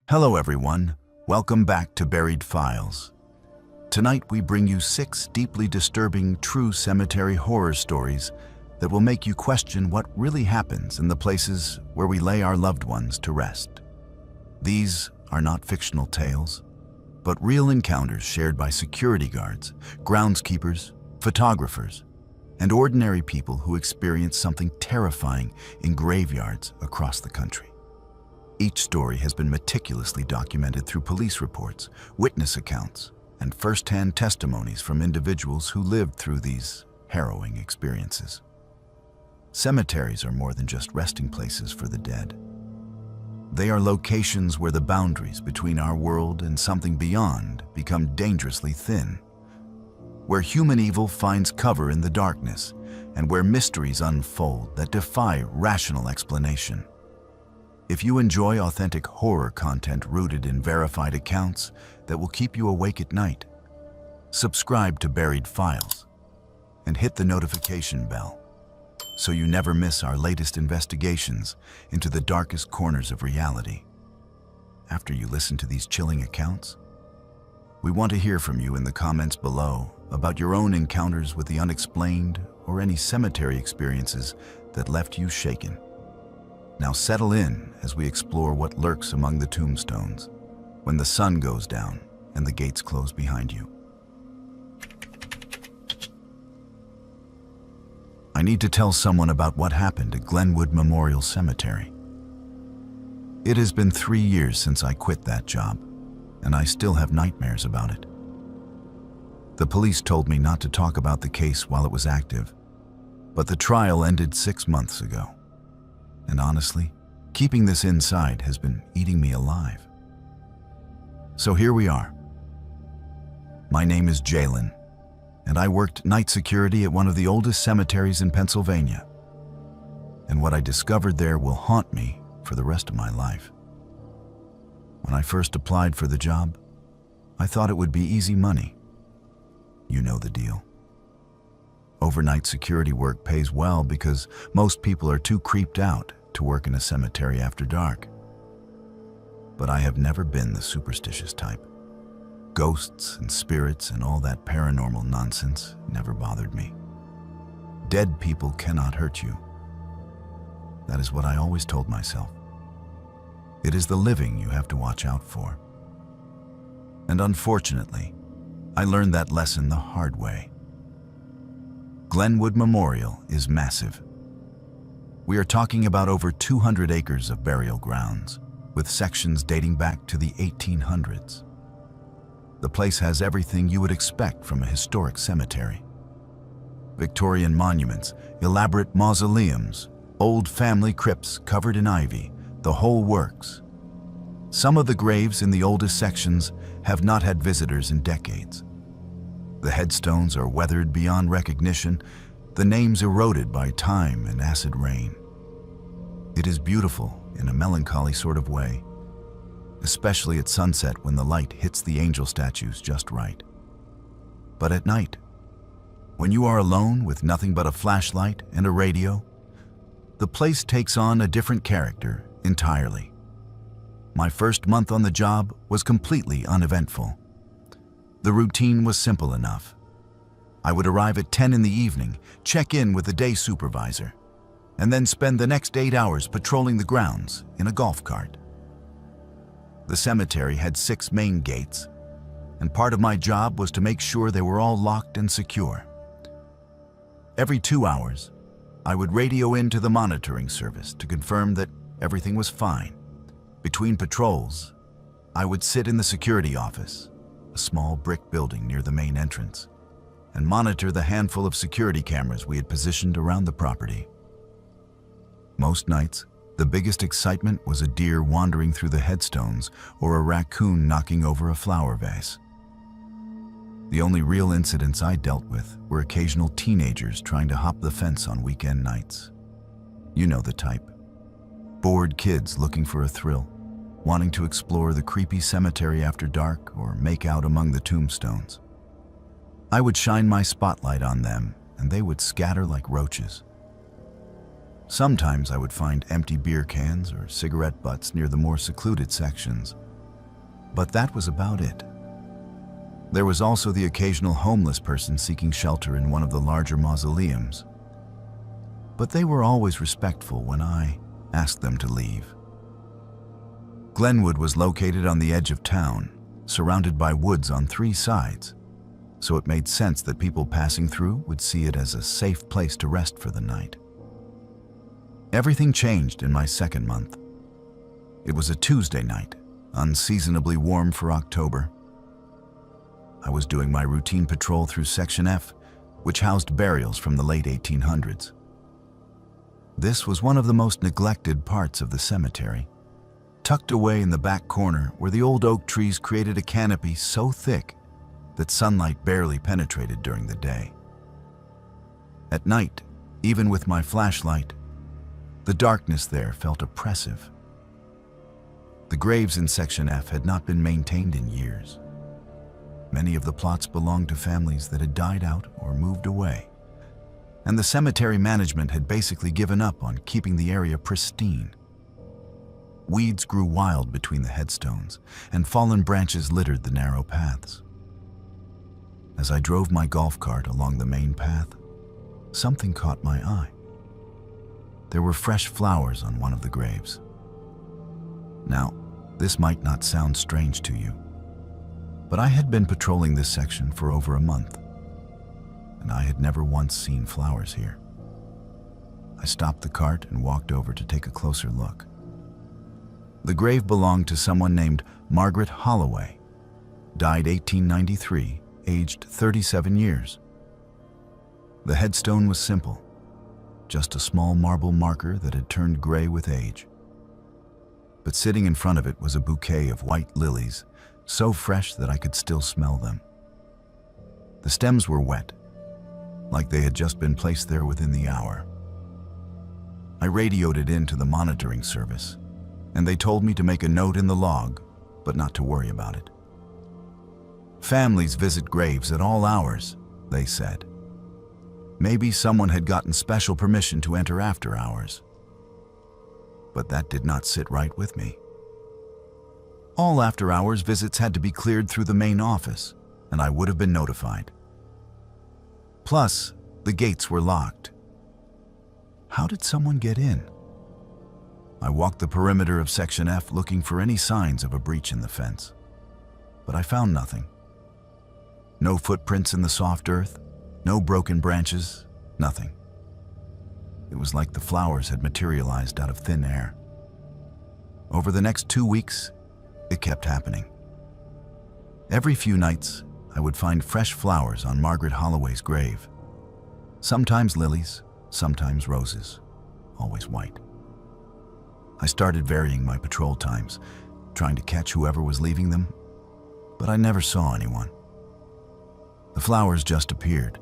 Hello everyone, welcome back to Buried Files. Tonight we bring you 6 deeply disturbing true cemetery horror stories that will make you question what really happens in the places where we lay our loved ones to rest. These are not fictional tales, but real encounters shared by security guards, groundskeepers, photographers, and ordinary people who experience something terrifying in graveyards across the country. Each story has been meticulously documented through police reports, witness accounts, and first-hand testimonies from individuals who lived through these harrowing experiences. Cemeteries are more than just resting places for the dead. They are locations where the boundaries between our world and something beyond become dangerously thin, where human evil finds cover in the darkness, and where mysteries unfold that defy rational explanation. If you enjoy authentic horror content rooted in verified accounts that will keep you awake at night, subscribe to Buried Files and hit the notification bell so you never miss our latest investigations into the darkest corners of reality. After you listen to these chilling accounts, we want to hear from you in the comments below about your own encounters with the unexplained or any cemetery experiences that left you shaken. Now settle in as we explore what lurks among the tombstones when the sun goes down and the gates close behind you. I need to tell someone about what happened at Glenwood Memorial Cemetery. It has been 3 years since I quit that job, and I still have nightmares about it. The police told me not to talk about the case while it was active, but the trial ended 6 months ago. And honestly, keeping this inside has been eating me alive. So here we are. My name is Jalen, and I worked night security at one of the oldest cemeteries in Pennsylvania. And what I discovered there will haunt me for the rest of my life. When I first applied for the job, I thought it would be easy money. You know the deal. Overnight security work pays well because most people are too creeped out to work in a cemetery after dark. But I have never been the superstitious type. Ghosts and spirits and all that paranormal nonsense never bothered me. Dead people cannot hurt you. That is what I always told myself. It is the living you have to watch out for. And unfortunately, I learned that lesson the hard way. Glenwood Memorial is massive. We are talking about over 200 acres of burial grounds, with sections dating back to the 1800s. The place has everything you would expect from a historic cemetery. Victorian monuments, elaborate mausoleums, old family crypts covered in ivy, the whole works. Some of the graves in the oldest sections have not had visitors in decades. The headstones are weathered beyond recognition, the names eroded by time and acid rain. It is beautiful in a melancholy sort of way, especially at sunset when the light hits the angel statues just right. But at night, when you are alone with nothing but a flashlight and a radio, the place takes on a different character entirely. My first month on the job was completely uneventful. The routine was simple enough. I would arrive at 10 in the evening, check in with the day supervisor, and then spend the next 8 hours patrolling the grounds in a golf cart. The cemetery had 6 main gates, and part of my job was to make sure they were all locked and secure. Every 2 hours, I would radio into the monitoring service to confirm that everything was fine. Between patrols, I would sit in the security office, a small brick building near the main entrance, and monitor the handful of security cameras we had positioned around the property. Most nights, the biggest excitement was a deer wandering through the headstones or a raccoon knocking over a flower vase. The only real incidents I dealt with were occasional teenagers trying to hop the fence on weekend nights. You know the type. Bored kids looking for a thrill, wanting to explore the creepy cemetery after dark or make out among the tombstones. I would shine my spotlight on them, and they would scatter like roaches. Sometimes I would find empty beer cans or cigarette butts near the more secluded sections, But that was about it. There was also the occasional homeless person seeking shelter in one of the larger mausoleums. But they were always respectful when I asked them to leave. Glenwood was located on the edge of town, surrounded by woods on 3 sides, so it made sense that people passing through would see it as a safe place to rest for the night. Everything changed in my second month. It was a Tuesday night, unseasonably warm for October. I was doing my routine patrol through Section F, which housed burials from the late 1800s. This was one of the most neglected parts of the cemetery. Tucked away in the back corner where the old oak trees created a canopy so thick that sunlight barely penetrated during the day. At night, even with my flashlight, the darkness there felt oppressive. The graves in Section F had not been maintained in years. Many of the plots belonged to families that had died out or moved away, and the cemetery management had basically given up on keeping the area pristine. Weeds grew wild between the headstones, and fallen branches littered the narrow paths. As I drove my golf cart along the main path, something caught my eye. There were fresh flowers on one of the graves. Now, this might not sound strange to you, but I had been patrolling this section for over a month, and I had never once seen flowers here. I stopped the cart and walked over to take a closer look. The grave belonged to someone named Margaret Holloway, died 1893, aged 37 years. The headstone was simple, just a small marble marker that had turned gray with age. But sitting in front of it was a bouquet of white lilies, so fresh that I could still smell them. The stems were wet, like they had just been placed there within the hour. I radioed it in to the monitoring service, and they told me to make a note in the log, but not to worry about it. Families visit graves at all hours, they said. Maybe someone had gotten special permission to enter after hours. But that did not sit right with me. All after-hours visits had to be cleared through the main office, and I would have been notified. Plus, the gates were locked. How did someone get in? I walked the perimeter of Section F looking for any signs of a breach in the fence, but I found nothing. No footprints in the soft earth, no broken branches, nothing. It was like the flowers had materialized out of thin air. Over the next 2 weeks, it kept happening. Every few nights, I would find fresh flowers on Margaret Holloway's grave. Sometimes lilies, sometimes roses, always white. I started varying my patrol times, trying to catch whoever was leaving them, but I never saw anyone. The flowers just appeared.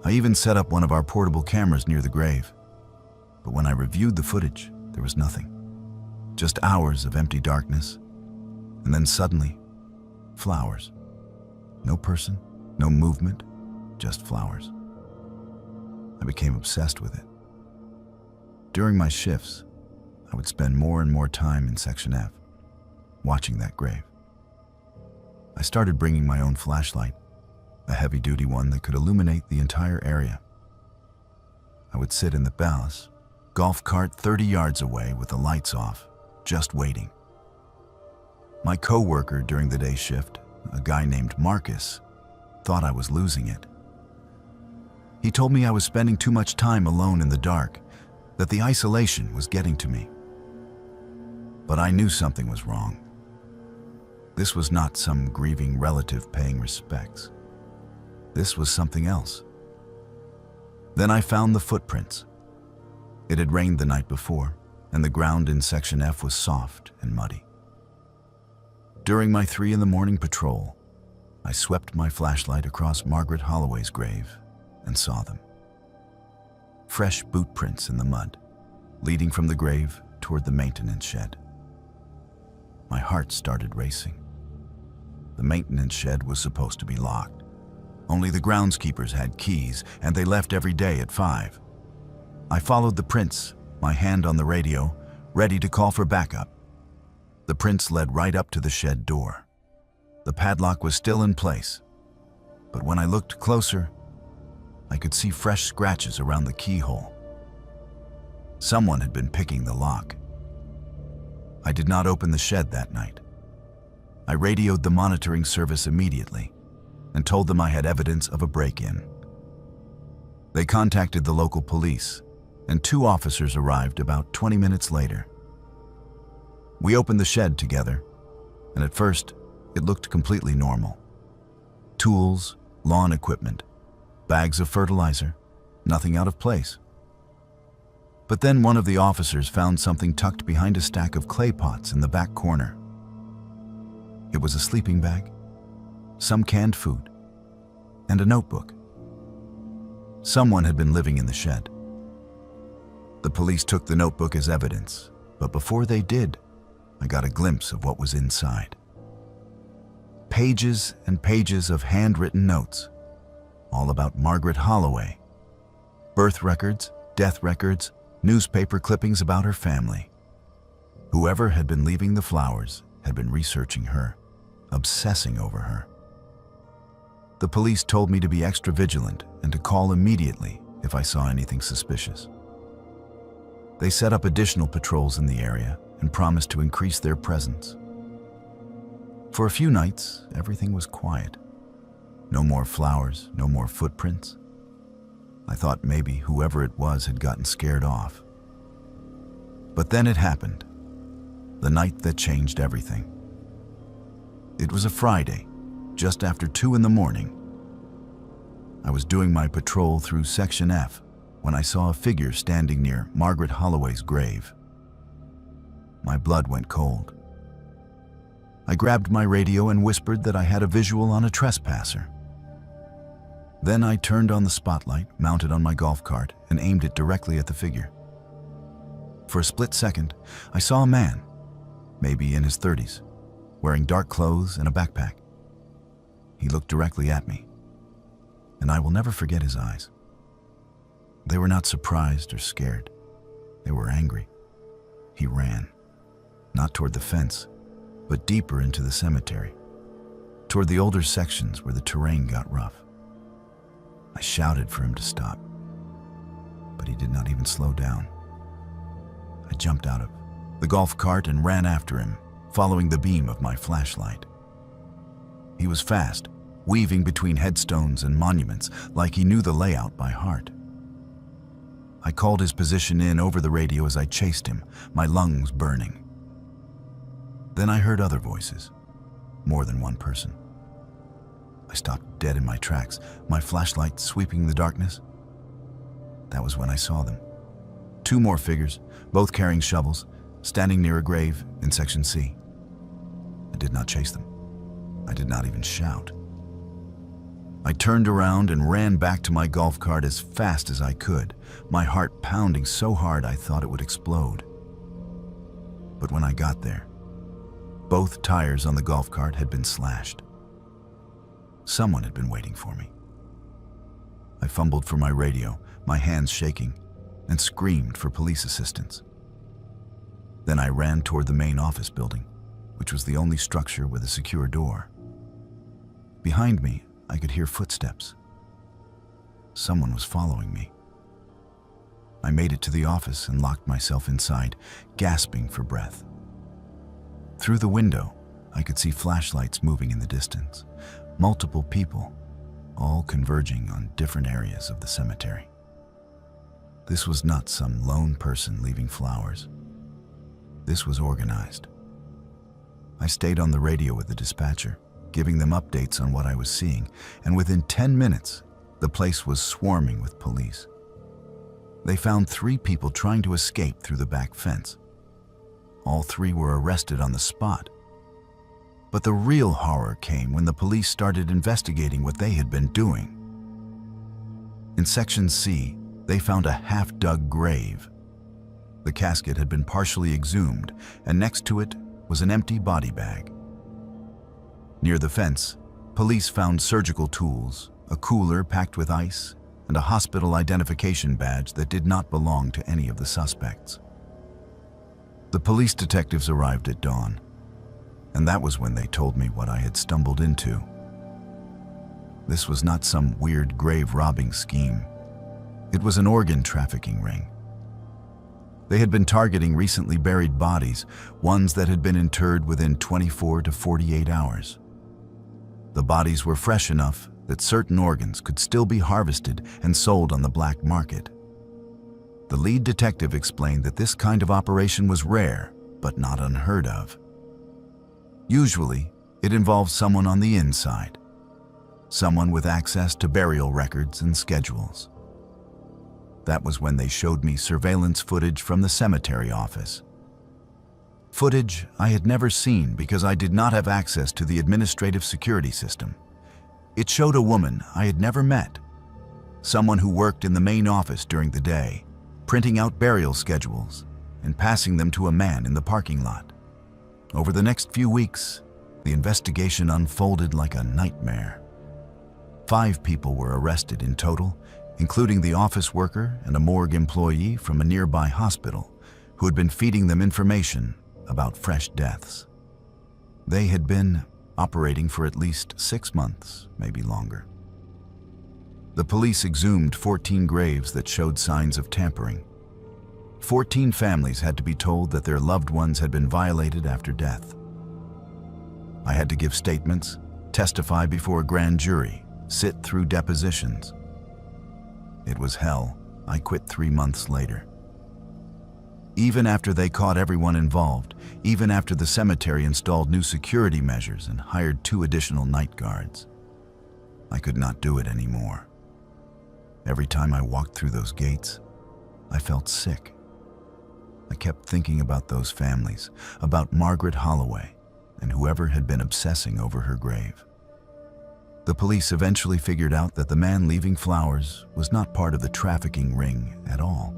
I even set up one of our portable cameras near the grave. But when I reviewed the footage, there was nothing. Just hours of empty darkness. And then suddenly, flowers. No person, no movement, just flowers. I became obsessed with it. During my shifts, I would spend more and more time in Section F, watching that grave. I started bringing my own flashlight, a heavy-duty one that could illuminate the entire area. I would sit in the ballast, golf cart 30 yards away with the lights off, just waiting. My co-worker during the day shift, a guy named Marcus, thought I was losing it. He told me I was spending too much time alone in the dark, that the isolation was getting to me. But I knew something was wrong. This was not some grieving relative paying respects. This was something else. Then I found the footprints. It had rained the night before, and the ground in Section F was soft and muddy. During my 3 a.m. patrol, I swept my flashlight across Margaret Holloway's grave and saw them. Fresh boot prints in the mud, leading from the grave toward the maintenance shed. My heart started racing. The maintenance shed was supposed to be locked. Only the groundskeepers had keys, and they left every day at 5. I followed the prints, my hand on the radio, ready to call for backup. The prints led right up to the shed door, The padlock was still in place, but when I looked closer, I could see fresh scratches around the keyhole. Someone had been picking the lock. I did not open the shed that night. I radioed the monitoring service immediately and told them I had evidence of a break-in. They contacted the local police, and 2 officers arrived about 20 minutes later. We opened the shed together, and at first, it looked completely normal. Tools, lawn equipment, bags of fertilizer, nothing out of place. But then one of the officers found something tucked behind a stack of clay pots in the back corner. It was a sleeping bag, some canned food, and a notebook. Someone had been living in the shed. The police took the notebook as evidence, but before they did, I got a glimpse of what was inside. Pages and pages of handwritten notes, all about Margaret Holloway. Birth records, death records, newspaper clippings about her family. Whoever had been leaving the flowers had been researching her, obsessing over her. The police told me to be extra vigilant and to call immediately if I saw anything suspicious. They set up additional patrols in the area and promised to increase their presence. For a few nights, everything was quiet. No more flowers, no more footprints. I thought maybe whoever it was had gotten scared off. But then it happened. The night that changed everything. It was a Friday, just after 2 in the morning. I was doing my patrol through Section F when I saw a figure standing near Margaret Holloway's grave. My blood went cold. I grabbed my radio and whispered that I had a visual on a trespasser. Then I turned on the spotlight mounted on my golf cart and aimed it directly at the figure. For a split second, I saw a man, maybe in his 30s, wearing dark clothes and a backpack. He looked directly at me, and I will never forget his eyes. They were not surprised or scared. They were angry. He ran, not toward the fence, but deeper into the cemetery, toward the older sections where the terrain got rough. I shouted for him to stop, but he did not even slow down. I jumped out of the golf cart and ran after him, following the beam of my flashlight. He was fast, weaving between headstones and monuments like he knew the layout by heart. I called his position in over the radio as I chased him, my lungs burning. Then I heard other voices, more than one person. I stopped dead in my tracks, my flashlight sweeping the darkness. That was when I saw them. 2 more figures, both carrying shovels, standing near a grave in Section C. I did not chase them. I did not even shout. I turned around and ran back to my golf cart as fast as I could, my heart pounding so hard I thought it would explode. But when I got there, both tires on the golf cart had been slashed. Someone had been waiting for me. I fumbled for my radio, my hands shaking, and screamed for police assistance. Then I ran toward the main office building, which was the only structure with a secure door. Behind me, I could hear footsteps. Someone was following me. I made it to the office and locked myself inside, gasping for breath. Through the window, I could see flashlights moving in the distance, multiple people, all converging on different areas of the cemetery. This was not some lone person leaving flowers. This was organized. I stayed on the radio with the dispatcher, giving them updates on what I was seeing, and within 10 minutes, the place was swarming with police. They found 3 people trying to escape through the back fence. All 3 were arrested on the spot. But the real horror came when the police started investigating what they had been doing. In Section C, they found a half-dug grave. The casket had been partially exhumed, and next to it was an empty body bag. Near the fence, police found surgical tools, a cooler packed with ice, and a hospital identification badge that did not belong to any of the suspects. The police detectives arrived at dawn. And that was when they told me what I had stumbled into. This was not some weird grave robbing scheme. It was an organ trafficking ring. They had been targeting recently buried bodies, ones that had been interred within 24 to 48 hours. The bodies were fresh enough that certain organs could still be harvested and sold on the black market. The lead detective explained that this kind of operation was rare, but not unheard of. Usually, it involves someone on the inside, someone with access to burial records and schedules. That was when they showed me surveillance footage from the cemetery office. Footage I had never seen because I did not have access to the administrative security system. It showed a woman I had never met, someone who worked in the main office during the day, printing out burial schedules and passing them to a man in the parking lot. Over the next few weeks, the investigation unfolded like a nightmare. 5 people were arrested in total, including the office worker and a morgue employee from a nearby hospital who had been feeding them information about fresh deaths. They had been operating for at least 6 months, maybe longer. The police exhumed 14 graves that showed signs of tampering. 14 families had to be told that their loved ones had been violated after death. I had to give statements, testify before a grand jury, sit through depositions. It was hell. I quit 3 months later. Even after they caught everyone involved, even after the cemetery installed new security measures and hired 2 additional night guards, I could not do it anymore. Every time I walked through those gates, I felt sick. I kept thinking about those families, about Margaret Holloway, and whoever had been obsessing over her grave. The police eventually figured out that the man leaving flowers was not part of the trafficking ring at all.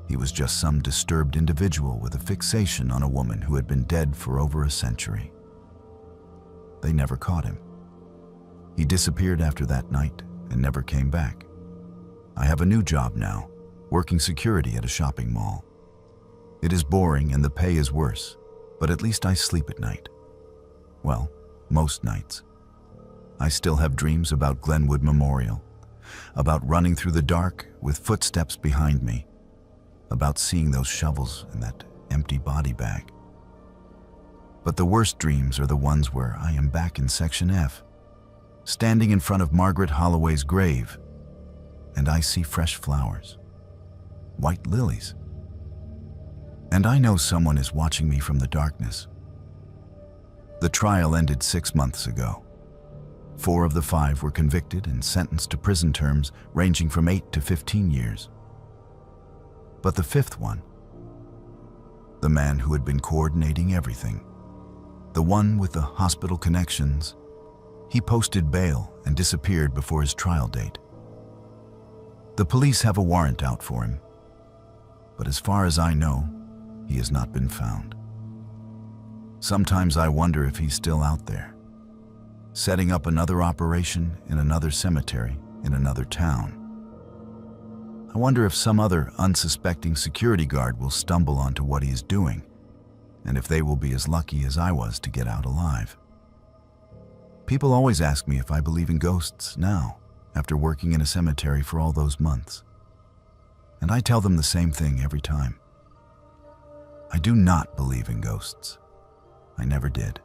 He was just some disturbed individual with a fixation on a woman who had been dead for over a century. They never caught him. He disappeared after that night and never came back. I have a new job now, working security at a shopping mall. It is boring and the pay is worse, but at least I sleep at night. Well, most nights. I still have dreams about Glenwood Memorial, about running through the dark with footsteps behind me, about seeing those shovels and that empty body bag. But the worst dreams are the ones where I am back in Section F, standing in front of Margaret Holloway's grave, and I see fresh flowers, white lilies. And I know someone is watching me from the darkness. The trial ended 6 months ago. 4 of the 5 were convicted and sentenced to prison terms ranging from 8 to 15 years. But the 5th one, the man who had been coordinating everything, the one with the hospital connections, he posted bail and disappeared before his trial date. The police have a warrant out for him, but as far as I know, he has not been found. Sometimes I wonder if he's still out there, setting up another operation in another cemetery in another town. I wonder if some other unsuspecting security guard will stumble onto what he is doing, and if they will be as lucky as I was to get out alive. People always ask me if I believe in ghosts now, after working in a cemetery for all those months. And I tell them the same thing every time. I do not believe in ghosts. I never did.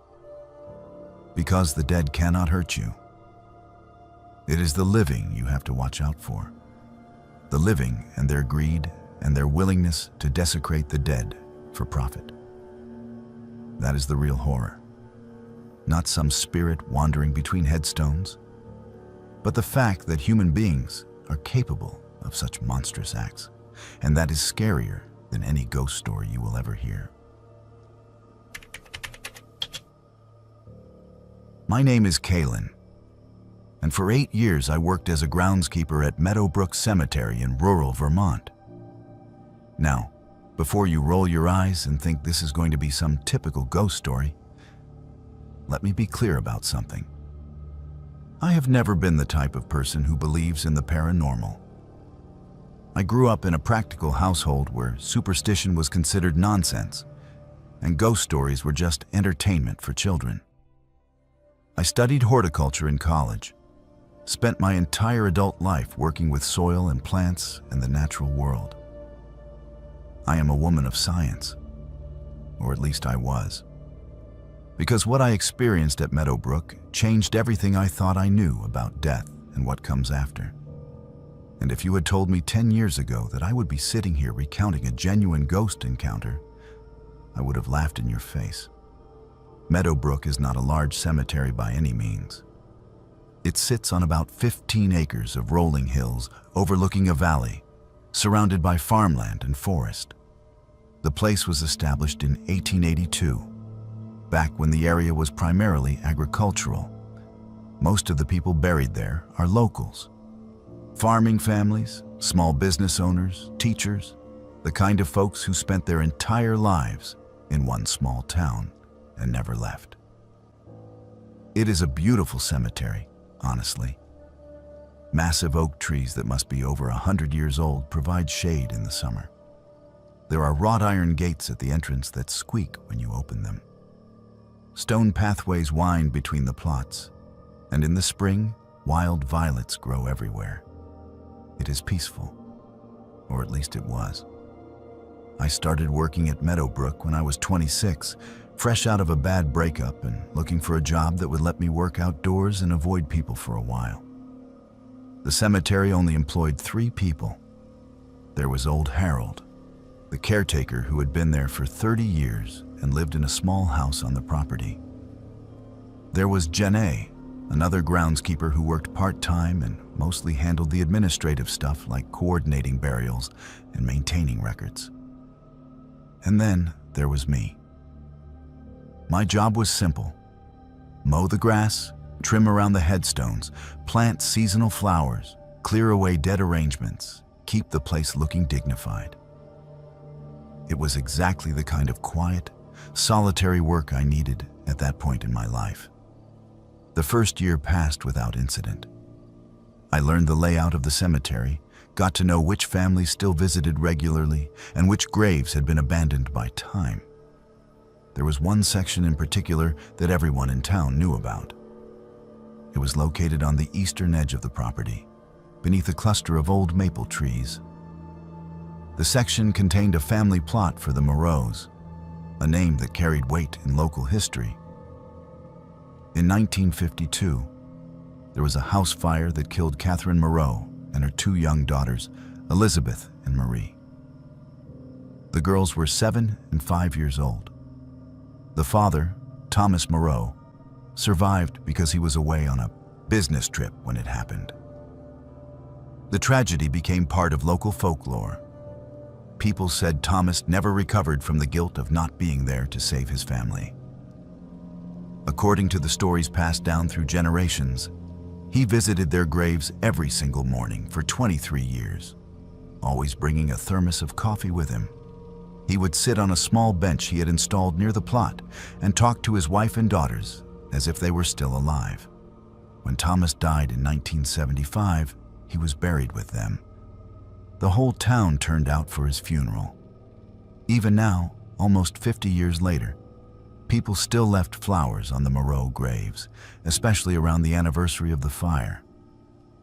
Because the dead cannot hurt you. It is the living you have to watch out for. The living and their greed and their willingness to desecrate the dead for profit. That is the real horror. Not some spirit wandering between headstones, but the fact that human beings are capable of such monstrous acts, and that is scarier than any ghost story you will ever hear. My name is Kalen, and for 8 years I worked as a groundskeeper at Meadowbrook Cemetery in rural Vermont. Now, before you roll your eyes and think this is going to be some typical ghost story, let me be clear about something. I have never been the type of person who believes in the paranormal. I grew up in a practical household where superstition was considered nonsense, and ghost stories were just entertainment for children. I studied horticulture in college, spent my entire adult life working with soil and plants and the natural world. I am a woman of science, or at least I was, because what I experienced at Meadowbrook changed everything I thought I knew about death and what comes after. And if you had told me 10 years ago that I would be sitting here recounting a genuine ghost encounter, I would have laughed in your face. Meadowbrook is not a large cemetery by any means. It sits on about 15 acres of rolling hills overlooking a valley, surrounded by farmland and forest. The place was established in 1882, back when the area was primarily agricultural. Most of the people buried there are locals. Farming families, small business owners, teachers, the kind of folks who spent their entire lives in one small town and never left. It is a beautiful cemetery, honestly. Massive oak trees that must be over 100 years old provide shade in the summer. There are wrought iron gates at the entrance that squeak when you open them. Stone pathways wind between the plots, and in the spring, wild violets grow everywhere. It is peaceful, or at least it was. I started working at Meadowbrook when I was 26, fresh out of a bad breakup and looking for a job that would let me work outdoors and avoid people for a while. The cemetery only employed 3 people. There was old Harold, the caretaker who had been there for 30 years and lived in a small house on the property. There was Jenny, another groundskeeper who worked part-time and mostly handled the administrative stuff like coordinating burials and maintaining records. And then there was me. My job was simple: mow the grass, trim around the headstones, plant seasonal flowers, clear away dead arrangements, keep the place looking dignified. It was exactly the kind of quiet, solitary work I needed at that point in my life. The first year passed without incident. I learned the layout of the cemetery, got to know which families still visited regularly and which graves had been abandoned by time. There was one section in particular that everyone in town knew about. It was located on the eastern edge of the property, beneath a cluster of old maple trees. The section contained a family plot for the Moreaus, a name that carried weight in local history. In 1952, there was a house fire that killed Catherine Moreau and her 2 young daughters, Elizabeth and Marie. The girls were 7 and 5 years old. The father, Thomas Moreau, survived because he was away on a business trip when it happened. The tragedy became part of local folklore. People said Thomas never recovered from the guilt of not being there to save his family. According to the stories passed down through generations, he visited their graves every single morning for 23 years, always bringing a thermos of coffee with him. He would sit on a small bench he had installed near the plot and talk to his wife and daughters as if they were still alive. When Thomas died in 1975, he was buried with them. The whole town turned out for his funeral. Even now, almost 50 years later, people still left flowers on the Moreau graves, especially around the anniversary of the fire.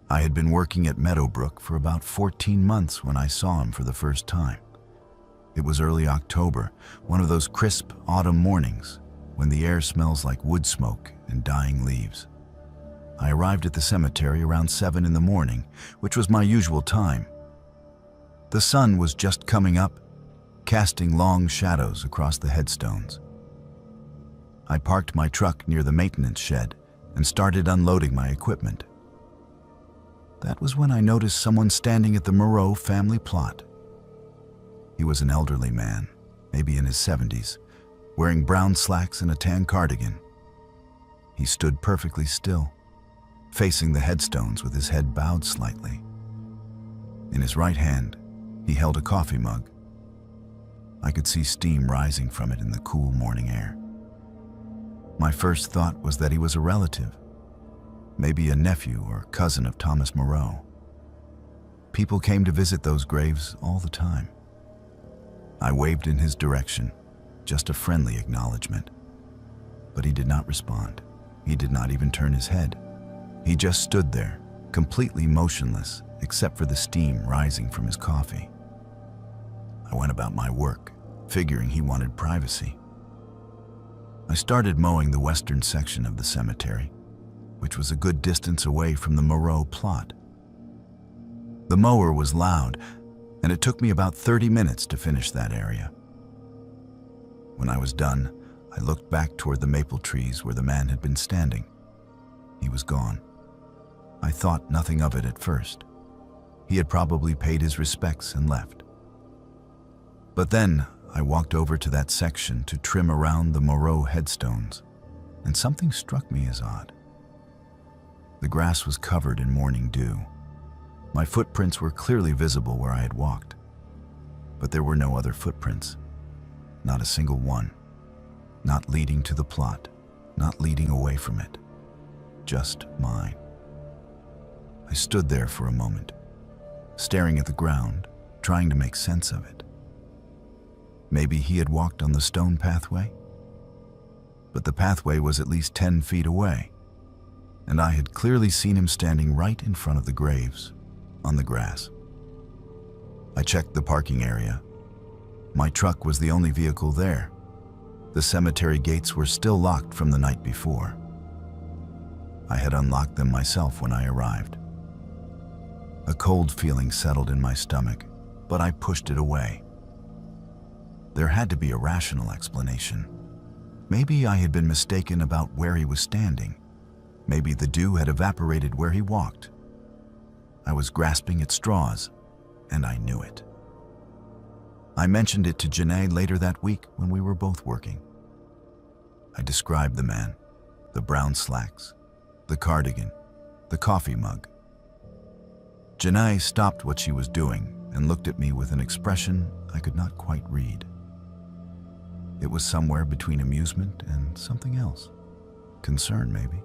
I had been working at Meadowbrook for about 14 months when I saw him for the first time. It was early October, one of those crisp autumn mornings when the air smells like wood smoke and dying leaves. I arrived at the cemetery around 7 in the morning, which was my usual time. The sun was just coming up, casting long shadows across the headstones. I parked my truck near the maintenance shed and started unloading my equipment. That was when I noticed someone standing at the Moreau family plot. He was an elderly man, maybe in his 70s, wearing brown slacks and a tan cardigan. He stood perfectly still, facing the headstones with his head bowed slightly. In his right hand, he held a coffee mug. I could see steam rising from it in the cool morning air. My first thought was that he was a relative, maybe a nephew or cousin of Thomas Moreau. People came to visit those graves all the time. I waved in his direction, just a friendly acknowledgement. But he did not respond. He did not even turn his head. He just stood there, completely motionless, except for the steam rising from his coffee. I went about my work, figuring he wanted privacy. I started mowing the western section of the cemetery, which was a good distance away from the Moreau plot. The mower was loud, and it took me about 30 minutes to finish that area. When I was done, I looked back toward the maple trees where the man had been standing. He was gone. I thought nothing of it at first. He had probably paid his respects and left. But then I walked over to that section to trim around the Moreau headstones, and something struck me as odd. The grass was covered in morning dew. My footprints were clearly visible where I had walked, but there were no other footprints, not a single one, not leading to the plot, not leading away from it, just mine. I stood there for a moment, staring at the ground, trying to make sense of it. Maybe he had walked on the stone pathway? But the pathway was at least 10 feet away, and I had clearly seen him standing right in front of the graves, on the grass. I checked the parking area. My truck was the only vehicle there. The cemetery gates were still locked from the night before. I had unlocked them myself when I arrived. A cold feeling settled in my stomach, but I pushed it away. There had to be a rational explanation. Maybe I had been mistaken about where he was standing. Maybe the dew had evaporated where he walked. I was grasping at straws, and I knew it. I mentioned it to Janae later that week when we were both working. I described the man, the brown slacks, the cardigan, the coffee mug. Janae stopped what she was doing and looked at me with an expression I could not quite read. It was somewhere between amusement and something else. Concern, maybe.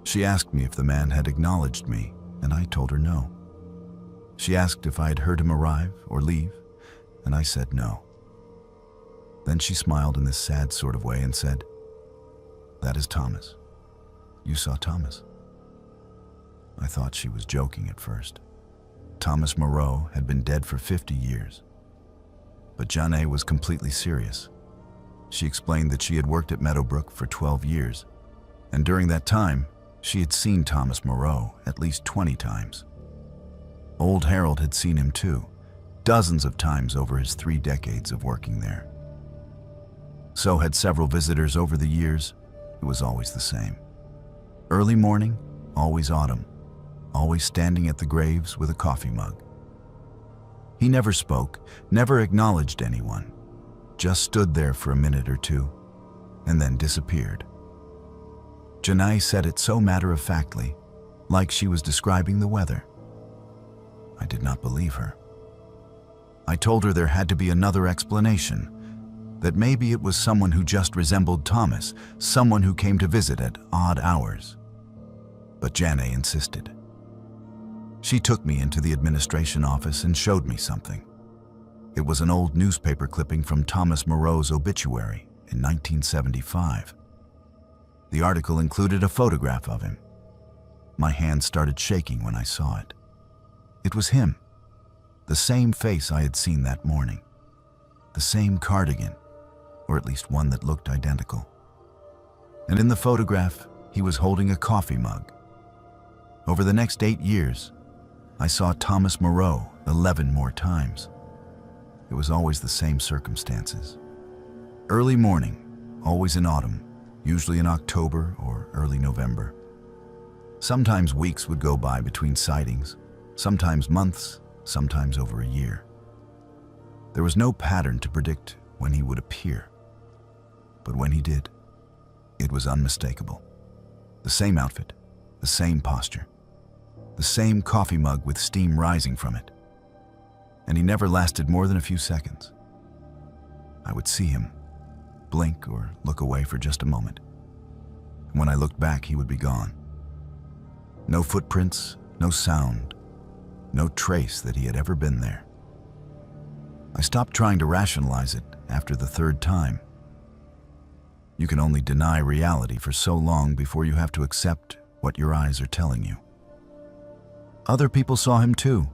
She asked me if the man had acknowledged me, and I told her no. She asked if I had heard him arrive or leave, and I said no. Then she smiled in this sad sort of way and said, "That is Thomas. You saw Thomas." I thought she was joking at first. Thomas Moreau had been dead for 50 years. But Janae was completely serious. She explained that she had worked at Meadowbrook for 12 years, and during that time, she had seen Thomas Moreau at least 20 times. Old Harold had seen him too, dozens of times over his 3 decades of working there. So had several visitors over the years. It was always the same. Early morning, always autumn, always standing at the graves with a coffee mug. He never spoke, never acknowledged anyone, just stood there for a minute or two, and then disappeared. Janae said it so matter-of-factly, like she was describing the weather. I did not believe her. I told her there had to be another explanation, that maybe it was someone who just resembled Thomas, someone who came to visit at odd hours. But Janae insisted. She took me into the administration office and showed me something. It was an old newspaper clipping from Thomas Moreau's obituary in 1975. The article included a photograph of him. My hand started shaking when I saw it. It was him, the same face I had seen that morning, the same cardigan, or at least one that looked identical. And in the photograph, he was holding a coffee mug. Over the next 8 years, I saw Thomas Moreau 11 more times. It was always the same circumstances. Early morning, always in autumn, usually in October or early November. Sometimes weeks would go by between sightings, sometimes months, sometimes over a year. There was no pattern to predict when he would appear. But when he did, it was unmistakable. The same outfit, the same posture, the same coffee mug with steam rising from it. And he never lasted more than a few seconds. I would see him, blink or look away for just a moment. And when I looked back, he would be gone. No footprints, no sound, no trace that he had ever been there. I stopped trying to rationalize it after the third time. You can only deny reality for so long before you have to accept what your eyes are telling you. Other people saw him too.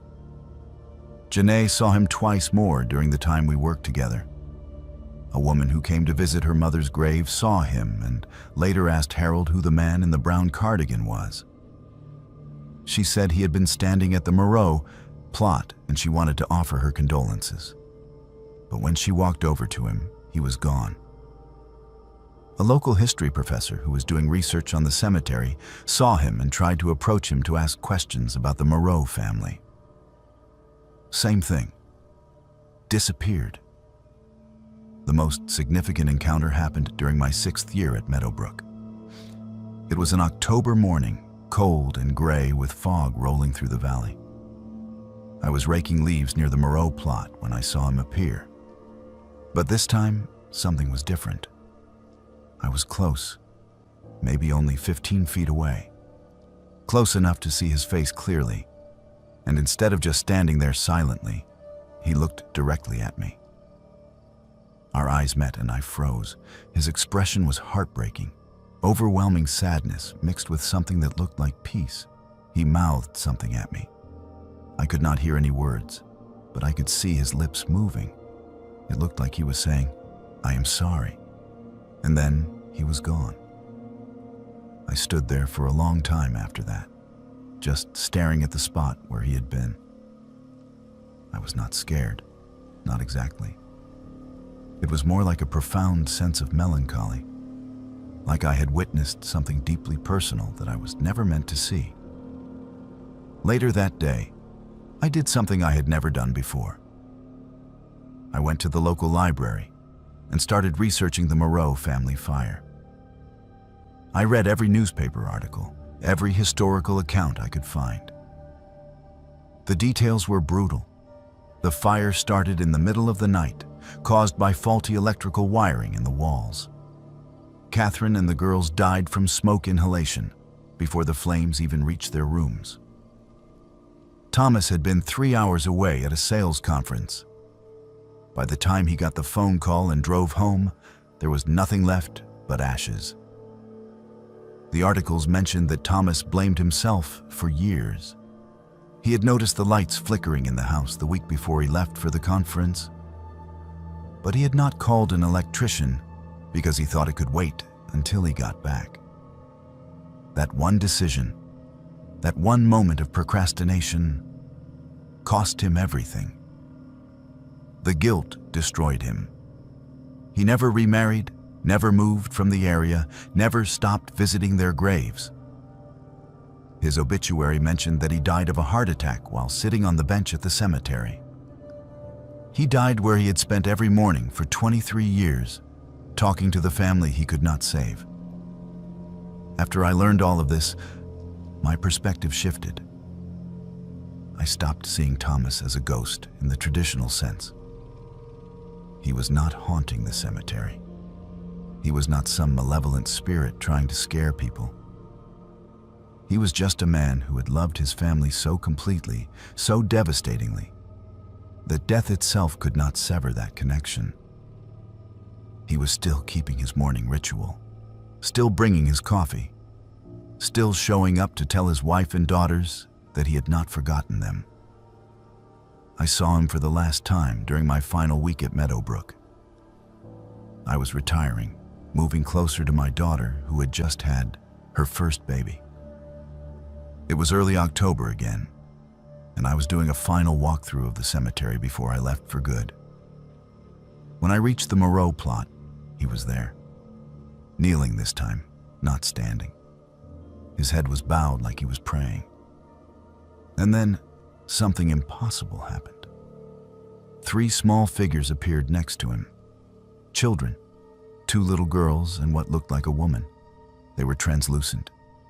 Janae saw him twice more during the time we worked together. A woman who came to visit her mother's grave saw him and later asked Harold who the man in the brown cardigan was. She said he had been standing at the Moreau plot and she wanted to offer her condolences. But when she walked over to him, he was gone. A local history professor who was doing research on the cemetery saw him and tried to approach him to ask questions about the Moreau family. Same thing. Disappeared. The most significant encounter happened during my 6th year at Meadowbrook. It was an October morning, cold and gray with fog rolling through the valley. I was raking leaves near the Moreau plot when I saw him appear. But this time, something was different. I was close, maybe only 15 feet away. Close enough to see his face clearly, and instead of just standing there silently, he looked directly at me. Our eyes met and I froze. His expression was heartbreaking, overwhelming sadness mixed with something that looked like peace. He mouthed something at me. I could not hear any words, but I could see his lips moving. It looked like he was saying, "I am sorry." And then he was gone. I stood there for a long time after that, just staring at the spot where he had been. I was not scared, not exactly. It was more like a profound sense of melancholy, like I had witnessed something deeply personal that I was never meant to see. Later that day, I did something I had never done before. I went to the local library and started researching the Moreau family fire. I read every newspaper article, every historical account I could find. The details were brutal. The fire started in the middle of the night, caused by faulty electrical wiring in the walls. Catherine and the girls died from smoke inhalation before the flames even reached their rooms. Thomas had been 3 hours away at a sales conference. By the time he got the phone call and drove home, there was nothing left but ashes. The articles mentioned that Thomas blamed himself for years. He had noticed the lights flickering in the house the week before he left for the conference. But he had not called an electrician because he thought it could wait until he got back. That one decision, that one moment of procrastination, cost him everything. The guilt destroyed him. He never remarried, never moved from the area, never stopped visiting their graves. His obituary mentioned that he died of a heart attack while sitting on the bench at the cemetery. He died where he had spent every morning for 23 years, talking to the family he could not save. After I learned all of this, my perspective shifted. I stopped seeing Thomas as a ghost in the traditional sense. He was not haunting the cemetery. He was not some malevolent spirit trying to scare people. He was just a man who had loved his family so completely, so devastatingly, that death itself could not sever that connection. He was still keeping his morning ritual, still bringing his coffee, still showing up to tell his wife and daughters that he had not forgotten them. I saw him for the last time during my final week at Meadowbrook. I was retiring, moving closer to my daughter who had just had her first baby. It was early October again, and I was doing a final walkthrough of the cemetery before I left for good. When I reached the Moreau plot, he was there. Kneeling this time, not standing. His head was bowed like he was praying. And then, something impossible happened. 3 small figures appeared next to him. Children, 2 little girls and what looked like a woman. They were translucent,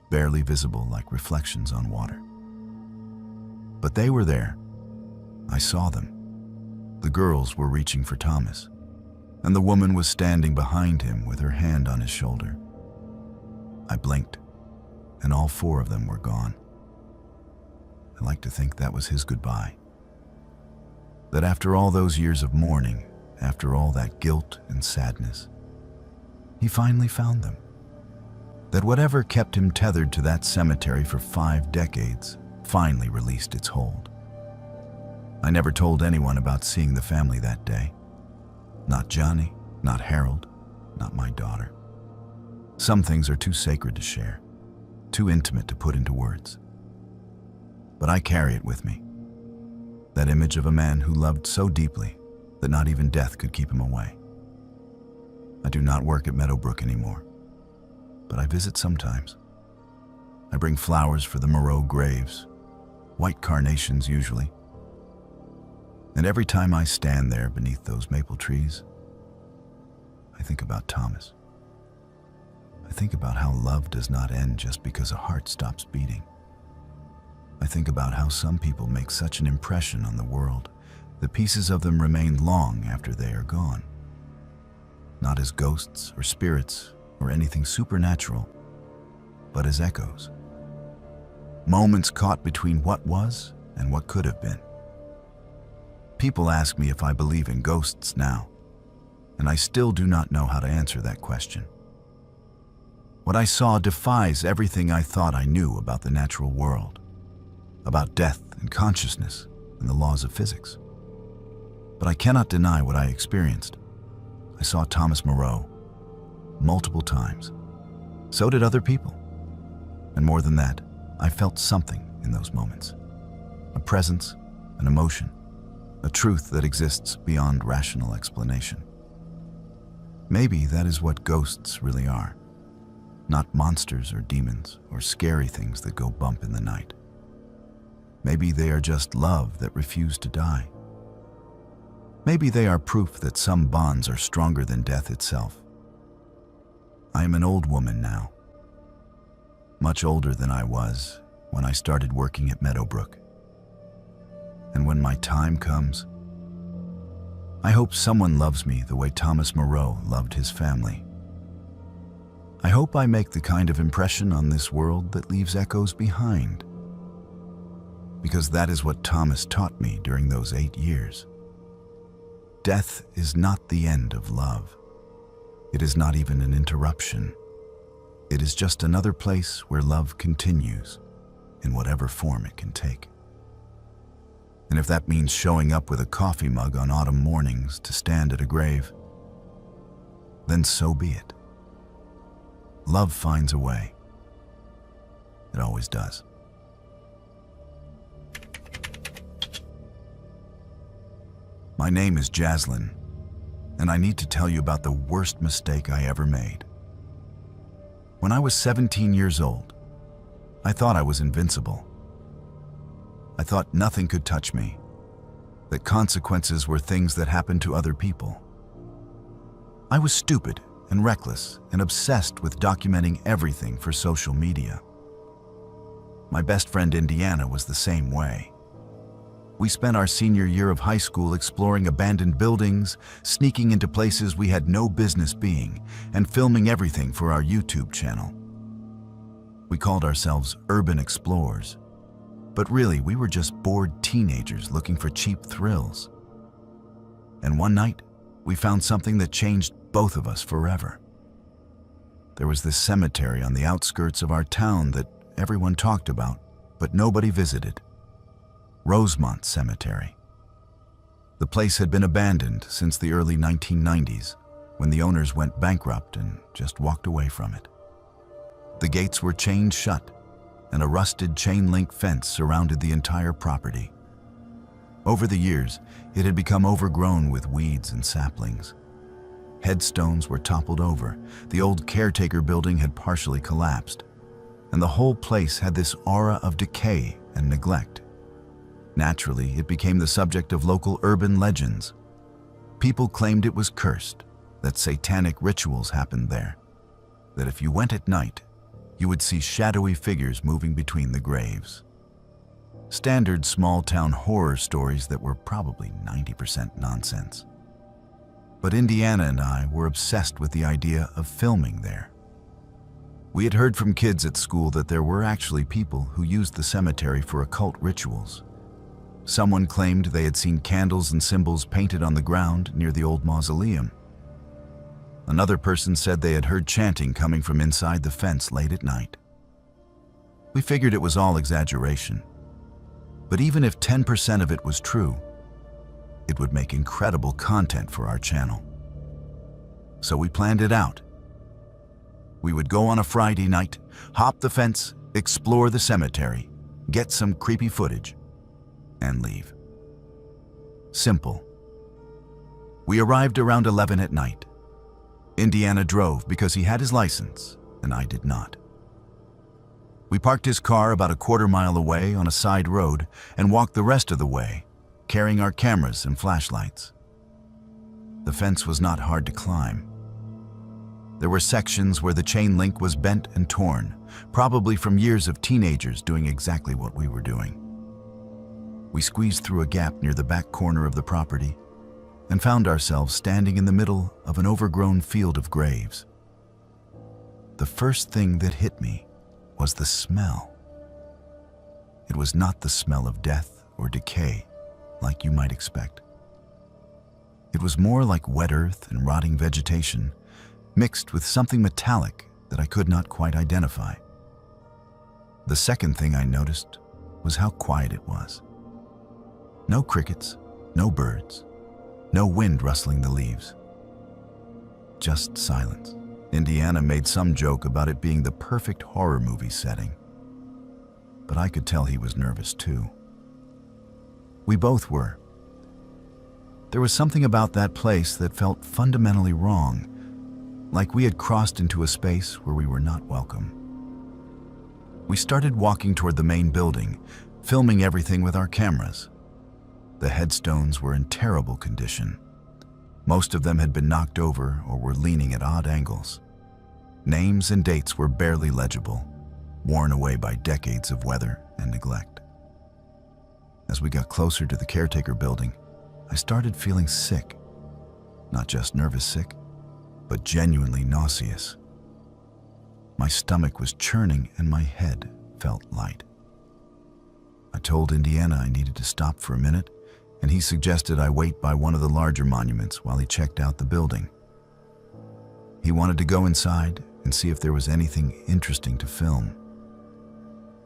barely visible like reflections on water. But they were there. I saw them. The girls were reaching for Thomas, and the woman was standing behind him with her hand on his shoulder. I blinked, and all 4 of them were gone. I like to think that was his goodbye. That after all those years of mourning after all that guilt and sadness, he finally found them. That whatever kept him tethered to that cemetery for 5 decades finally released its hold. I never told anyone about seeing the family that day. Not Johnny, not Harold, not my daughter. Some things are too sacred to share, too intimate to put into words. But I carry it with me. That image of a man who loved so deeply that not even death could keep him away. I do not work at Meadowbrook anymore, but I visit sometimes. I bring flowers for the Moreau graves, white carnations usually. And every time I stand there beneath those maple trees, I think about Thomas. I think about how love does not end just because a heart stops beating. I think about how some people make such an impression on the world that pieces of them remain long after they are gone. Not as ghosts or spirits or anything supernatural, but as echoes. Moments caught between what was and what could have been. People ask me if I believe in ghosts now, and I still do not know how to answer that question. What I saw defies everything I thought I knew about the natural world, about death and consciousness and the laws of physics. But I cannot deny what I experienced. I saw Thomas Moreau multiple times. So did other people. And more than that, I felt something in those moments. A presence, an emotion, a truth that exists beyond rational explanation. Maybe that is what ghosts really are. Not monsters or demons or scary things that go bump in the night. Maybe they are just love that refused to die. Maybe they are proof that some bonds are stronger than death itself. I am an old woman now, much older than I was when I started working at Meadowbrook. And when my time comes, I hope someone loves me the way Thomas Moreau loved his family. I hope I make the kind of impression on this world that leaves echoes behind. Because that is what Thomas taught me during those 8 years. Death is not the end of love. It is not even an interruption. It is just another place where love continues, in whatever form it can take. And if that means showing up with a coffee mug on autumn mornings to stand at a grave, then so be it. Love finds a way. It always does. My name is Jaslyn, and I need to tell you about the worst mistake I ever made. When I was 17 years old, I thought I was invincible. I thought nothing could touch me, that consequences were things that happened to other people. I was stupid and reckless and obsessed with documenting everything for social media. My best friend Indiana was the same way. We spent our senior year of high school exploring abandoned buildings, sneaking into places we had no business being, and filming everything for our YouTube channel. We called ourselves urban explorers, but really we were just bored teenagers looking for cheap thrills. And one night, we found something that changed both of us forever. There was this cemetery on the outskirts of our town that everyone talked about, but nobody visited. Rosemont Cemetery. The place had been abandoned since the early 1990s, when the owners went bankrupt and just walked away from it. The gates were chained shut, and a rusted chain-link fence surrounded the entire property. Over the years, it had become overgrown with weeds and saplings. Headstones were toppled over, the old caretaker building had partially collapsed, and the whole place had this aura of decay and neglect. Naturally, it became the subject of local urban legends. People claimed it was cursed, that satanic rituals happened there, that if you went at night, you would see shadowy figures moving between the graves. Standard small-town horror stories that were probably 90% nonsense. But Indiana and I were obsessed with the idea of filming there. We had heard from kids at school that there were actually people who used the cemetery for occult rituals. Someone claimed they had seen candles and symbols painted on the ground near the old mausoleum. Another person said they had heard chanting coming from inside the fence late at night. We figured it was all exaggeration, but even if 10% of it was true, it would make incredible content for our channel. So we planned it out. We would go on a Friday night, hop the fence, explore the cemetery, get some creepy footage, and leave. Simple. We arrived around 11 at night. Indiana drove because he had his license, and I did not. We parked his car about a quarter-mile away on a side road and walked the rest of the way, carrying our cameras and flashlights. The fence was not hard to climb. There were sections where the chain link was bent and torn, probably from years of teenagers doing exactly what we were doing. We squeezed through a gap near the back corner of the property and found ourselves standing in the middle of an overgrown field of graves. The first thing that hit me was the smell. It was not the smell of death or decay, like you might expect. It was more like wet earth and rotting vegetation, mixed with something metallic that I could not quite identify. The second thing I noticed was how quiet it was. No crickets, no birds, no wind rustling the leaves. Just silence. Indiana made some joke about it being the perfect horror movie setting, but I could tell he was nervous too. We both were. There was something about that place that felt fundamentally wrong, like we had crossed into a space where we were not welcome. We started walking toward the main building, filming everything with our cameras. The headstones were in terrible condition. Most of them had been knocked over or were leaning at odd angles. Names and dates were barely legible, worn away by decades of weather and neglect. As we got closer to the caretaker building, I started feeling sick. Not just nervous sick, but genuinely nauseous. My stomach was churning and my head felt light. I told Indiana I needed to stop for a minute, and he suggested I wait by one of the larger monuments while he checked out the building. He wanted to go inside and see if there was anything interesting to film.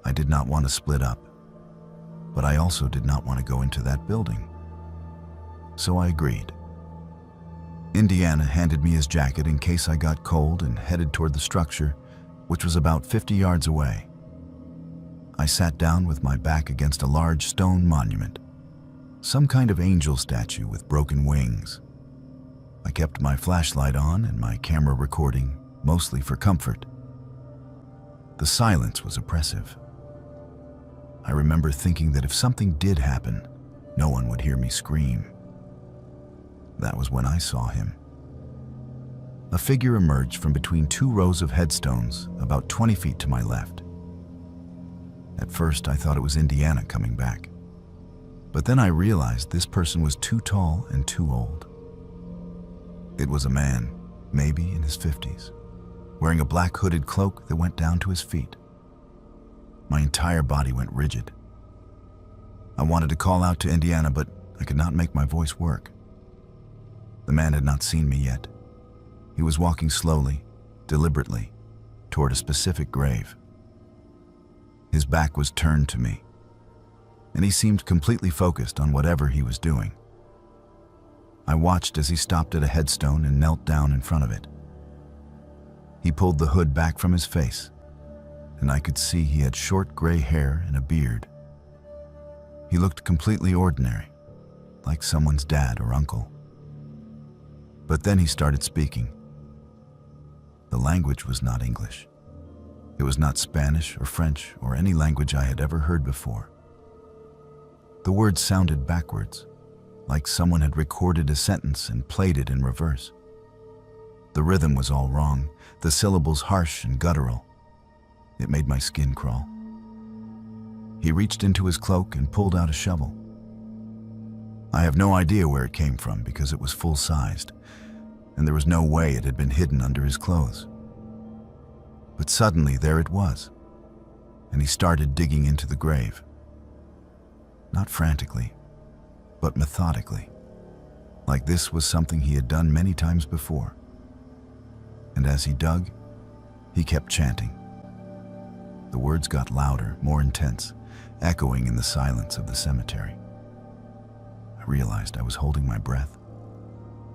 I did not want to split up, but I also did not want to go into that building. So I agreed. Indiana handed me his jacket in case I got cold and headed toward the structure, which was about 50 yards away. I sat down with my back against a large stone monument, some kind of angel statue with broken wings. I kept my flashlight on and my camera recording, mostly for comfort. The silence was oppressive. I remember thinking that if something did happen, no one would hear me scream. That was when I saw him. A figure emerged from between two rows of headstones about 20 feet to my left. At first, I thought it was Indiana coming back. But then I realized this person was too tall and too old. It was a man, maybe in his 50s, wearing a black hooded cloak that went down to his feet. My entire body went rigid. I wanted to call out to Indiana, but I could not make my voice work. The man had not seen me yet. He was walking slowly, deliberately, toward a specific grave. His back was turned to me, and he seemed completely focused on whatever he was doing. I watched as he stopped at a headstone and knelt down in front of it. He pulled the hood back from his face, and I could see he had short gray hair and a beard. He looked completely ordinary, like someone's dad or uncle. But then he started speaking. The language was not English. It was not Spanish or French or any language I had ever heard before. The words sounded backwards, like someone had recorded a sentence and played it in reverse. The rhythm was all wrong, the syllables harsh and guttural. It made my skin crawl. He reached into his cloak and pulled out a shovel. I have no idea where it came from because it was full-sized, and there was no way it had been hidden under his clothes. But suddenly there it was, and he started digging into the grave. not frantically, but methodically, like this was something he had done many times before. And as he dug, he kept chanting. The words got louder, more intense, echoing in the silence of the cemetery. I realized I was holding my breath,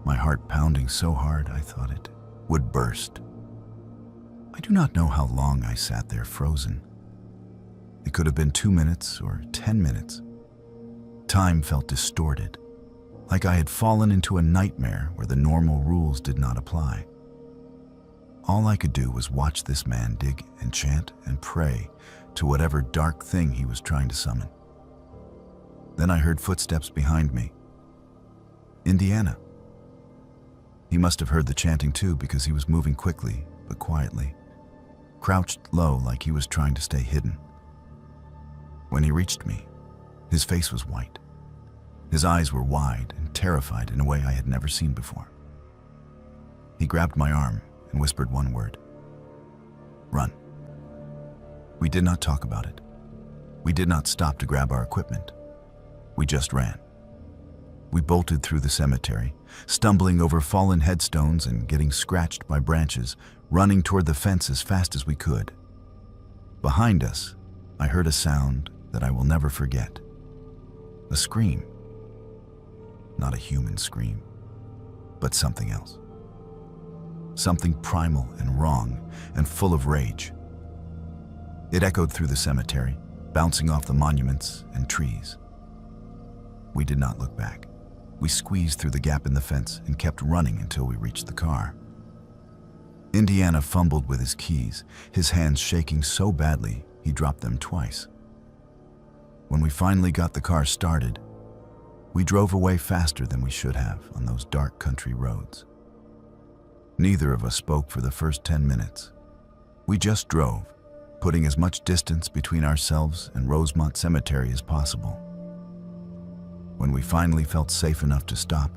my heart pounding so hard I thought it would burst. I do not know how long I sat there frozen. It could have been 2 minutes or 10 minutes. Time felt distorted, like I had fallen into a nightmare where the normal rules did not apply. All I could do was watch this man dig and chant and pray to whatever dark thing he was trying to summon. Then I heard footsteps behind me. Indiana. He must have heard the chanting too, because he was moving quickly but quietly, crouched low like he was trying to stay hidden. When he reached me, his face was white. His eyes were wide and terrified in a way I had never seen before. He grabbed my arm and whispered one word: "Run." We did not talk about it. We did not stop to grab our equipment. We just ran. We bolted through the cemetery, stumbling over fallen headstones and getting scratched by branches, running toward the fence as fast as we could. Behind us, I heard a sound that I will never forget. A scream. Not a human scream, but something else. Something primal and wrong and full of rage. It echoed through the cemetery, bouncing off the monuments and trees. We did not look back. We squeezed through the gap in the fence and kept running until we reached the car. Indiana fumbled with his keys, his hands shaking so badly he dropped them twice. When we finally got the car started, we drove away faster than we should have on those dark country roads. Neither of us spoke for the first 10 minutes. We just drove, putting as much distance between ourselves and Rosemont Cemetery as possible. When we finally felt safe enough to stop,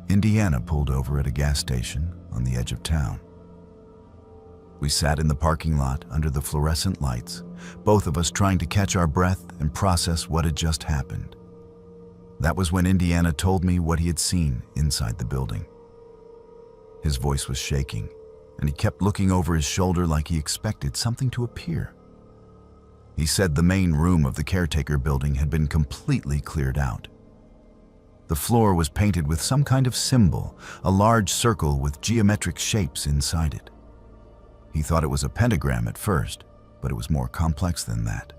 Indiana pulled over at a gas station on the edge of town. We sat in the parking lot under the fluorescent lights, both of us trying to catch our breath and process what had just happened. That was when Indiana told me what he had seen inside the building. His voice was shaking, and he kept looking over his shoulder like he expected something to appear. He said the main room of the caretaker building had been completely cleared out. The floor was painted with some kind of symbol, a large circle with geometric shapes inside it. He thought it was a pentagram at first, but it was more complex than that,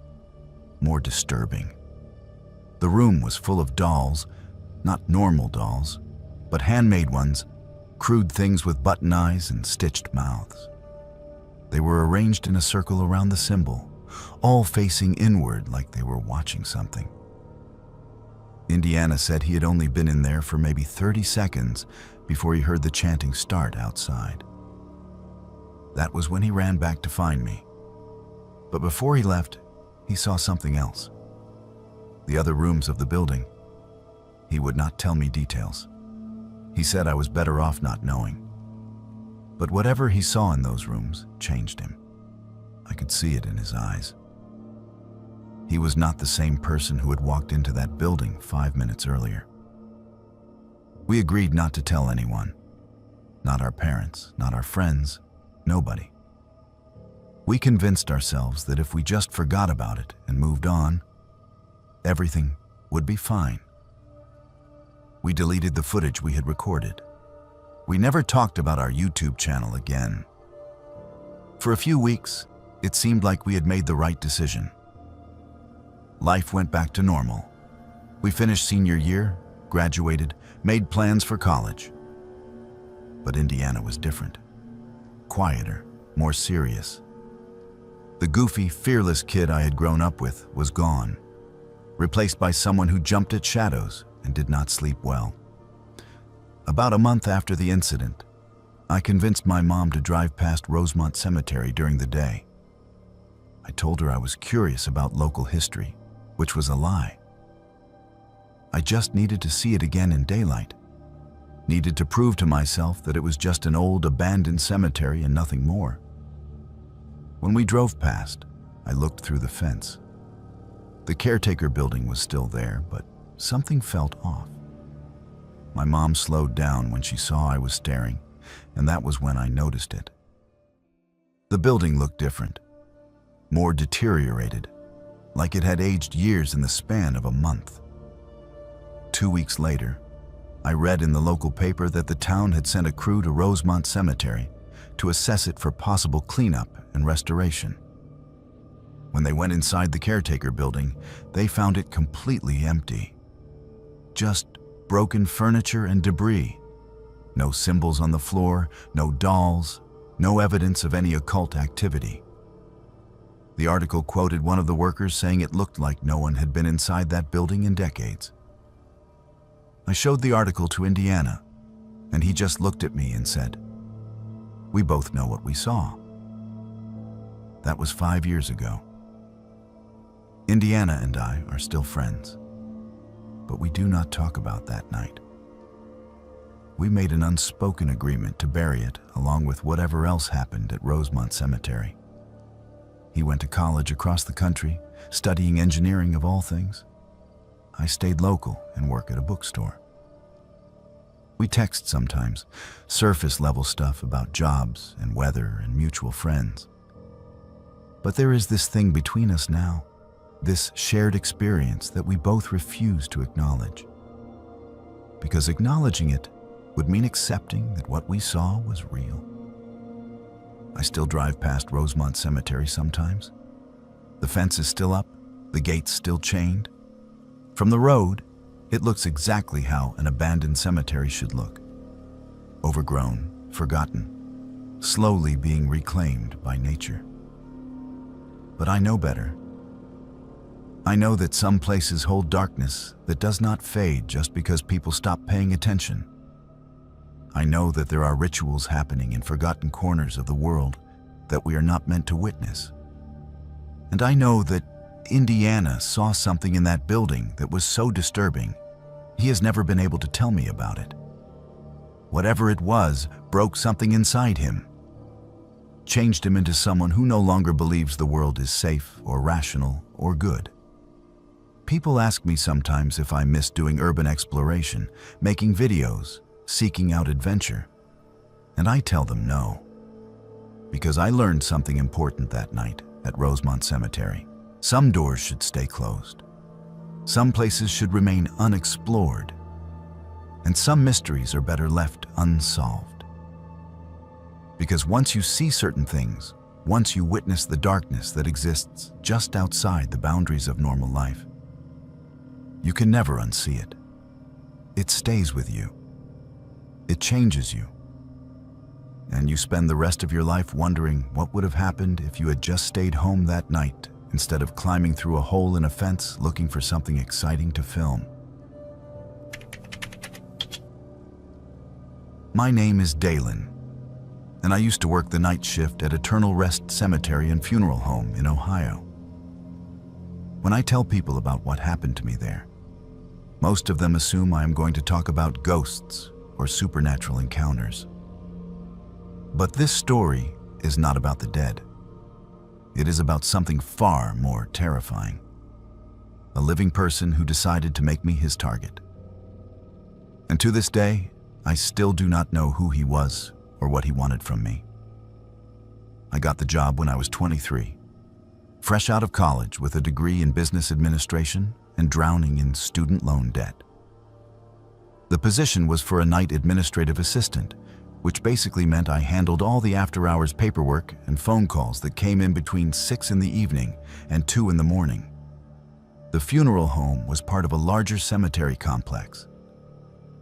more disturbing. The room was full of dolls, not normal dolls, but handmade ones, crude things with button eyes and stitched mouths. They were arranged in a circle around the symbol, all facing inward like they were watching something. Indiana said he had only been in there for maybe 30 seconds before he heard the chanting start outside. That was when he ran back to find me. But before he left, he saw something else. The other rooms of the building. He would not tell me details. He said I was better off not knowing. But whatever he saw in those rooms changed him. I could see it in his eyes. He was not the same person who had walked into that building 5 minutes earlier. We agreed not to tell anyone. Not our parents, not our friends, nobody. We convinced ourselves that if we just forgot about it and moved on, everything would be fine. We deleted the footage we had recorded. We never talked about our YouTube channel again. For a few weeks, it seemed like we had made the right decision. Life went back to normal. We finished senior year, graduated, made plans for college. But Indiana was different. Quieter, more serious. The goofy, fearless kid I had grown up with was gone, replaced by someone who jumped at shadows and did not sleep well. About a month after the incident, I convinced my mom to drive past Rosemont Cemetery during the day. I told her I was curious about local history, which was a lie. I just needed to see it again in daylight. Needed to prove to myself that it was just an old abandoned cemetery and nothing more. When we drove past, I looked through the fence. The caretaker building was still there, but something felt off. My mom slowed down when she saw I was staring, and that was when I noticed it. The building looked different, more deteriorated, like it had aged years in the span of a month. 2 weeks later, I read in the local paper that the town had sent a crew to Rosemont Cemetery to assess it for possible cleanup and restoration. When they went inside the caretaker building, they found it completely empty. Just broken furniture and debris. No symbols on the floor, no dolls, no evidence of any occult activity. The article quoted one of the workers saying it looked like no one had been inside that building in decades. I showed the article to Indiana, and he just looked at me and said, "We both know what we saw." That was 5 years ago. Indiana and I are still friends, but we do not talk about that night. We made an unspoken agreement to bury it along with whatever else happened at Rosemont Cemetery. He went to college across the country, studying engineering of all things. I stayed local and work at a bookstore. We text sometimes, surface-level stuff about jobs and weather and mutual friends. But there is this thing between us now, this shared experience that we both refuse to acknowledge. Because acknowledging it would mean accepting that what we saw was real. I still drive past Rosemont Cemetery sometimes. The fence is still up, the gates still chained. From the road, it looks exactly how an abandoned cemetery should look. Overgrown, forgotten, slowly being reclaimed by nature. But I know better. I know that some places hold darkness that does not fade just because people stop paying attention. I know that there are rituals happening in forgotten corners of the world that we are not meant to witness. And I know that Indiana saw something in that building that was so disturbing, he has never been able to tell me about it. Whatever it was broke something inside him, changed him into someone who no longer believes the world is safe or rational or good. People ask me sometimes if I miss doing urban exploration, making videos, seeking out adventure. And I tell them no. Because I learned something important that night at Rosemont Cemetery. Some doors should stay closed. Some places should remain unexplored. And some mysteries are better left unsolved. Because once you see certain things, once you witness the darkness that exists just outside the boundaries of normal life, you can never unsee it. It stays with you. It changes you. And you spend the rest of your life wondering what would have happened if you had just stayed home that night instead of climbing through a hole in a fence looking for something exciting to film. My name is Dalen, and I used to work the night shift at Eternal Rest Cemetery and Funeral Home in Ohio. When I tell people about what happened to me there, most of them assume I am going to talk about ghosts or supernatural encounters. But this story is not about the dead. It is about something far more terrifying. A living person who decided to make me his target. And to this day, I still do not know who he was or what he wanted from me. I got the job when I was 23, fresh out of college with a degree in business administration and drowning in student loan debt. The position was for a night administrative assistant, which basically meant I handled all the after-hours paperwork and phone calls that came in between 6 in the evening and 2 in the morning. The funeral home was part of a larger cemetery complex,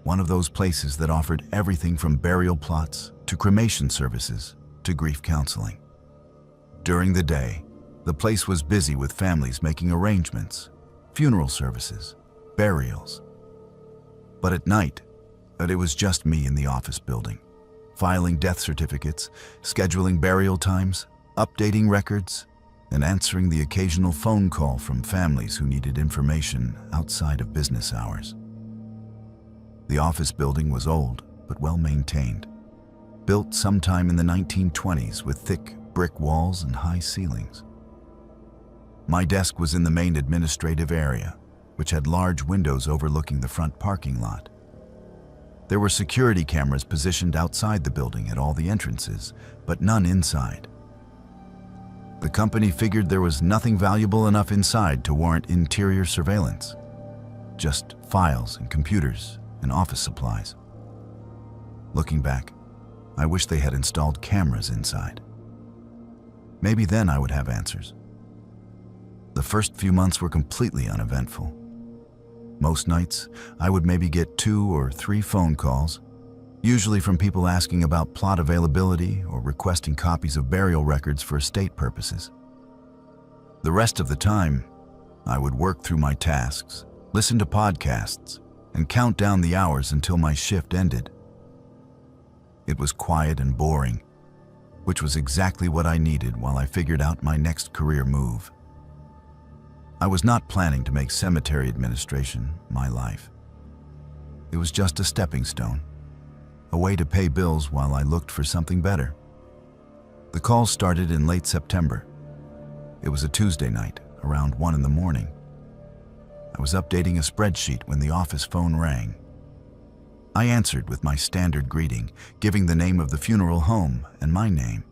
one of those places that offered everything from burial plots to cremation services to grief counseling. During the day, the place was busy with families making arrangements, funeral services, burials. But at night, it was just me in the office building, filing death certificates, scheduling burial times, updating records, and answering the occasional phone call from families who needed information outside of business hours. The office building was old, but well maintained, built sometime in the 1920s with thick brick walls and high ceilings. My desk was in the main administrative area, which had large windows overlooking the front parking lot. There were security cameras positioned outside the building at all the entrances, but none inside. The company figured there was nothing valuable enough inside to warrant interior surveillance, just files and computers and office supplies. Looking back, I wish they had installed cameras inside. Maybe then I would have answers. The first few months were completely uneventful. Most nights, I would maybe get 2 or 3 phone calls, usually from people asking about plot availability or requesting copies of burial records for estate purposes. The rest of the time, I would work through my tasks, listen to podcasts, and count down the hours until my shift ended. It was quiet and boring, which was exactly what I needed while I figured out my next career move. I was not planning to make cemetery administration my life. It was just a stepping stone, a way to pay bills while I looked for something better. The call started in late September. It was a Tuesday night, around 1 in the morning. I was updating a spreadsheet when the office phone rang. I answered with my standard greeting, giving the name of the funeral home and my name.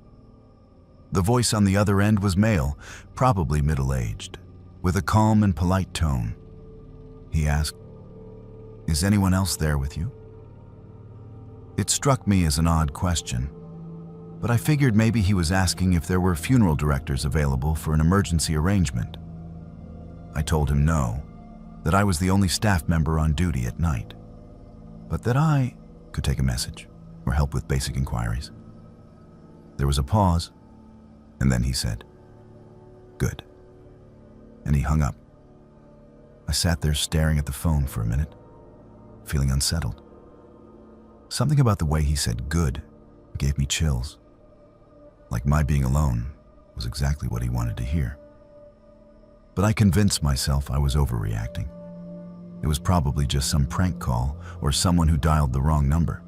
The voice on the other end was male, probably middle-aged, with a calm and polite tone. He asked, "Is anyone else there with you?" It struck me as an odd question, but I figured maybe he was asking if there were funeral directors available for an emergency arrangement. I told him no, that I was the only staff member on duty at night, but that I could take a message or help with basic inquiries. There was a pause, and then he said, "Good." And he hung up. I sat there staring at the phone for a minute, feeling unsettled. Something about the way he said "good" gave me chills. Like my being alone was exactly what he wanted to hear. But I convinced myself I was overreacting. It was probably just some prank call or someone who dialed the wrong number.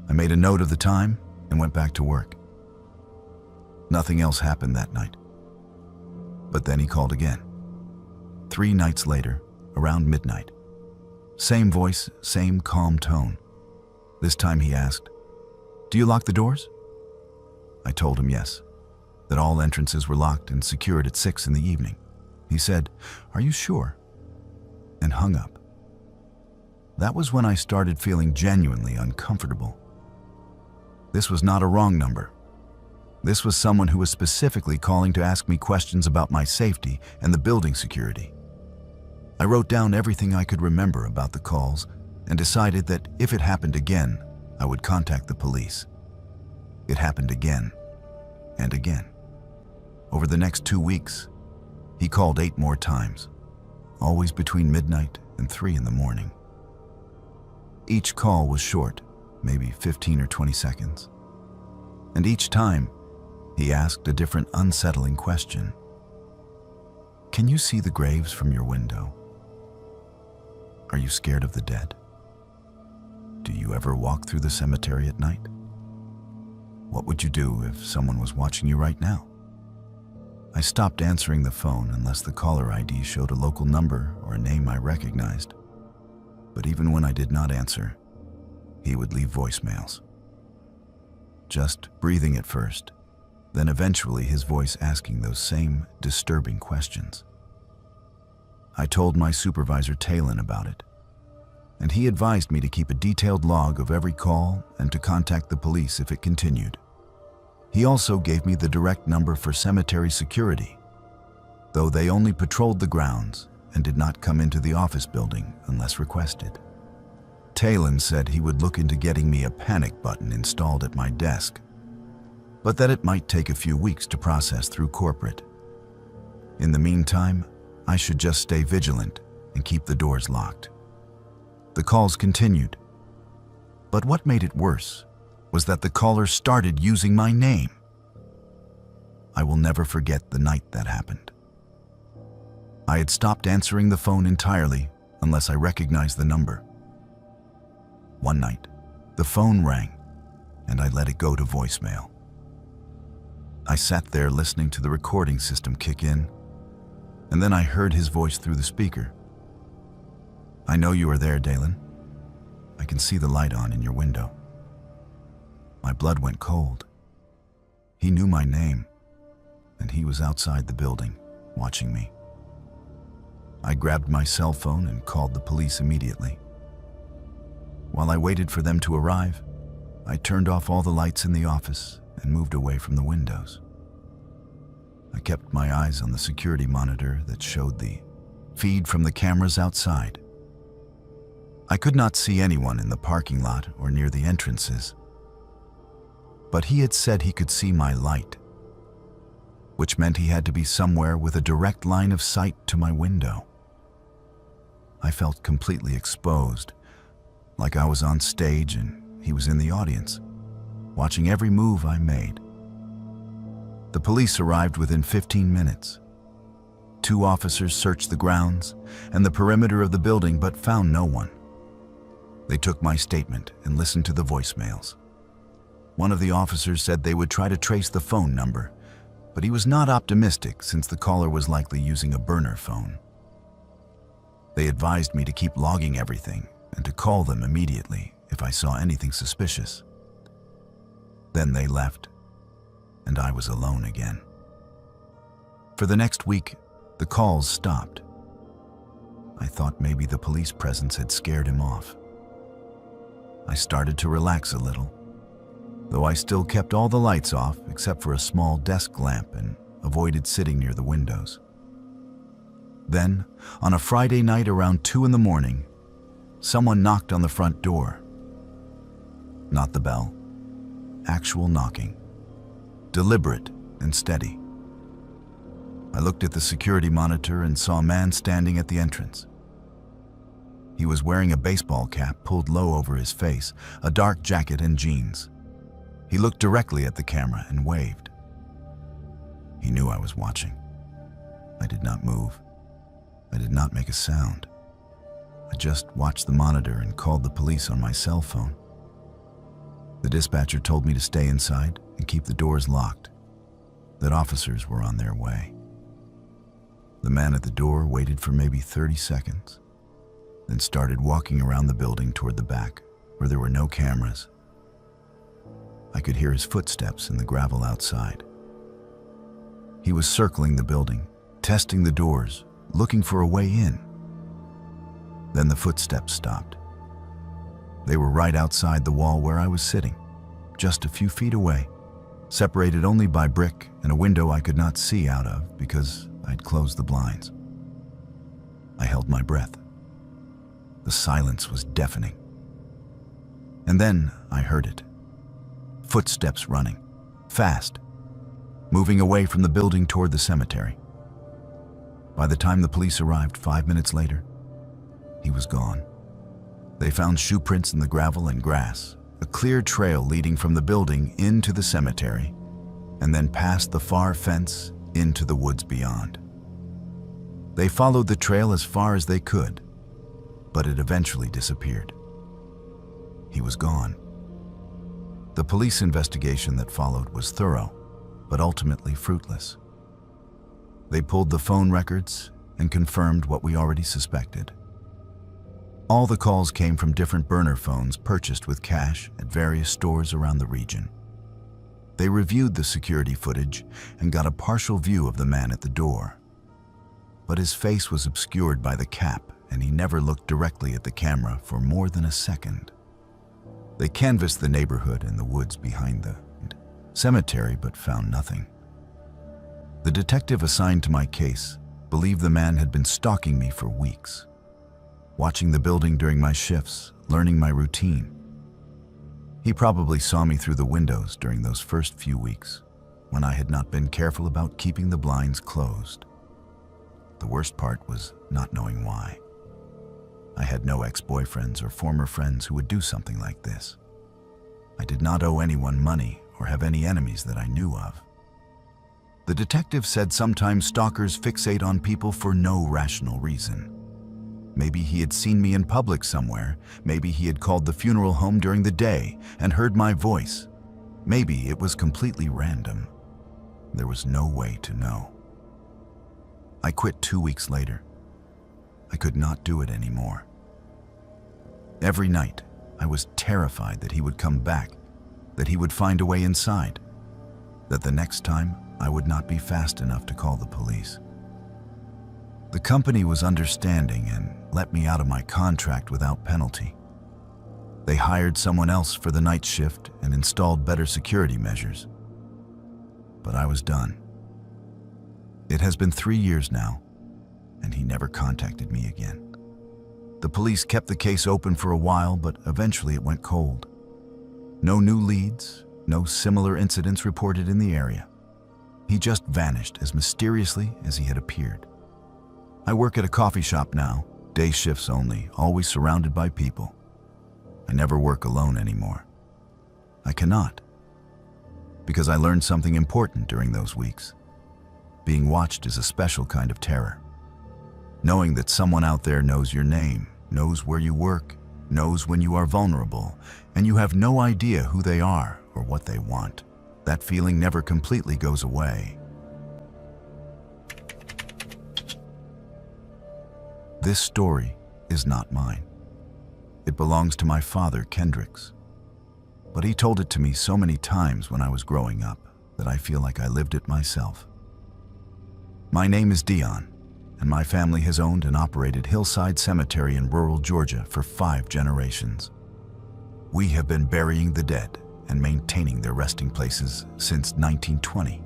I made a note of the time and went back to work. Nothing else happened that night. But then he called again. 3 nights later, around midnight. Same voice, same calm tone. This time he asked, "Do you lock the doors?" I told him yes, that all entrances were locked and secured at 6 in the evening. He said, "Are you sure?" and hung up. That was when I started feeling genuinely uncomfortable. This was not a wrong number. This was someone who was specifically calling to ask me questions about my safety and the building security. I wrote down everything I could remember about the calls and decided that if it happened again, I would contact the police. It happened again and again. Over the next 2 weeks, he called 8 more times, always between midnight and 3 in the morning. Each call was short, maybe 15 or 20 seconds. And each time, he asked a different unsettling question. "Can you see the graves from your window? Are you scared of the dead? Do you ever walk through the cemetery at night? What would you do if someone was watching you right now?" I stopped answering the phone unless the caller ID showed a local number or a name I recognized. But even when I did not answer, he would leave voicemails. Just breathing at first, then eventually his voice asking those same disturbing questions. I told my supervisor Talon about it, and he advised me to keep a detailed log of every call and to contact the police if it continued. He also gave me the direct number for cemetery security, though they only patrolled the grounds and did not come into the office building unless requested. Talon said he would look into getting me a panic button installed at my desk, but that it might take a few weeks to process through corporate. In the meantime, I should just stay vigilant and keep the doors locked. The calls continued, but what made it worse was that the caller started using my name. I will never forget the night that happened. I had stopped answering the phone entirely unless I recognized the number. One night, the phone rang, and I let it go to voicemail. I sat there listening to the recording system kick in and then I heard his voice through the speaker. "I know you are there, Dalen. I can see the light on in your window." My blood went cold. He knew my name, and he was outside the building, watching me. I grabbed my cell phone and called the police immediately. While I waited for them to arrive, I turned off all the lights in the office and moved away from the windows. I kept my eyes on the security monitor that showed the feed from the cameras outside. I could not see anyone in the parking lot or near the entrances, but he had said he could see my light, which meant he had to be somewhere with a direct line of sight to my window. I felt completely exposed, like I was on stage and he was in the audience, watching every move I made. The police arrived within 15 minutes. 2 officers searched the grounds and the perimeter of the building but found no one. They took my statement and listened to the voicemails. One of the officers said they would try to trace the phone number, but he was not optimistic since the caller was likely using a burner phone. They advised me to keep logging everything and to call them immediately if I saw anything suspicious. Then they left, and I was alone again. For the next week, the calls stopped. I thought maybe the police presence had scared him off. I started to relax a little, though I still kept all the lights off except for a small desk lamp and avoided sitting near the windows. Then, on a Friday night around 2 in the morning, someone knocked on the front door. Not the bell. Actual knocking. Deliberate and steady. I looked at the security monitor and saw a man standing at the entrance. He was wearing a baseball cap pulled low over his face, a dark jacket and jeans. He looked directly at the camera and waved. He knew I was watching. I did not move. I did not make a sound. I just watched the monitor and called the police on my cell phone. The dispatcher told me to stay inside and keep the doors locked, that officers were on their way. The man at the door waited for maybe 30 seconds, then started walking around the building toward the back, where there were no cameras. I could hear his footsteps in the gravel outside. He was circling the building, testing the doors, looking for a way in. Then the footsteps stopped. They were right outside the wall where I was sitting, just a few feet away, separated only by brick and a window I could not see out of because I'd closed the blinds. I held my breath. The silence was deafening. And then I heard it. Footsteps running, fast, moving away from the building toward the cemetery. By the time the police arrived 5 minutes later, he was gone. They found shoe prints in the gravel and grass, a clear trail leading from the building into the cemetery, and then past the far fence into the woods beyond. They followed the trail as far as they could, but it eventually disappeared. He was gone. The police investigation that followed was thorough, but ultimately fruitless. They pulled the phone records and confirmed what we already suspected. All the calls came from different burner phones purchased with cash at various stores around the region. They reviewed the security footage and got a partial view of the man at the door. But his face was obscured by the cap, and he never looked directly at the camera for more than a second. They canvassed the neighborhood and the woods behind the cemetery, but found nothing. The detective assigned to my case believed the man had been stalking me for weeks, watching the building during my shifts, learning my routine. He probably saw me through the windows during those first few weeks, when I had not been careful about keeping the blinds closed. The worst part was not knowing why. I had no ex-boyfriends or former friends who would do something like this. I did not owe anyone money or have any enemies that I knew of. The detective said sometimes stalkers fixate on people for no rational reason. Maybe he had seen me in public somewhere. Maybe he had called the funeral home during the day and heard my voice. Maybe it was completely random. There was no way to know. I quit 2 weeks later. I could not do it anymore. Every night, I was terrified that he would come back, that he would find a way inside, that the next time I would not be fast enough to call the police. The company was understanding and let me out of my contract without penalty. They hired someone else for the night shift and installed better security measures. But I was done. It has been 3 years now, and he never contacted me again. The police kept the case open for a while, but eventually it went cold. No new leads, no similar incidents reported in the area. He just vanished as mysteriously as he had appeared. I work at a coffee shop now, day shifts only, always surrounded by people. I never work alone anymore. I cannot, because I learned something important during those weeks. Being watched is a special kind of terror. Knowing that someone out there knows your name, knows where you work, knows when you are vulnerable, and you have no idea who they are or what they want. That feeling never completely goes away. This story is not mine. It belongs to my father, Kendricks. But he told it to me so many times when I was growing up that I feel like I lived it myself. My name is Dion, and my family has owned and operated Hillside Cemetery in rural Georgia for 5 generations. We have been burying the dead and maintaining their resting places since 1920,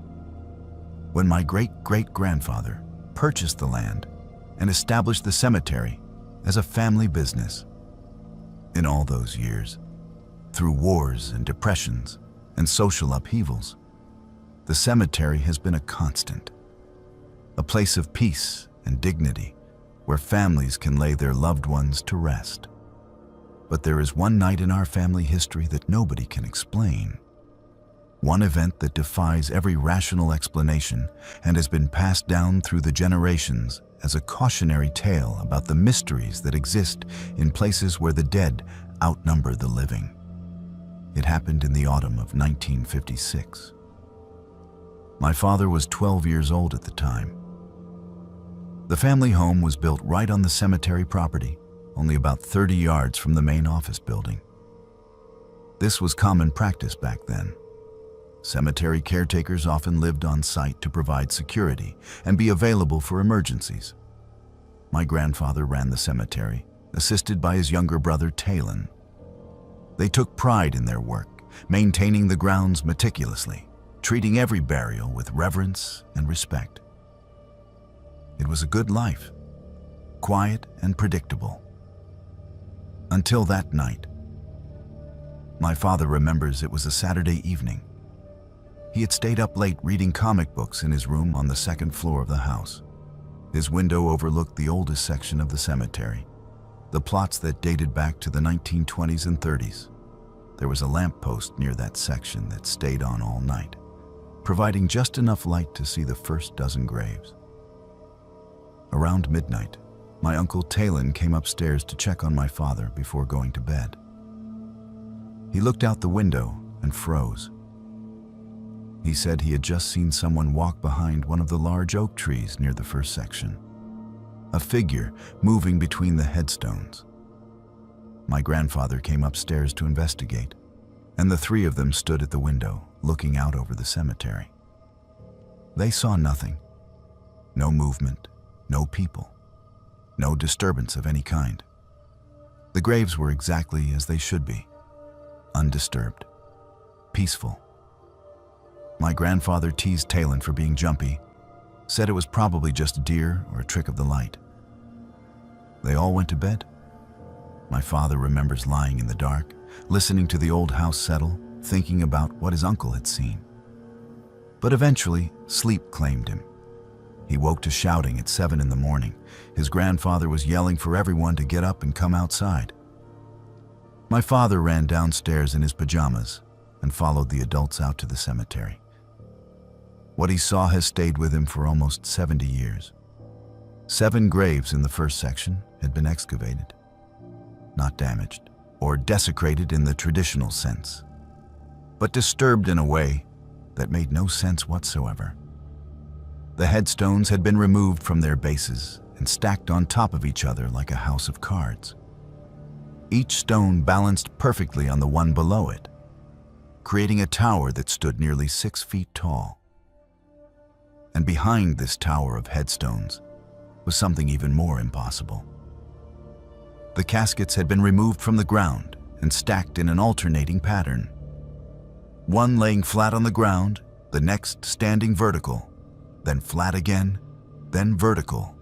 when my great-great-grandfather purchased the land and established the cemetery as a family business. In all those years, through wars and depressions and social upheavals, the cemetery has been a constant, a place of peace and dignity where families can lay their loved ones to rest. But there is one night in our family history that nobody can explain. One event that defies every rational explanation and has been passed down through the generations as a cautionary tale about the mysteries that exist in places where the dead outnumber the living. It happened in the autumn of 1956. My father was 12 years old at the time. The family home was built right on the cemetery property, only about 30 yards from the main office building. This was common practice back then. Cemetery caretakers often lived on site to provide security and be available for emergencies. My grandfather ran the cemetery, assisted by his younger brother, Talon. They took pride in their work, maintaining the grounds meticulously, treating every burial with reverence and respect. It was a good life, quiet and predictable. Until that night. My father remembers it was a Saturday evening. He had stayed up late reading comic books in his room on the 2nd floor of the house. His window overlooked the oldest section of the cemetery, the plots that dated back to the 1920s and 30s. There was a lamppost near that section that stayed on all night, providing just enough light to see the first dozen graves. Around midnight, my uncle Talon came upstairs to check on my father before going to bed. He looked out the window and froze. He said he had just seen someone walk behind one of the large oak trees near the first section, a figure moving between the headstones. My grandfather came upstairs to investigate, and the 3 of them stood at the window, looking out over the cemetery. They saw nothing. No movement, no people, no disturbance of any kind. The graves were exactly as they should be, undisturbed, peaceful. My grandfather teased Talon for being jumpy, said it was probably just a deer or a trick of the light. They all went to bed. My father remembers lying in the dark, listening to the old house settle, thinking about what his uncle had seen. But eventually, sleep claimed him. He woke to shouting at 7 in the morning. His grandfather was yelling for everyone to get up and come outside. My father ran downstairs in his pajamas and followed the adults out to the cemetery. What he saw has stayed with him for almost 70 years. 7 graves in the first section had been excavated, not damaged or desecrated in the traditional sense, but disturbed in a way that made no sense whatsoever. The headstones had been removed from their bases and stacked on top of each other like a house of cards. Each stone balanced perfectly on the one below it, creating a tower that stood nearly 6 feet tall. And behind this tower of headstones was something even more impossible. The caskets had been removed from the ground and stacked in an alternating pattern. One laying flat on the ground, the next standing vertical, then flat again, then vertical,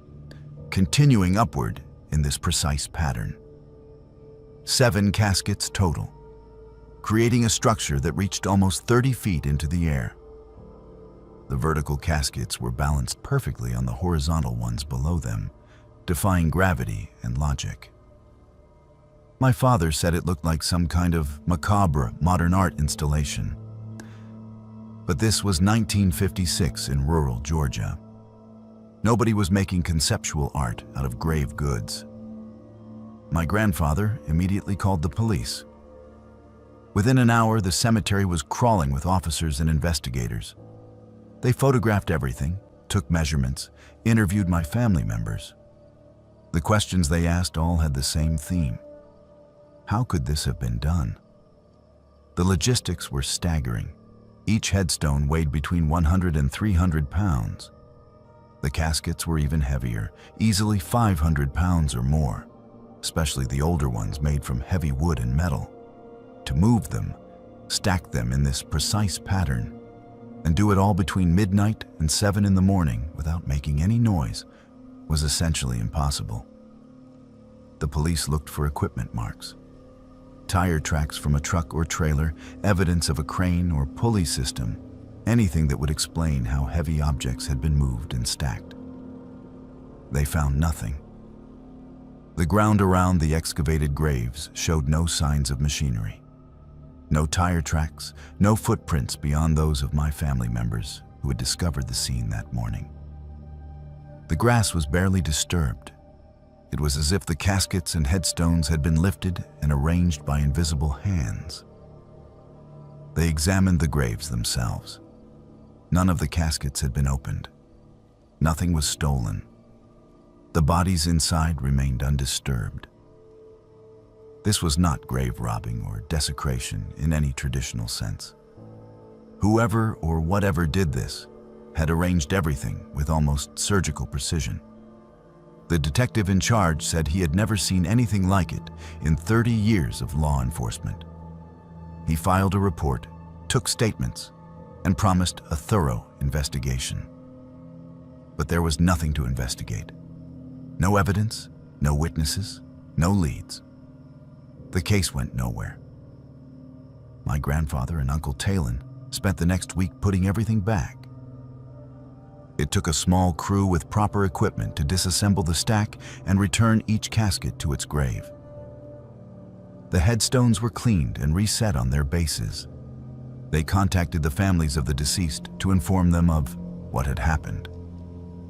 continuing upward in this precise pattern. 7 caskets total, creating a structure that reached almost 30 feet into the air. The vertical caskets were balanced perfectly on the horizontal ones below them, defying gravity and logic. My father said it looked like some kind of macabre modern art installation. But this was 1956 in rural Georgia. Nobody was making conceptual art out of grave goods. My grandfather immediately called the police. Within an hour, the cemetery was crawling with officers and investigators. They photographed everything, took measurements, interviewed my family members. The questions they asked all had the same theme. How could this have been done? The logistics were staggering. Each headstone weighed between 100 and 300 pounds. The caskets were even heavier, easily 500 pounds or more, especially the older ones made from heavy wood and metal. To move them, stack them in this precise pattern, and do it all between midnight and 7 in the morning without making any noise was essentially impossible. The police looked for equipment marks, tire tracks from a truck or trailer, evidence of a crane or pulley system, anything that would explain how heavy objects had been moved and stacked. They found nothing. The ground around the excavated graves showed no signs of machinery. No tire tracks, no footprints beyond those of my family members who had discovered the scene that morning. The grass was barely disturbed. It was as if the caskets and headstones had been lifted and arranged by invisible hands. They examined the graves themselves. None of the caskets had been opened. Nothing was stolen. The bodies inside remained undisturbed. This was not grave robbing or desecration in any traditional sense. Whoever or whatever did this had arranged everything with almost surgical precision. The detective in charge said he had never seen anything like it in 30 years of law enforcement. He filed a report, took statements, and promised a thorough investigation. But there was nothing to investigate. No evidence, no witnesses, no leads. The case went nowhere. My grandfather and Uncle Talon spent the next week putting everything back. It took a small crew with proper equipment to disassemble the stack and return each casket to its grave. The headstones were cleaned and reset on their bases. They contacted the families of the deceased to inform them of what had happened,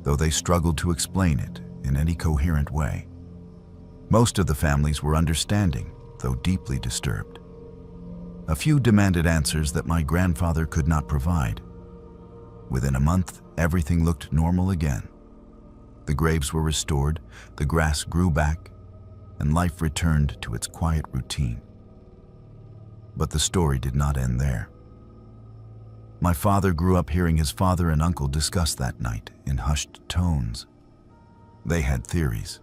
though they struggled to explain it in any coherent way. Most of the families were understanding, though deeply disturbed. A few demanded answers that my grandfather could not provide. Within a month, everything looked normal again. The graves were restored, the grass grew back, and life returned to its quiet routine. But the story did not end there. My father grew up hearing his father and uncle discuss that night in hushed tones. They had theories.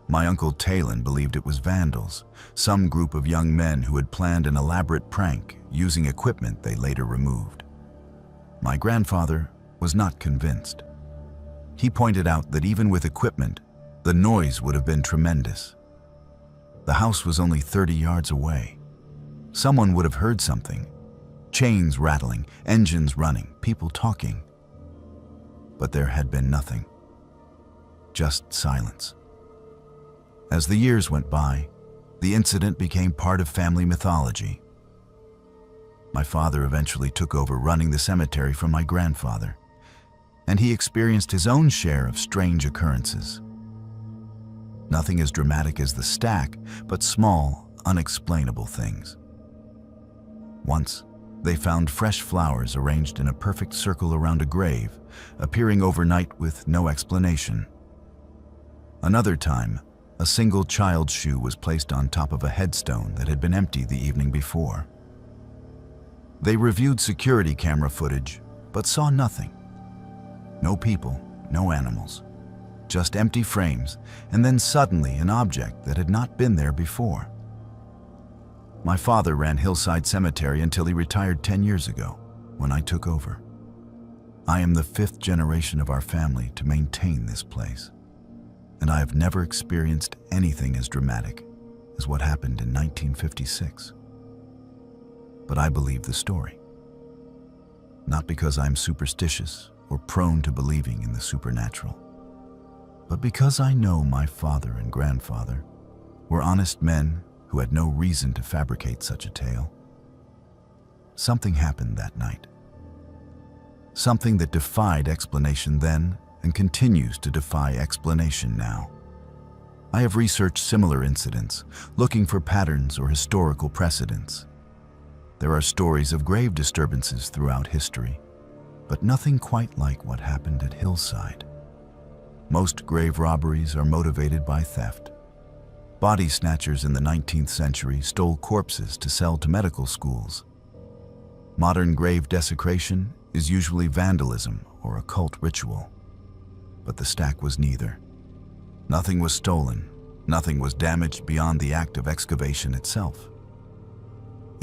My Uncle Talon believed it was vandals, some group of young men who had planned an elaborate prank using equipment they later removed. My grandfather was not convinced. He pointed out that even with equipment, the noise would have been tremendous. The house was only 30 yards away. Someone would have heard something. Chains rattling, engines running, people talking. But there had been nothing. Just silence. As the years went by, the incident became part of family mythology. My father eventually took over running the cemetery from my grandfather, and he experienced his own share of strange occurrences. Nothing as dramatic as the stack, but small, unexplainable things. Once, They found fresh flowers arranged in a perfect circle around a grave, appearing overnight with no explanation. Another time, a single child's shoe was placed on top of a headstone that had been empty the evening before. They reviewed security camera footage, but saw nothing. No people, no animals, just empty frames, and then suddenly an object that had not been there before. My father ran Hillside Cemetery until he retired 10 years ago, when I took over. I am the 5th generation of our family to maintain this place, and I have never experienced anything as dramatic as what happened in 1956. But I believe the story. Not because I'm superstitious or prone to believing in the supernatural, but because I know my father and grandfather were honest men who had no reason to fabricate such a tale. Something happened that night. Something that defied explanation then and continues to defy explanation now. I have researched similar incidents, looking for patterns or historical precedents. There are stories of grave disturbances throughout history, but nothing quite like what happened at Hillside. Most grave robberies are motivated by theft. Body snatchers in the 19th century stole corpses to sell to medical schools. Modern grave desecration is usually vandalism or a cult ritual. But the stack was neither. Nothing was stolen, nothing was damaged beyond the act of excavation itself.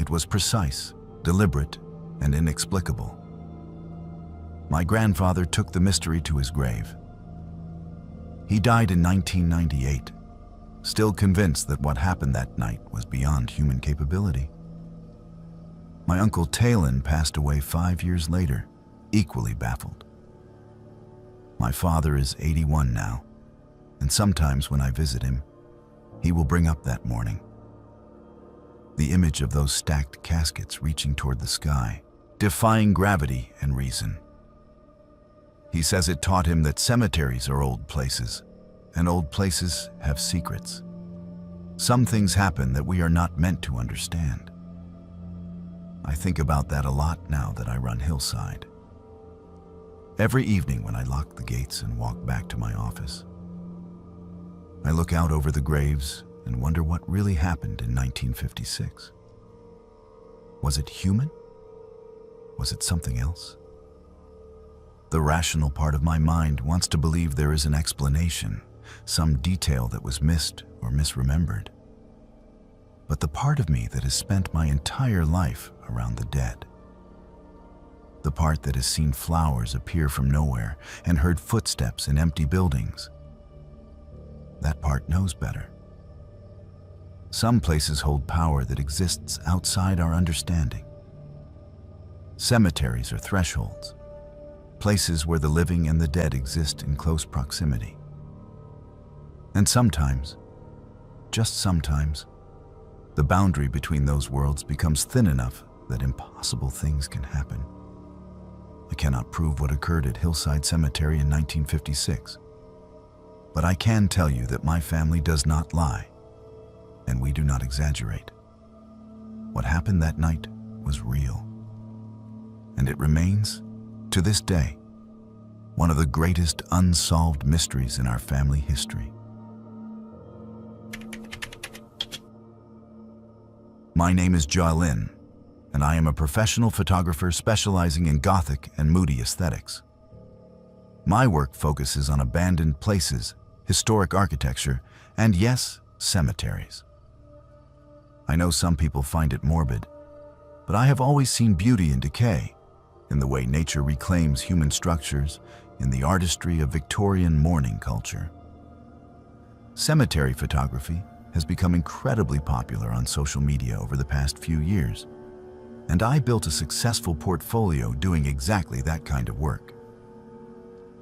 It was precise, deliberate, and inexplicable. My grandfather took the mystery to his grave. He died in 1998. Still convinced that what happened that night was beyond human capability. My uncle Talon passed away 5 years later, equally baffled. My father is 81 now, and sometimes when I visit him, he will bring up that morning. The image of those stacked caskets reaching toward the sky, defying gravity and reason. He says it taught him that cemeteries are old places, and old places have secrets. Some things happen that we are not meant to understand. I think about that a lot now that I run Hillside. Every evening when I lock the gates and walk back to my office, I look out over the graves and wonder what really happened in 1956. Was it human? Was it something else? The rational part of my mind wants to believe there is an explanation, some detail that was missed or misremembered. But the part of me that has spent my entire life around the dead, the part that has seen flowers appear from nowhere and heard footsteps in empty buildings, that part knows better. Some places hold power that exists outside our understanding. Cemeteries are thresholds, places where the living and the dead exist in close proximity. And sometimes, just sometimes, the boundary between those worlds becomes thin enough that impossible things can happen. I cannot prove what occurred at Hillside Cemetery in 1956, but I can tell you that my family does not lie, and we do not exaggerate. What happened that night was real, and it remains, to this day, one of the greatest unsolved mysteries in our family history. My name is Jia Lin, and I am a professional photographer specializing in Gothic and moody aesthetics. My work focuses on abandoned places, historic architecture, and yes, cemeteries. I know some people find it morbid, but I have always seen beauty in decay, in the way nature reclaims human structures, in the artistry of Victorian mourning culture. Cemetery photography has become incredibly popular on social media over the past few years, and I built a successful portfolio doing exactly that kind of work.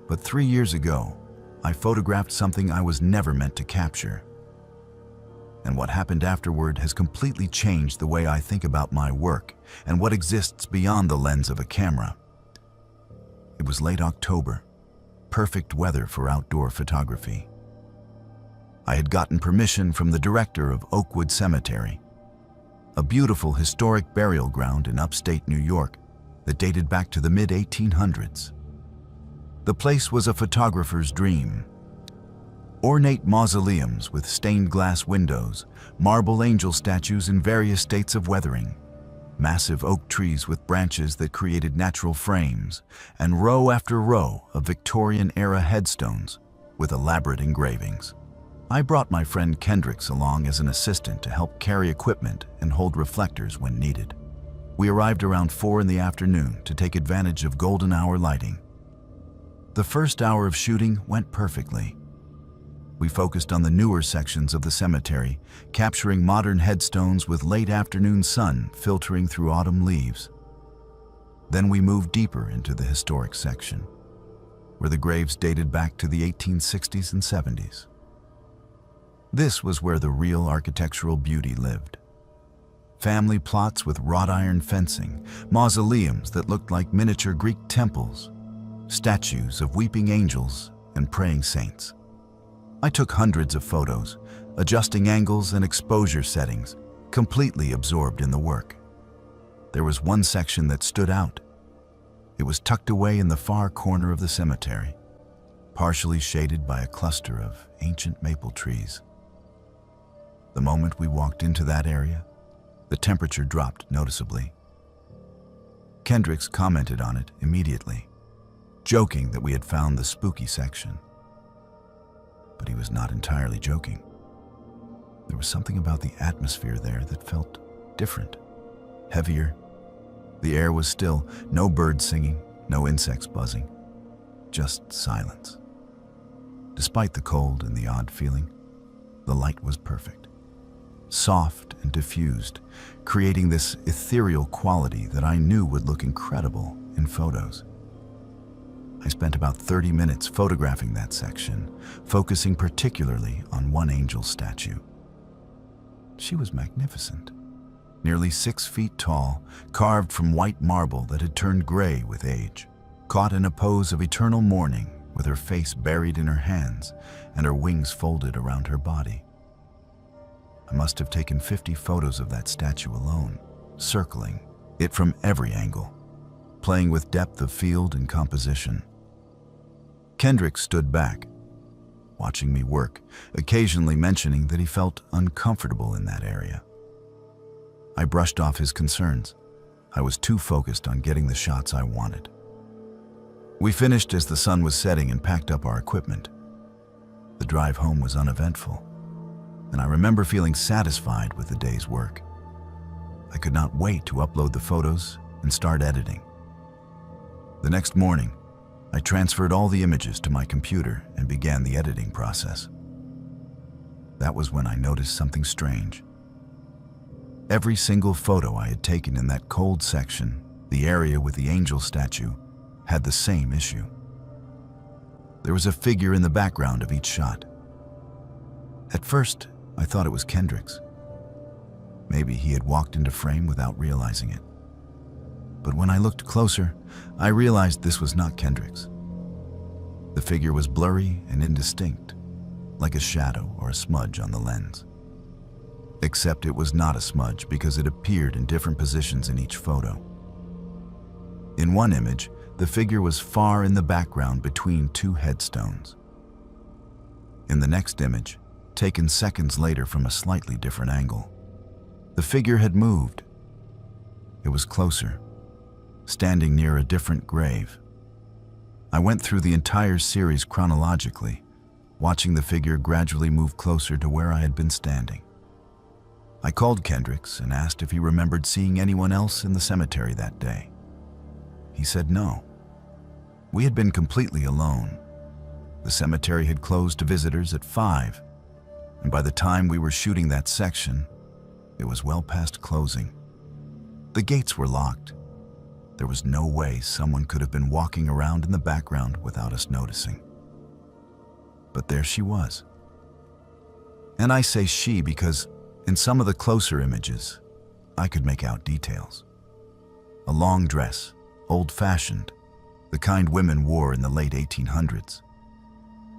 But 3 years ago, I photographed something I was never meant to capture. And what happened afterward has completely changed the way I think about my work and what exists beyond the lens of a camera. It was late October, perfect weather for outdoor photography. I had gotten permission from the director of Oakwood Cemetery. a beautiful historic burial ground in upstate New York that dated back to the mid-1800s. The place was a photographer's dream. Ornate mausoleums with stained glass windows, marble angel statues in various states of weathering, massive oak trees with branches that created natural frames, and row after row of Victorian-era headstones with elaborate engravings. I brought my friend Kendricks along as an assistant to help carry equipment and hold reflectors when needed. We arrived around 4 in the afternoon to take advantage of golden hour lighting. The first hour of shooting went perfectly. We focused on the newer sections of the cemetery, capturing modern headstones with late afternoon sun filtering through autumn leaves. Then we moved deeper into the historic section, where the graves dated back to the 1860s and 70s. This was where the real architectural beauty lived. Family plots with wrought iron fencing, mausoleums that looked like miniature Greek temples, statues of weeping angels and praying saints. I took hundreds of photos, adjusting angles and exposure settings, completely absorbed in the work. There was one section that stood out. It was tucked away in the far corner of the cemetery, partially shaded by a cluster of ancient maple trees. The moment we walked into that area, the temperature dropped noticeably. Kendricks commented on it immediately, joking that we had found the spooky section. But he was not entirely joking. There was something about the atmosphere there that felt different, heavier. The air was still, no birds singing, no insects buzzing, just silence. Despite the cold and the odd feeling, the light was perfect, soft and diffused, creating this ethereal quality that I knew would look incredible in photos. I spent about 30 minutes photographing that section, focusing particularly on one angel statue. She was magnificent, nearly 6 feet tall, carved from white marble that had turned gray with age, caught in a pose of eternal mourning with her face buried in her hands and her wings folded around her body. I must have taken 50 photos of that statue alone, circling it from every angle, playing with depth of field and composition. Kendrick stood back, watching me work, occasionally mentioning that he felt uncomfortable in that area. I brushed off his concerns. I was too focused on getting the shots I wanted. We finished as the sun was setting and packed up our equipment. The drive home was uneventful, and I remember feeling satisfied with the day's work. I could not wait to upload the photos and start editing. The next morning, I transferred all the images to my computer and began the editing process. That was when I noticed something strange. Every single photo I had taken in that cold section, the area with the angel statue, had the same issue. There was a figure in the background of each shot. At first, I thought it was Kendricks. Maybe he had walked into frame without realizing it. But when I looked closer, I realized this was not Kendricks. The figure was blurry and indistinct, like a shadow or a smudge on the lens. Except it was not a smudge because it appeared in different positions in each photo. In one image, the figure was far in the background between 2 headstones. In the next image, taken seconds later from a slightly different angle, the figure had moved. It was closer, standing near a different grave. I went through the entire series chronologically, watching the figure gradually move closer to where I had been standing. I called Kendricks and asked if he remembered seeing anyone else in the cemetery that day. He said no. We had been completely alone. The cemetery had closed to visitors at 5, and by the time we were shooting that section, it was well past closing. The gates were locked. There was no way someone could have been walking around in the background without us noticing. But there she was. And I say she because in some of the closer images, I could make out details. A long dress, old-fashioned, the kind women wore in the late 1800s.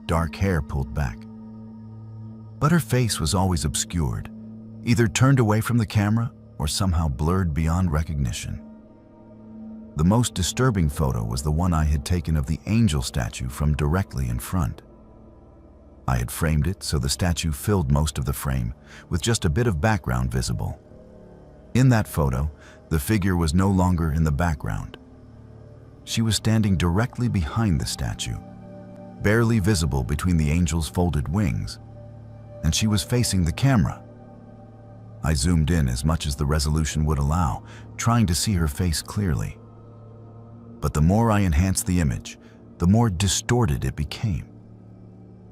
Dark hair pulled back. But her face was always obscured, either turned away from the camera or somehow blurred beyond recognition. The most disturbing photo was the one I had taken of the angel statue from directly in front. I had framed it so the statue filled most of the frame, with just a bit of background visible. In that photo, the figure was no longer in the background. She was standing directly behind the statue, barely visible between the angel's folded wings, and she was facing the camera. I zoomed in as much as the resolution would allow, trying to see her face clearly. But the more I enhanced the image, the more distorted it became.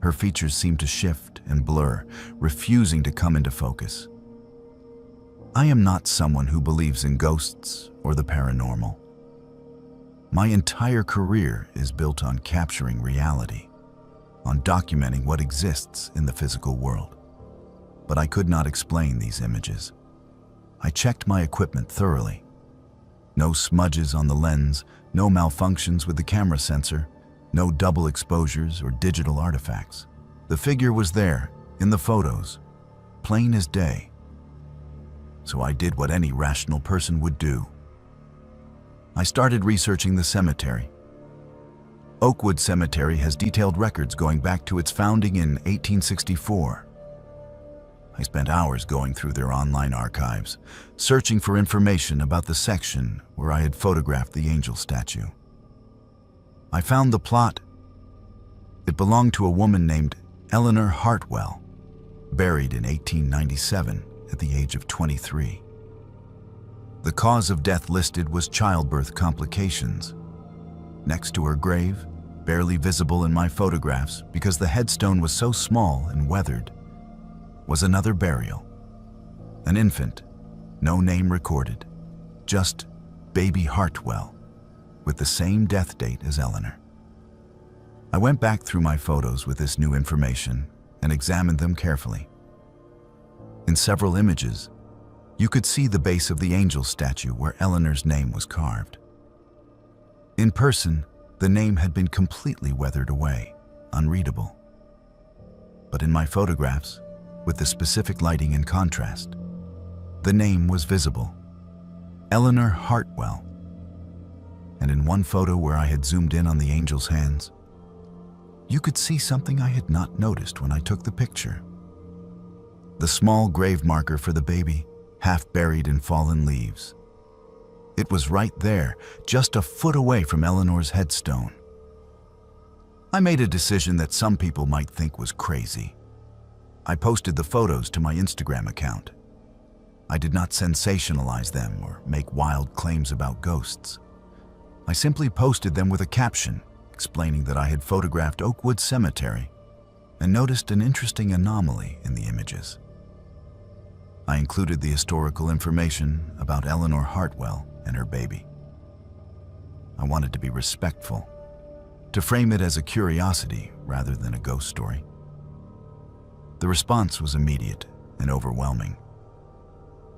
Her features seemed to shift and blur, refusing to come into focus. I am not someone who believes in ghosts or the paranormal. My entire career is built on capturing reality, on documenting what exists in the physical world. But I could not explain these images. I checked my equipment thoroughly. No smudges on the lens, no malfunctions with the camera sensor, no double exposures or digital artifacts. The figure was there, in the photos, plain as day. So I did what any rational person would do. I started researching the cemetery. Oakwood Cemetery has detailed records going back to its founding in 1864. I spent hours going through their online archives, searching for information about the section where I had photographed the angel statue. I found the plot. It belonged to a woman named Eleanor Hartwell, buried in 1897 at the age of 23. The cause of death listed was childbirth complications. Next to her grave, barely visible in my photographs because the headstone was so small and weathered, was another burial. An infant, no name recorded, just baby Hartwell, with the same death date as Eleanor. I went back through my photos with this new information and examined them carefully. In several images, you could see the base of the angel statue where Eleanor's name was carved. In person, the name had been completely weathered away, unreadable. But in my photographs, with the specific lighting and contrast, the name was visible, Eleanor Hartwell. And in one photo where I had zoomed in on the angel's hands, you could see something I had not noticed when I took the picture. The small grave marker for the baby, half buried in fallen leaves. It was right there, just a foot away from Eleanor's headstone. I made a decision that some people might think was crazy. I posted the photos to my Instagram account. I did not sensationalize them or make wild claims about ghosts. I simply posted them with a caption explaining that I had photographed Oakwood Cemetery and noticed an interesting anomaly in the images. I included the historical information about Eleanor Hartwell and her baby. I wanted to be respectful, to frame it as a curiosity rather than a ghost story. The response was immediate and overwhelming.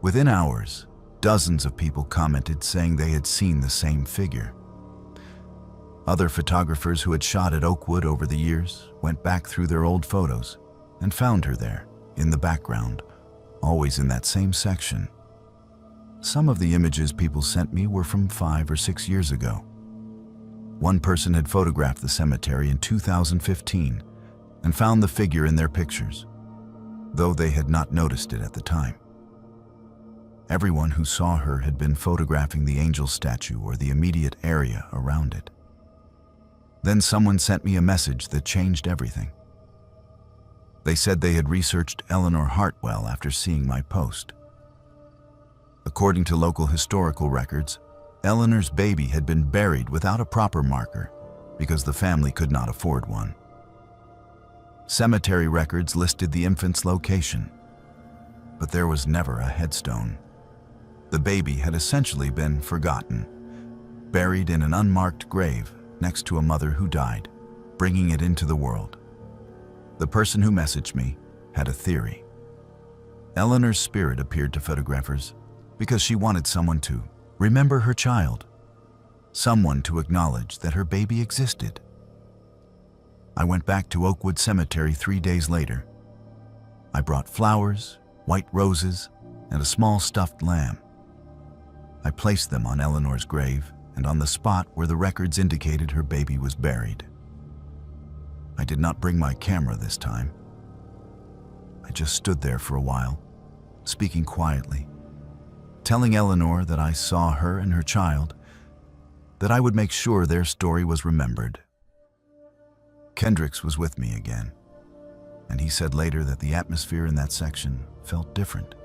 Within hours, dozens of people commented saying they had seen the same figure. Other photographers who had shot at Oakwood over the years went back through their old photos and found her there, in the background, always in that same section. Some of the images people sent me were from 5 or 6 years ago. One person had photographed the cemetery in 2015 and found the figure in their pictures, though they had not noticed it at the time. Everyone who saw her had been photographing the angel statue or the immediate area around it. Then someone sent me a message that changed everything. They said they had researched Eleanor Hartwell after seeing my post. According to local historical records, Eleanor's baby had been buried without a proper marker because the family could not afford one. Cemetery records listed the infant's location, but there was never a headstone. The baby had essentially been forgotten, buried in an unmarked grave next to a mother who died, bringing it into the world. The person who messaged me had a theory. Eleanor's spirit appeared to photographers because she wanted someone to remember her child, someone to acknowledge that her baby existed. I went back to Oakwood Cemetery 3 days later. I brought flowers, white roses, and a small stuffed lamb. I placed them on Eleanor's grave and on the spot where the records indicated her baby was buried. I did not bring my camera this time. I just stood there for a while, speaking quietly, telling Eleanor that I saw her and her child, that I would make sure their story was remembered. Kendricks was with me again, and he said later that the atmosphere in that section felt different,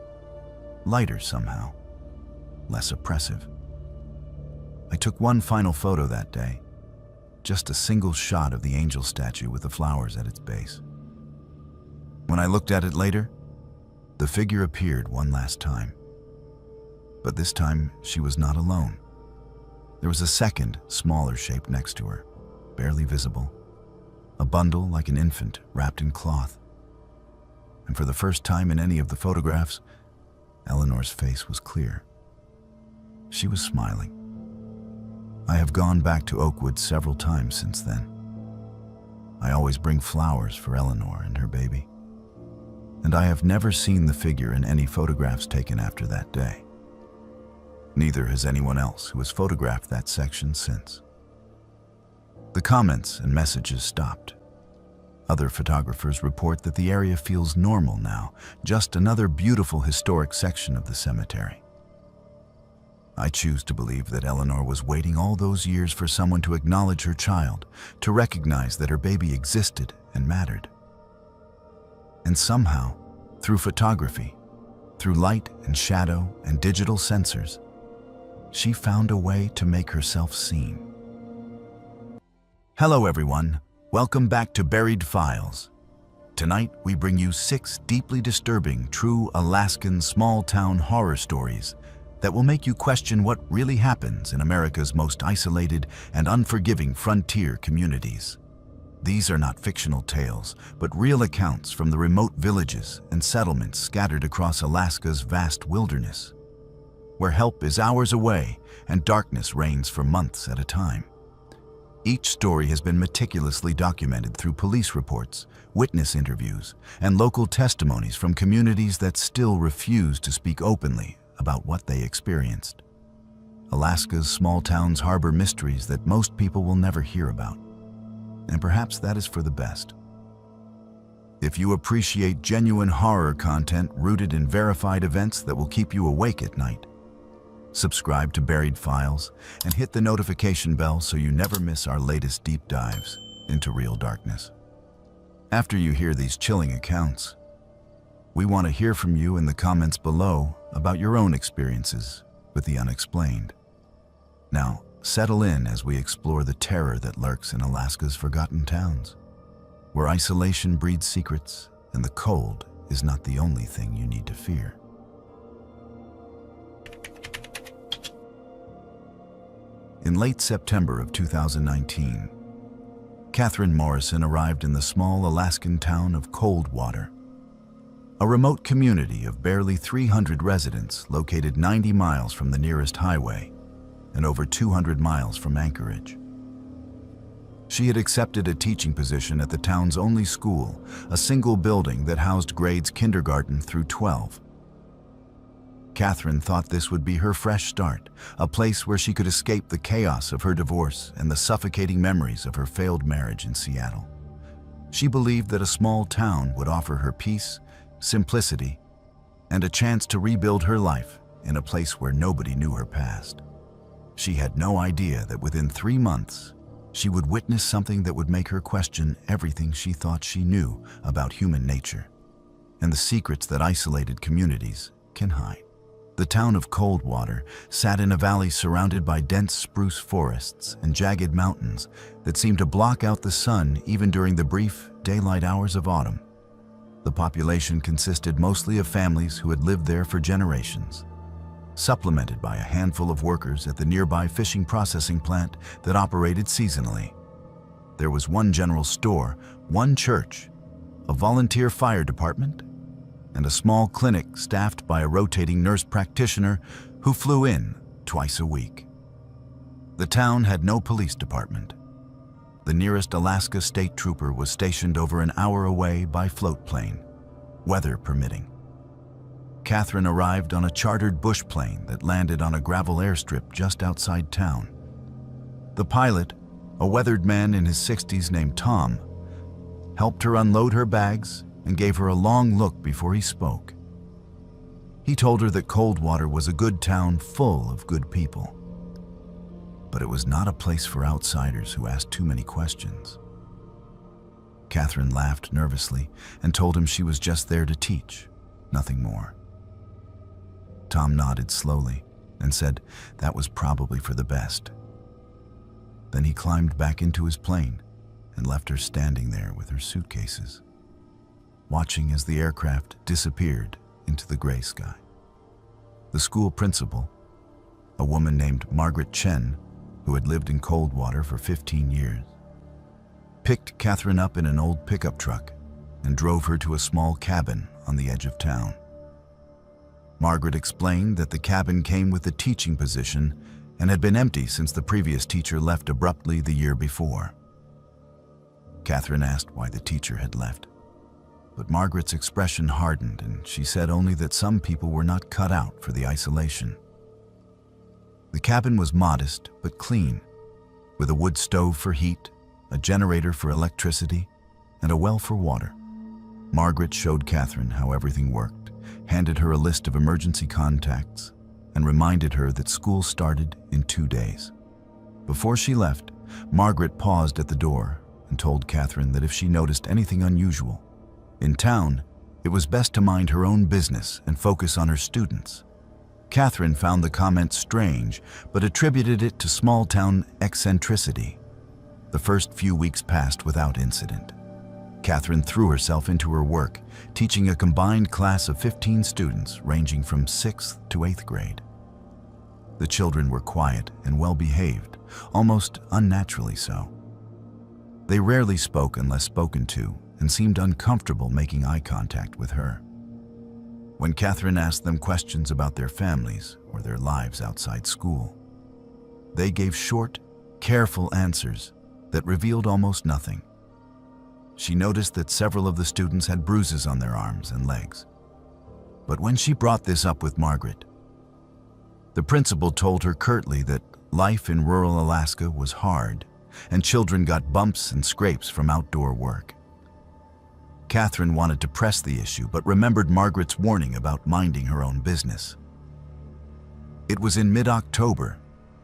lighter somehow, less oppressive. I took one final photo that day, just a single shot of the angel statue with the flowers at its base. When I looked at it later, the figure appeared one last time. But this time, she was not alone. There was a second, smaller shape next to her, barely visible. A bundle like an infant wrapped in cloth. And for the first time in any of the photographs, Eleanor's face was clear. She was smiling. I have gone back to Oakwood several times since then. I always bring flowers for Eleanor and her baby. And I have never seen the figure in any photographs taken after that day. Neither has anyone else who has photographed that section since. The comments and messages stopped. Other photographers report that the area feels normal now, just another beautiful historic section of the cemetery. I choose to believe that Eleanor was waiting all those years for someone to acknowledge her child, to recognize that her baby existed and mattered. And somehow, through photography, through light and shadow and digital sensors, she found a way to make herself seen. Hello everyone, welcome back to Buried Files. Tonight we bring you 6 deeply disturbing, true Alaskan small-town horror stories that will make you question what really happens in America's most isolated and unforgiving frontier communities. These are not fictional tales, but real accounts from the remote villages and settlements scattered across Alaska's vast wilderness, where help is hours away and darkness reigns for months at a time. Each story has been meticulously documented through police reports, witness interviews, and local testimonies from communities that still refuse to speak openly about what they experienced. Alaska's small towns harbor mysteries that most people will never hear about. And perhaps that is for the best. If you appreciate genuine horror content rooted in verified events that will keep you awake at night, subscribe to Buried Files and hit the notification bell so you never miss our latest deep dives into real darkness. After you hear these chilling accounts, we want to hear from you in the comments below about your own experiences with the unexplained. Now, settle in as we explore the terror that lurks in Alaska's forgotten towns, where isolation breeds secrets and the cold is not the only thing you need to fear. In late September of 2019, Catherine Morrison arrived in the small Alaskan town of Coldwater, a remote community of barely 300 residents located 90 miles from the nearest highway and over 200 miles from Anchorage. She had accepted a teaching position at the town's only school, a single building that housed grades kindergarten through 12. Catherine thought this would be her fresh start, a place where she could escape the chaos of her divorce and the suffocating memories of her failed marriage in Seattle. She believed that a small town would offer her peace, simplicity, and a chance to rebuild her life in a place where nobody knew her past. She had no idea that within 3 months, she would witness something that would make her question everything she thought she knew about human nature and the secrets that isolated communities can hide. The town of Coldwater sat in a valley surrounded by dense spruce forests and jagged mountains that seemed to block out the sun even during the brief daylight hours of autumn. The population consisted mostly of families who had lived there for generations, supplemented by a handful of workers at the nearby fishing processing plant that operated seasonally. There was one general store, one church, a volunteer fire department, and a small clinic staffed by a rotating nurse practitioner who flew in twice a week. The town had no police department. The nearest Alaska State Trooper was stationed over an hour away by float plane, weather permitting. Catherine arrived on a chartered bush plane that landed on a gravel airstrip just outside town. The pilot, a weathered man in his 60s named Tom, helped her unload her bags and gave her a long look before he spoke. He told her that Coldwater was a good town full of good people, but it was not a place for outsiders who asked too many questions. Catherine laughed nervously and told him she was just there to teach, nothing more. Tom nodded slowly and said that was probably for the best. Then he climbed back into his plane and left her standing there with her suitcases, watching as the aircraft disappeared into the gray sky. The school principal, a woman named Margaret Chen, who had lived in Coldwater for 15 years, picked Catherine up in an old pickup truck and drove her to a small cabin on the edge of town. Margaret explained that the cabin came with a teaching position and had been empty since the previous teacher left abruptly the year before. Catherine asked why the teacher had left, but Margaret's expression hardened and she said only that some people were not cut out for the isolation. The cabin was modest but clean, with a wood stove for heat, a generator for electricity, and a well for water. Margaret showed Catherine how everything worked, handed her a list of emergency contacts, and reminded her that school started in 2 days. Before she left, Margaret paused at the door and told Catherine that if she noticed anything unusual in town, it was best to mind her own business and focus on her students. Catherine found the comment strange, but attributed it to small-town eccentricity. The first few weeks passed without incident. Catherine threw herself into her work, teaching a combined class of 15 students ranging from 6th to 8th grade. The children were quiet and well-behaved, almost unnaturally so. They rarely spoke unless spoken to and seemed uncomfortable making eye contact with her. When Catherine asked them questions about their families or their lives outside school, they gave short, careful answers that revealed almost nothing. She noticed that several of the students had bruises on their arms and legs. But when she brought this up with Margaret, the principal told her curtly that life in rural Alaska was hard and children got bumps and scrapes from outdoor work. Catherine wanted to press the issue but remembered Margaret's warning about minding her own business. It was in mid-October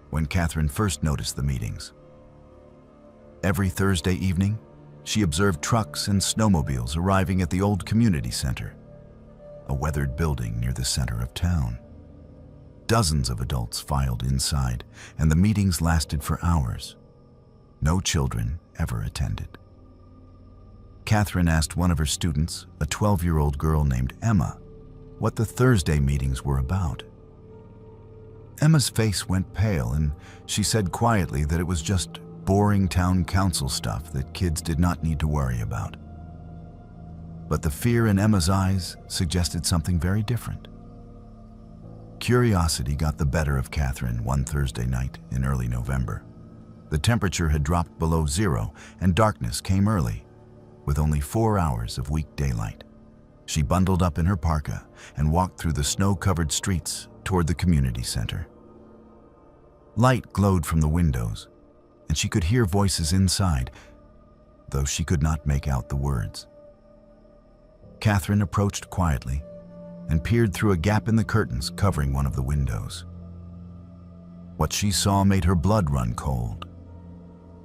when Catherine first noticed the meetings. Every Thursday evening, she observed trucks and snowmobiles arriving at the old community center, a weathered building near the center of town. Dozens of adults filed inside, and the meetings lasted for hours. No children ever attended. Catherine asked one of her students, a 12-year-old girl named Emma, what the Thursday meetings were about. Emma's face went pale, and she said quietly that it was just boring town council stuff that kids did not need to worry about. But the fear in Emma's eyes suggested something very different. Curiosity got the better of Catherine one Thursday night in early November. The temperature had dropped below zero and darkness came early, with only 4 hours of week daylight. She bundled up in her parka and walked through the snow-covered streets toward the community center. Light glowed from the windows, and she could hear voices inside, though she could not make out the words. Catherine approached quietly and peered through a gap in the curtains covering one of the windows. What she saw made her blood run cold.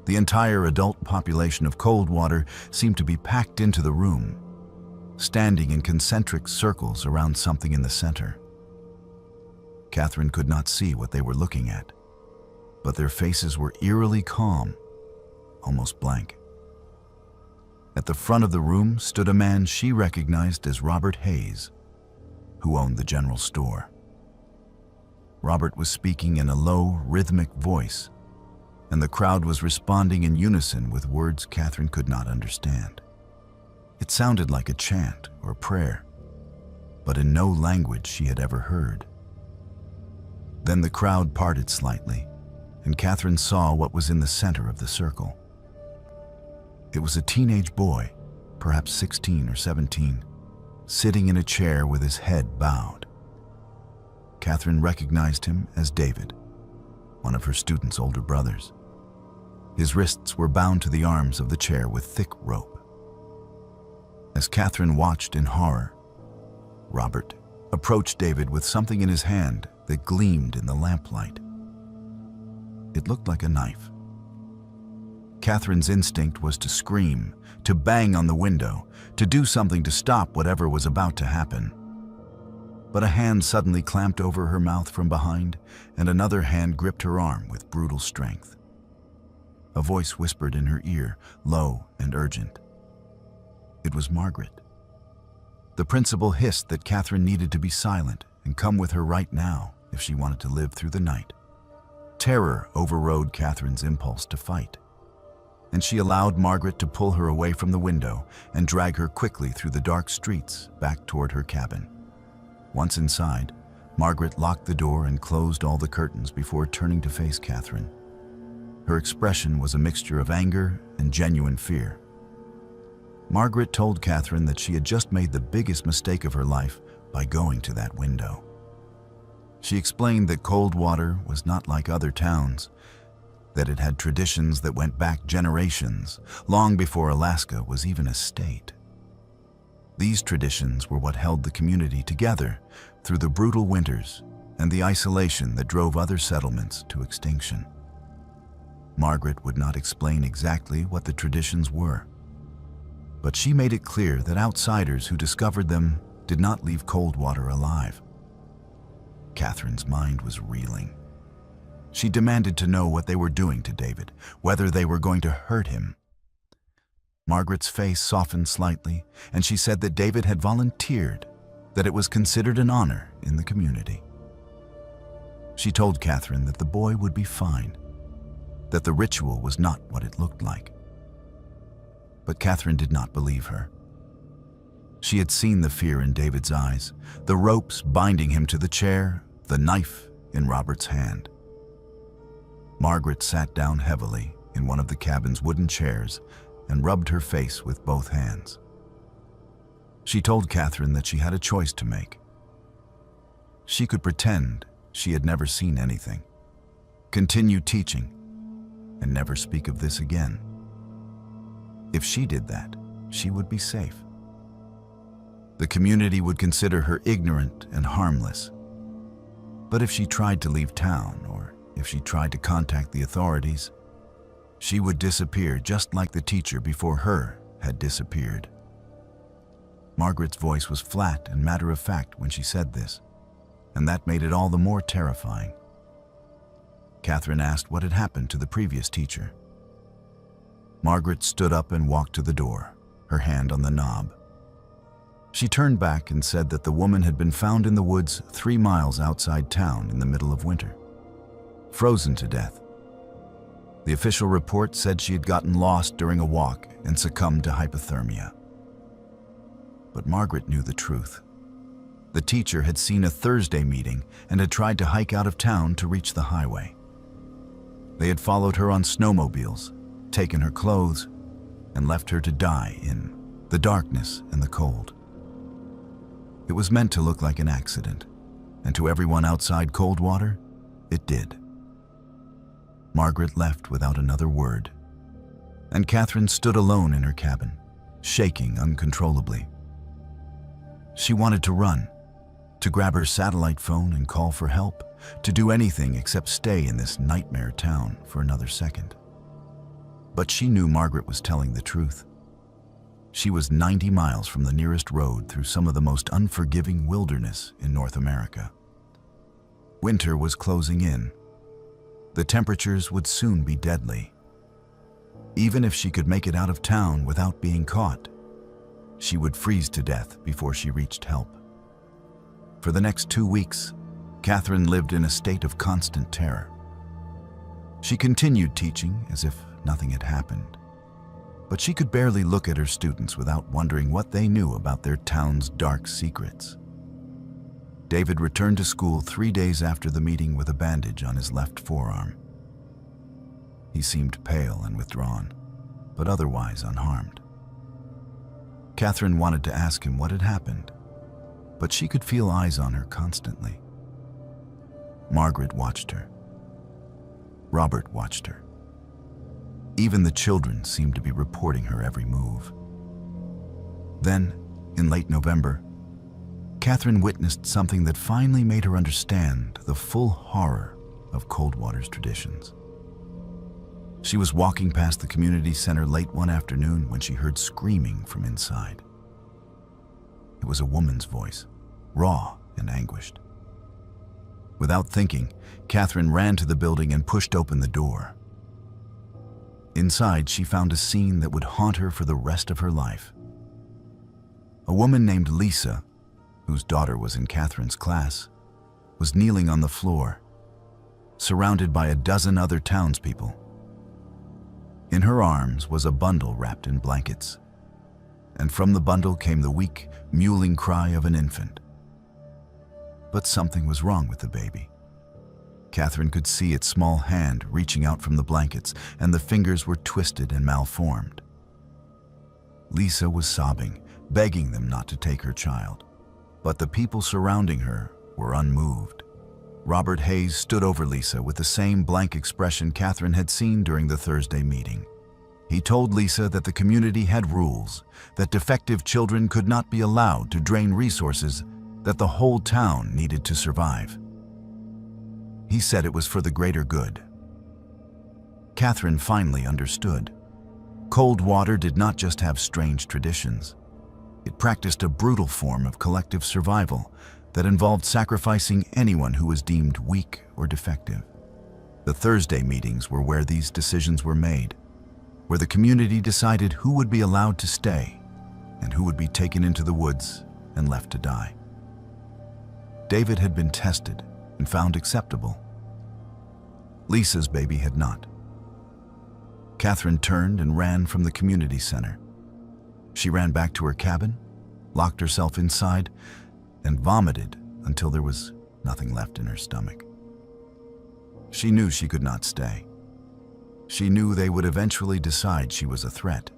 The entire adult population of Coldwater seemed to be packed into the room, standing in concentric circles around something in the center. Catherine could not see what they were looking at, but their faces were eerily calm, almost blank. At the front of the room stood a man she recognized as Robert Hayes, who owned the general store. Robert was speaking in a low, rhythmic voice, and the crowd was responding in unison with words Catherine could not understand. It sounded like a chant or prayer, but in no language she had ever heard. Then the crowd parted slightly, and Catherine saw what was in the center of the circle. It was a teenage boy, perhaps 16 or 17, sitting in a chair with his head bowed. Catherine recognized him as David, one of her student's older brothers. His wrists were bound to the arms of the chair with thick rope. As Catherine watched in horror, Robert approached David with something in his hand that gleamed in the lamplight. It looked like a knife. Catherine's instinct was to scream, to bang on the window, to do something to stop whatever was about to happen. But a hand suddenly clamped over her mouth from behind, and another hand gripped her arm with brutal strength. A voice whispered in her ear, low and urgent. It was Margaret. The principal hissed that Catherine needed to be silent and come with her right now if she wanted to live through the night. Terror overrode Catherine's impulse to fight, and she allowed Margaret to pull her away from the window and drag her quickly through the dark streets back toward her cabin. Once inside, Margaret locked the door and closed all the curtains before turning to face Catherine. Her expression was a mixture of anger and genuine fear. Margaret told Catherine that she had just made the biggest mistake of her life by going to that window. She explained that Coldwater was not like other towns, that it had traditions that went back generations, long before Alaska was even a state. These traditions were what held the community together through the brutal winters and the isolation that drove other settlements to extinction. Margaret would not explain exactly what the traditions were, but she made it clear that outsiders who discovered them did not leave Coldwater alive. Catherine's mind was reeling. She demanded to know what they were doing to David, whether they were going to hurt him. Margaret's face softened slightly, and she said that David had volunteered, that it was considered an honor in the community. She told Catherine that the boy would be fine, that the ritual was not what it looked like. But Catherine did not believe her. She had seen the fear in David's eyes, the ropes binding him to the chair, the knife in Robert's hand. Margaret sat down heavily in one of the cabin's wooden chairs and rubbed her face with both hands. She told Catherine that she had a choice to make. She could pretend she had never seen anything, continue teaching, and never speak of this again. If she did that, she would be safe. The community would consider her ignorant and harmless. But if she tried to leave town, or if she tried to contact the authorities, she would disappear just like the teacher before her had disappeared. Margaret's voice was flat and matter-of-fact when she said this, and that made it all the more terrifying. Catherine asked what had happened to the previous teacher. Margaret stood up and walked to the door, her hand on the knob. She turned back and said that the woman had been found in the woods 3 miles outside town in the middle of winter, frozen to death. The official report said she had gotten lost during a walk and succumbed to hypothermia. But Margaret knew the truth. The teacher had seen a Thursday meeting and had tried to hike out of town to reach the highway. They had followed her on snowmobiles, taken her clothes, and left her to die in the darkness and the cold. It was meant to look like an accident, and to everyone outside Coldwater, it did. Margaret left without another word, and Catherine stood alone in her cabin, shaking uncontrollably. She wanted to run, to grab her satellite phone and call for help, to do anything except stay in this nightmare town for another second. But she knew Margaret was telling the truth. She was 90 miles from the nearest road through some of the most unforgiving wilderness in North America. Winter was closing in. The temperatures would soon be deadly. Even if she could make it out of town without being caught, she would freeze to death before she reached help. For the next 2 weeks, Catherine lived in a state of constant terror. She continued teaching as if nothing had happened, but she could barely look at her students without wondering what they knew about their town's dark secrets. David returned to school 3 days after the meeting with a bandage on his left forearm. He seemed pale and withdrawn, but otherwise unharmed. Catherine wanted to ask him what had happened, but she could feel eyes on her constantly. Margaret watched her. Robert watched her. Even the children seemed to be reporting her every move. Then, in late November, Catherine witnessed something that finally made her understand the full horror of Coldwater's traditions. She was walking past the community center late one afternoon when she heard screaming from inside. It was a woman's voice, raw and anguished. Without thinking, Catherine ran to the building and pushed open the door. Inside, she found a scene that would haunt her for the rest of her life. A woman named Lisa, whose daughter was in Catherine's class, was kneeling on the floor, surrounded by a dozen other townspeople. In her arms was a bundle wrapped in blankets, and from the bundle came the weak, mewling cry of an infant. But something was wrong with the baby. Catherine could see its small hand reaching out from the blankets, and the fingers were twisted and malformed. Lisa was sobbing, begging them not to take her child, but the people surrounding her were unmoved. Robert Hayes stood over Lisa with the same blank expression Catherine had seen during the Thursday meeting. He told Lisa that the community had rules, that defective children could not be allowed to drain resources that the whole town needed to survive. He said it was for the greater good. Catherine finally understood. Coldwater did not just have strange traditions. It practiced a brutal form of collective survival that involved sacrificing anyone who was deemed weak or defective. The Thursday meetings were where these decisions were made, where the community decided who would be allowed to stay and who would be taken into the woods and left to die. David had been tested and found acceptable. Lisa's baby had not. Catherine turned and ran from the community center. She ran back to her cabin, locked herself inside, and vomited until there was nothing left in her stomach. She knew she could not stay. She knew they would eventually decide she was a threat.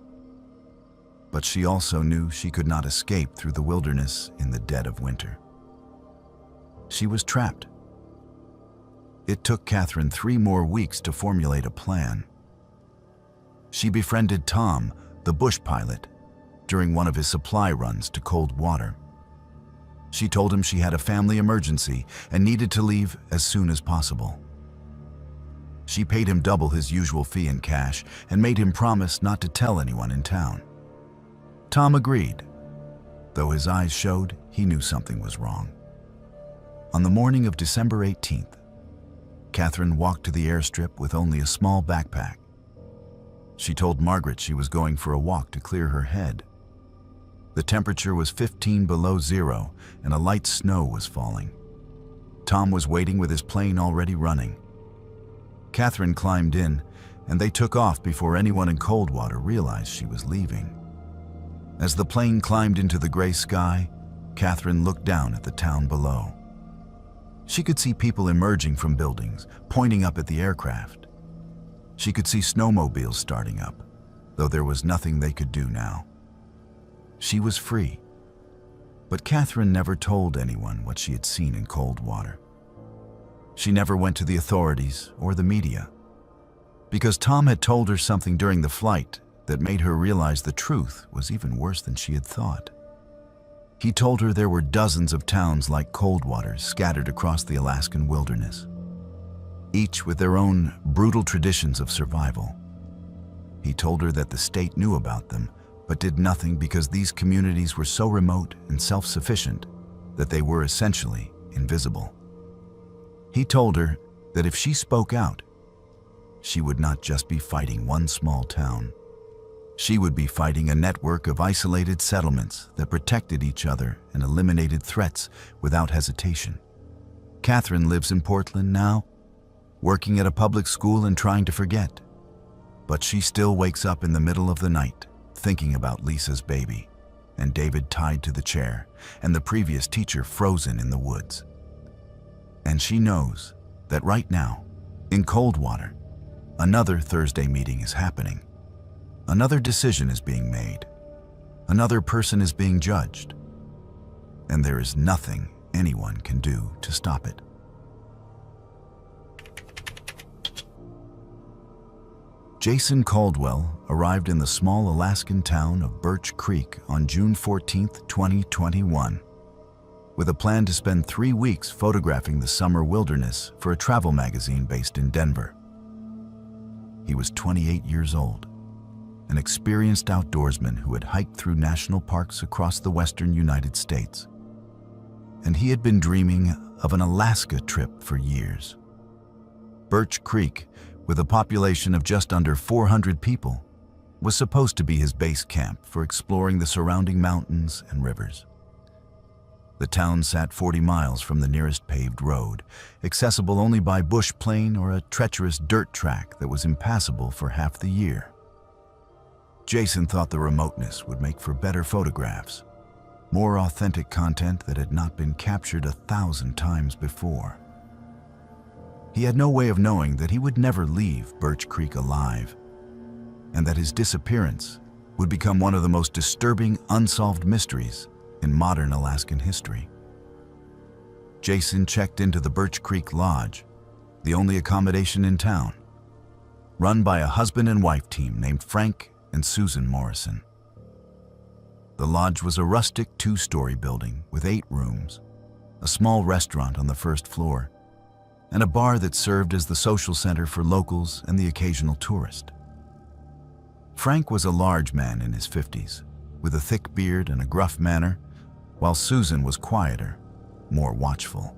But she also knew she could not escape through the wilderness in the dead of winter. She was trapped. It took Catherine 3 more weeks to formulate a plan. She befriended Tom, the bush pilot, during one of his supply runs to Coldwater. She told him she had a family emergency and needed to leave as soon as possible. She paid him double his usual fee in cash and made him promise not to tell anyone in town. Tom agreed, though his eyes showed he knew something was wrong. On the morning of December 18th, Catherine walked to the airstrip with only a small backpack. She told Margaret she was going for a walk to clear her head. The temperature was 15 below zero and a light snow was falling. Tom was waiting with his plane already running. Catherine climbed in, and they took off before anyone in Coldwater realized she was leaving. As the plane climbed into the gray sky, Catherine looked down at the town below. She could see people emerging from buildings, pointing up at the aircraft. She could see snowmobiles starting up, though there was nothing they could do now. She was free, but Catherine never told anyone what she had seen in Coldwater. She never went to the authorities or the media, because Tom had told her something during the flight that made her realize the truth was even worse than she had thought. He told her there were dozens of towns like Coldwater scattered across the Alaskan wilderness, each with their own brutal traditions of survival. He told her that the state knew about them, but did nothing because these communities were so remote and self-sufficient that they were essentially invisible. He told her that if she spoke out, she would not just be fighting one small town. She would be fighting a network of isolated settlements that protected each other and eliminated threats without hesitation. Catherine lives in Portland now, working at a public school and trying to forget. But she still wakes up in the middle of the night, thinking about Lisa's baby, and David tied to the chair, and the previous teacher frozen in the woods. And she knows that right now, in Coldwater, another Thursday meeting is happening. Another decision is being made. Another person is being judged. and there is nothing anyone can do to stop it. Jason Caldwell arrived in the small Alaskan town of Birch Creek on June 14, 2021, with a plan to spend 3 weeks photographing the summer wilderness for a travel magazine based in Denver. He was 28 years old, an experienced outdoorsman who had hiked through national parks across the western United States. And he had been dreaming of an Alaska trip for years. Birch Creek, with a population of just under 400 people, was supposed to be his base camp for exploring the surrounding mountains and rivers. The town sat 40 miles from the nearest paved road, accessible only by bush plane or a treacherous dirt track that was impassable for half the year. Jason thought the remoteness would make for better photographs, more authentic content that had not been captured 1,000 times before. He had no way of knowing that he would never leave Birch Creek alive, and that his disappearance would become one of the most disturbing unsolved mysteries in modern Alaskan history. Jason checked into the Birch Creek Lodge, the only accommodation in town, run by a husband and wife team named Frank and Susan Morrison. The lodge was a rustic 2-story building with 8 rooms, a small restaurant on the first floor, and a bar that served as the social center for locals and the occasional tourist. Frank was a large man in his 50s, with a thick beard and a gruff manner, while Susan was quieter, more watchful.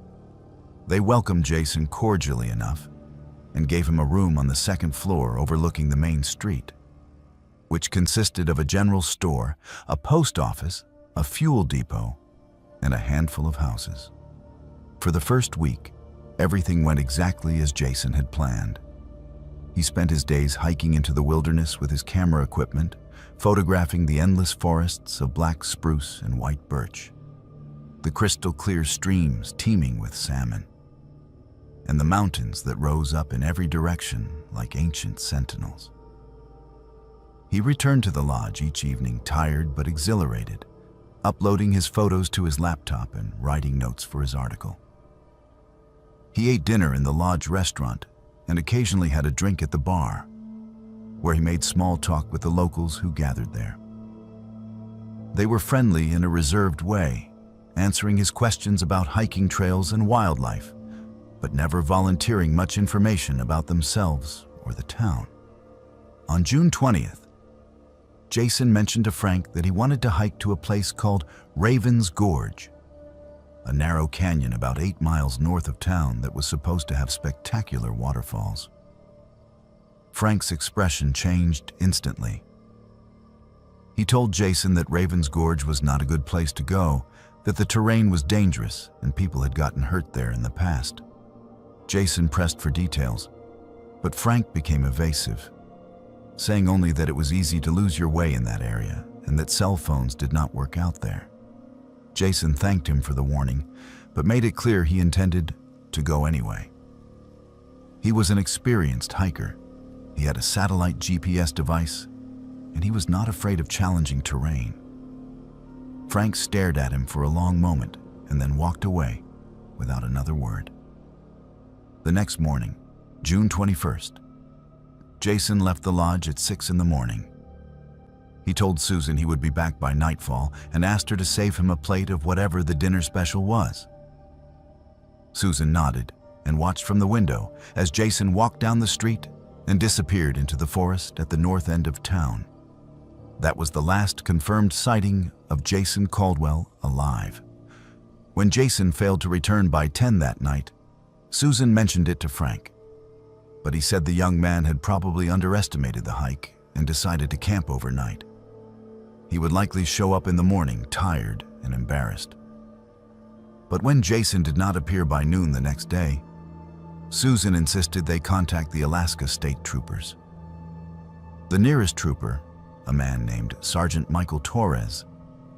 They welcomed Jason cordially enough and gave him a room on the 2nd floor overlooking the main street, which consisted of a general store, a post office, a fuel depot, and a handful of houses. For the first week, everything went exactly as Jason had planned. He spent his days hiking into the wilderness with his camera equipment, photographing the endless forests of black spruce and white birch, the crystal-clear streams teeming with salmon, and the mountains that rose up in every direction like ancient sentinels. He returned to the lodge each evening tired but exhilarated, uploading his photos to his laptop and writing notes for his article. He ate dinner in the lodge restaurant and occasionally had a drink at the bar, where he made small talk with the locals who gathered there. They were friendly in a reserved way, answering his questions about hiking trails and wildlife, but never volunteering much information about themselves or the town. On June 20th, Jason mentioned to Frank that he wanted to hike to a place called Raven's Gorge, a narrow canyon about 8 miles north of town that was supposed to have spectacular waterfalls. Frank's expression changed instantly. He told Jason that Raven's Gorge was not a good place to go, that the terrain was dangerous and people had gotten hurt there in the past. Jason pressed for details, but Frank became evasive, saying only that it was easy to lose your way in that area and that cell phones did not work out there. Jason thanked him for the warning, but made it clear he intended to go anyway. He was an experienced hiker. He had a satellite GPS device, and he was not afraid of challenging terrain. Frank stared at him for a long moment and then walked away without another word. The next morning, June 21st, Jason left the lodge at 6 in the morning. He told Susan he would be back by nightfall and asked her to save him a plate of whatever the dinner special was. Susan nodded and watched from the window as Jason walked down the street and disappeared into the forest at the north end of town. That was the last confirmed sighting of Jason Caldwell alive. When Jason failed to return by 10 that night, Susan mentioned it to Frank, but he said the young man had probably underestimated the hike and decided to camp overnight. He would likely show up in the morning tired and embarrassed. But when Jason did not appear by noon the next day, Susan insisted they contact the Alaska State Troopers. The nearest trooper, a man named Sergeant Michael Torres,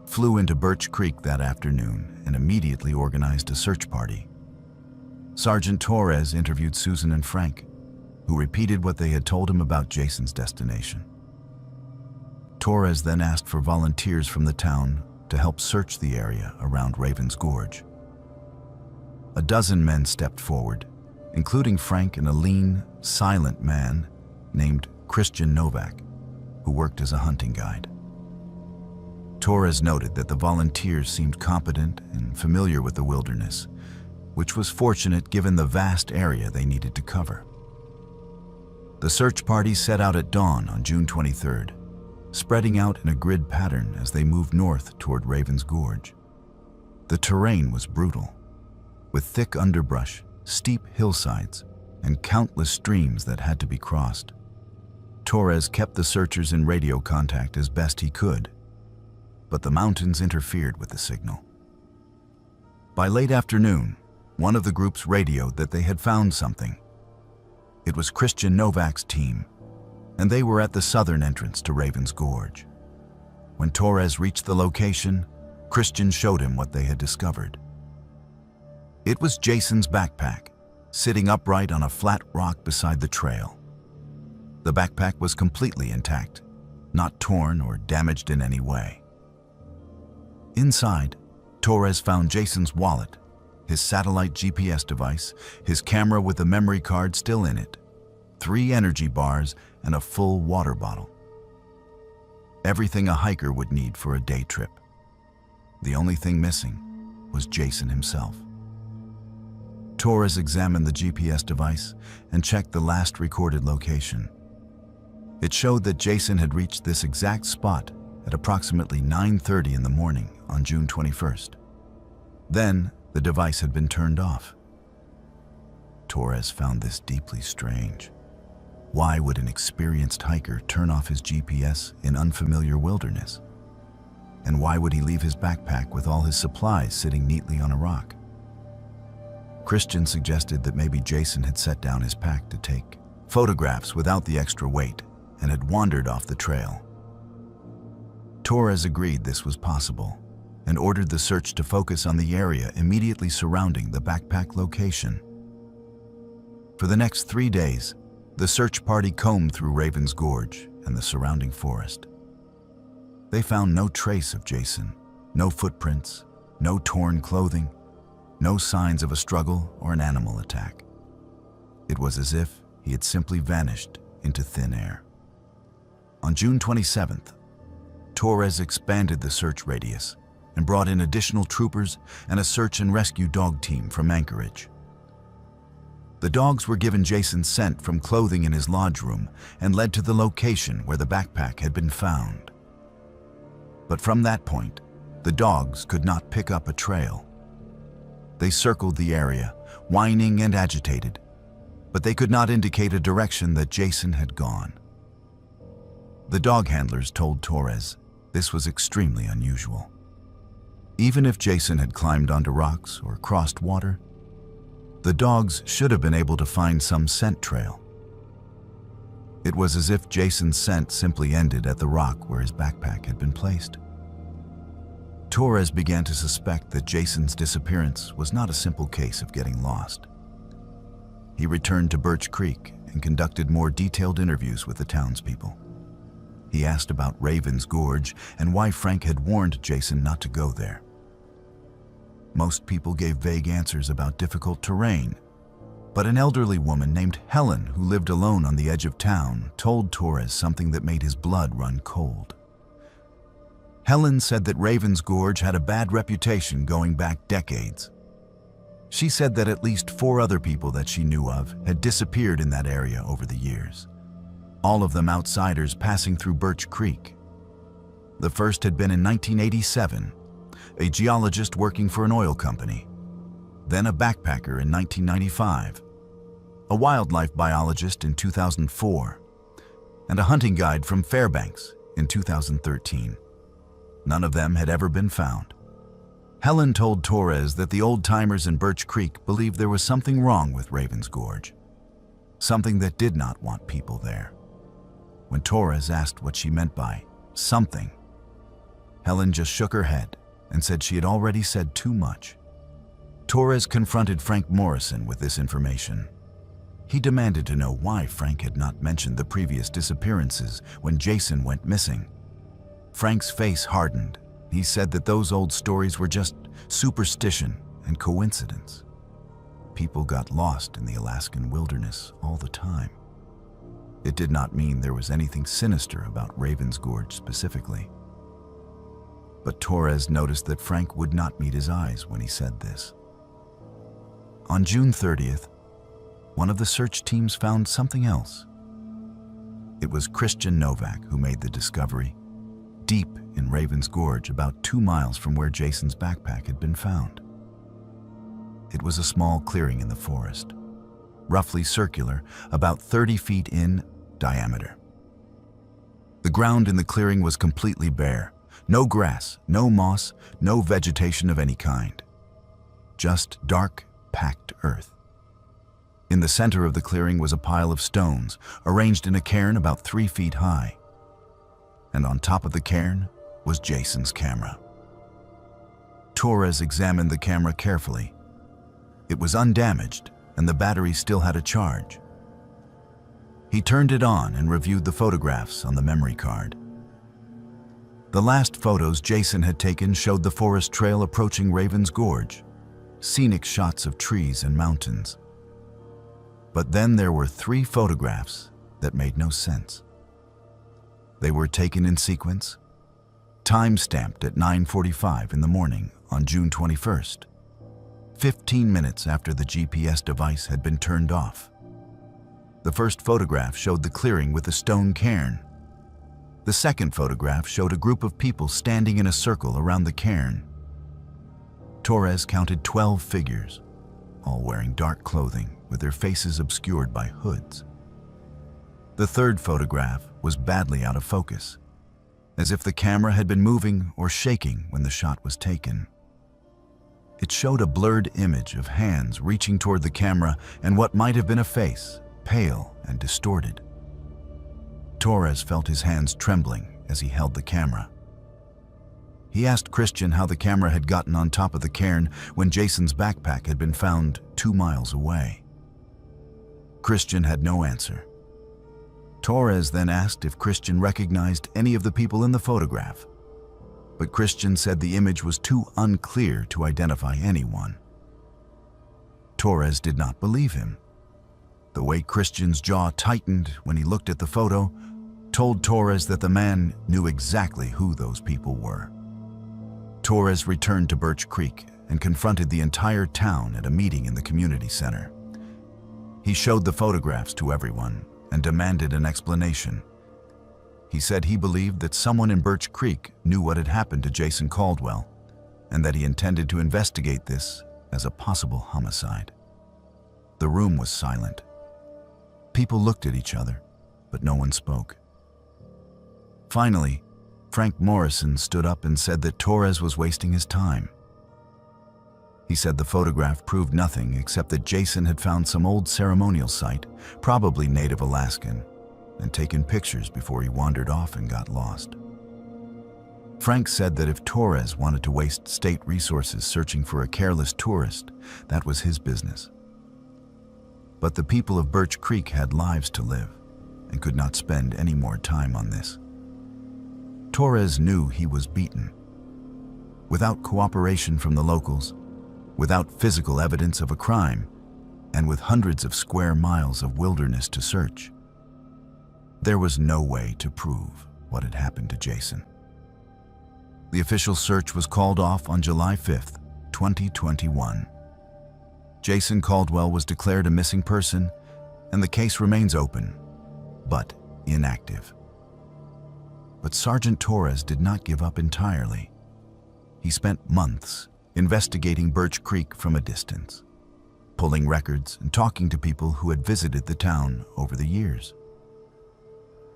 flew into Birch Creek that afternoon and immediately organized a search party. Sergeant Torres interviewed Susan and Frank, who repeated what they had told him about Jason's destination. Torres then asked for volunteers from the town to help search the area around Ravens Gorge. A dozen men stepped forward, including Frank and a lean, silent man named Christian Novak, who worked as a hunting guide. Torres noted that the volunteers seemed competent and familiar with the wilderness, which was fortunate given the vast area they needed to cover. The search party set out at dawn on June 23rd, spreading out in a grid pattern as they moved north toward Ravens Gorge. The terrain was brutal, with thick underbrush, steep hillsides, and countless streams that had to be crossed. Torres kept the searchers in radio contact as best he could, but the mountains interfered with the signal. By late afternoon, one of the groups radioed that they had found something. It was Christian Novak's team, and they were at the southern entrance to Ravens Gorge. When Torres reached the location, Christian showed him what they had discovered. It was Jason's backpack, sitting upright on a flat rock beside the trail. The backpack was completely intact, not torn or damaged in any way. Inside, Torres found Jason's wallet, his satellite GPS device, his camera with the memory card still in it, 3 energy bars, and a full water bottle. Everything a hiker would need for a day trip. The only thing missing was Jason himself. Torres examined the GPS device and checked the last recorded location. It showed that Jason had reached this exact spot at approximately 9:30 in the morning on June 21st. Then, the device had been turned off. Torres found this deeply strange. Why would an experienced hiker turn off his GPS in unfamiliar wilderness? And why would he leave his backpack with all his supplies sitting neatly on a rock? Christian suggested that maybe Jason had set down his pack to take photographs without the extra weight and had wandered off the trail. Torres agreed this was possible and ordered the search to focus on the area immediately surrounding the backpack location. For the next 3 days, the search party combed through Ravens Gorge and the surrounding forest. They found no trace of Jason, no footprints, no torn clothing, no signs of a struggle or an animal attack. It was as if he had simply vanished into thin air. On June 27th, Torres expanded the search radius and brought in additional troopers and a search and rescue dog team from Anchorage. The dogs were given Jason's scent from clothing in his lodge room and led to the location where the backpack had been found. But from that point, the dogs could not pick up a trail. They circled the area, whining and agitated, but they could not indicate a direction that Jason had gone. The dog handlers told Torres this was extremely unusual. Even if Jason had climbed onto rocks or crossed water, the dogs should have been able to find some scent trail. It was as if Jason's scent simply ended at the rock where his backpack had been placed. Torres began to suspect that Jason's disappearance was not a simple case of getting lost. He returned to Birch Creek and conducted more detailed interviews with the townspeople. He asked about Ravens Gorge and why Frank had warned Jason not to go there. Most people gave vague answers about difficult terrain, but an elderly woman named Helen, who lived alone on the edge of town, told Torres something that made his blood run cold. Helen said that Ravens Gorge had a bad reputation going back decades. She said that at least 4 other people that she knew of had disappeared in that area over the years, all of them outsiders passing through Birch Creek. The first had been in 1987, a geologist working for an oil company, then a backpacker in 1995, a wildlife biologist in 2004, and a hunting guide from Fairbanks in 2013. None of them had ever been found. Helen told Torres that the old-timers in Birch Creek believed there was something wrong with Ravens Gorge, something that did not want people there. When Torres asked what she meant by something, Helen just shook her head and said she had already said too much. Torres confronted Frank Morrison with this information. He demanded to know why Frank had not mentioned the previous disappearances when Jason went missing. Frank's face hardened He said that those old stories were just superstition and coincidence. People got lost in the Alaskan wilderness all the time. It did not mean there was anything sinister about Ravens Gorge specifically. But Torres noticed that Frank would not meet his eyes when he said this. On June 30th, one of the search teams found something else. It was Christian Novak who made the discovery, deep in Ravens Gorge, about 2 miles from where Jason's backpack had been found. It was a small clearing in the forest, roughly circular, about 30 feet in diameter. The ground in the clearing was completely bare. No grass, no moss, no vegetation of any kind. Just dark, packed earth. In the center of the clearing was a pile of stones, arranged in a cairn about 3 feet high. And on top of the cairn was Jason's camera. Torres examined the camera carefully. It was undamaged, and the battery still had a charge. He turned it on and reviewed the photographs on the memory card. The last photos Jason had taken showed the forest trail approaching Ravens Gorge, scenic shots of trees and mountains. But then there were 3 photographs that made no sense. They were taken in sequence, time-stamped at 9:45 in the morning on June 21st, 15 minutes after the GPS device had been turned off. The first photograph showed the clearing with a stone cairn. The second photograph showed a group of people standing in a circle around the cairn. Torres counted 12 figures, all wearing dark clothing with their faces obscured by hoods. The third photograph was badly out of focus, as if the camera had been moving or shaking when the shot was taken. It showed a blurred image of hands reaching toward the camera and what might have been a face, pale and distorted. Torres felt his hands trembling as he held the camera. He asked Christian how the camera had gotten on top of the cairn when Jason's backpack had been found 2 miles away. Christian had no answer. Torres then asked if Christian recognized any of the people in the photograph, but Christian said the image was too unclear to identify anyone. Torres did not believe him. The way Christian's jaw tightened when he looked at the photo told Torres that the man knew exactly who those people were. Torres returned to Birch Creek and confronted the entire town at a meeting in the community center. He showed the photographs to everyone and demanded an explanation. He said he believed that someone in Birch Creek knew what had happened to Jason Caldwell and that he intended to investigate this as a possible homicide. The room was silent. People looked at each other, but no one spoke. Finally, Frank Morrison stood up and said that Torres was wasting his time. He said the photograph proved nothing except that Jason had found some old ceremonial site, probably native Alaskan, and taken pictures before he wandered off and got lost. Frank said that if Torres wanted to waste state resources searching for a careless tourist, that was his business. But the people of Birch Creek had lives to live and could not spend any more time on this. Torres knew he was beaten. Without cooperation from the locals, without physical evidence of a crime, and with hundreds of square miles of wilderness to search, there was no way to prove what had happened to Jason. The official search was called off on July 5th, 2021. Jason Caldwell was declared a missing person, and the case remains open, but inactive. But Sergeant Torres did not give up entirely. He spent months investigating Birch Creek from a distance, pulling records and talking to people who had visited the town over the years.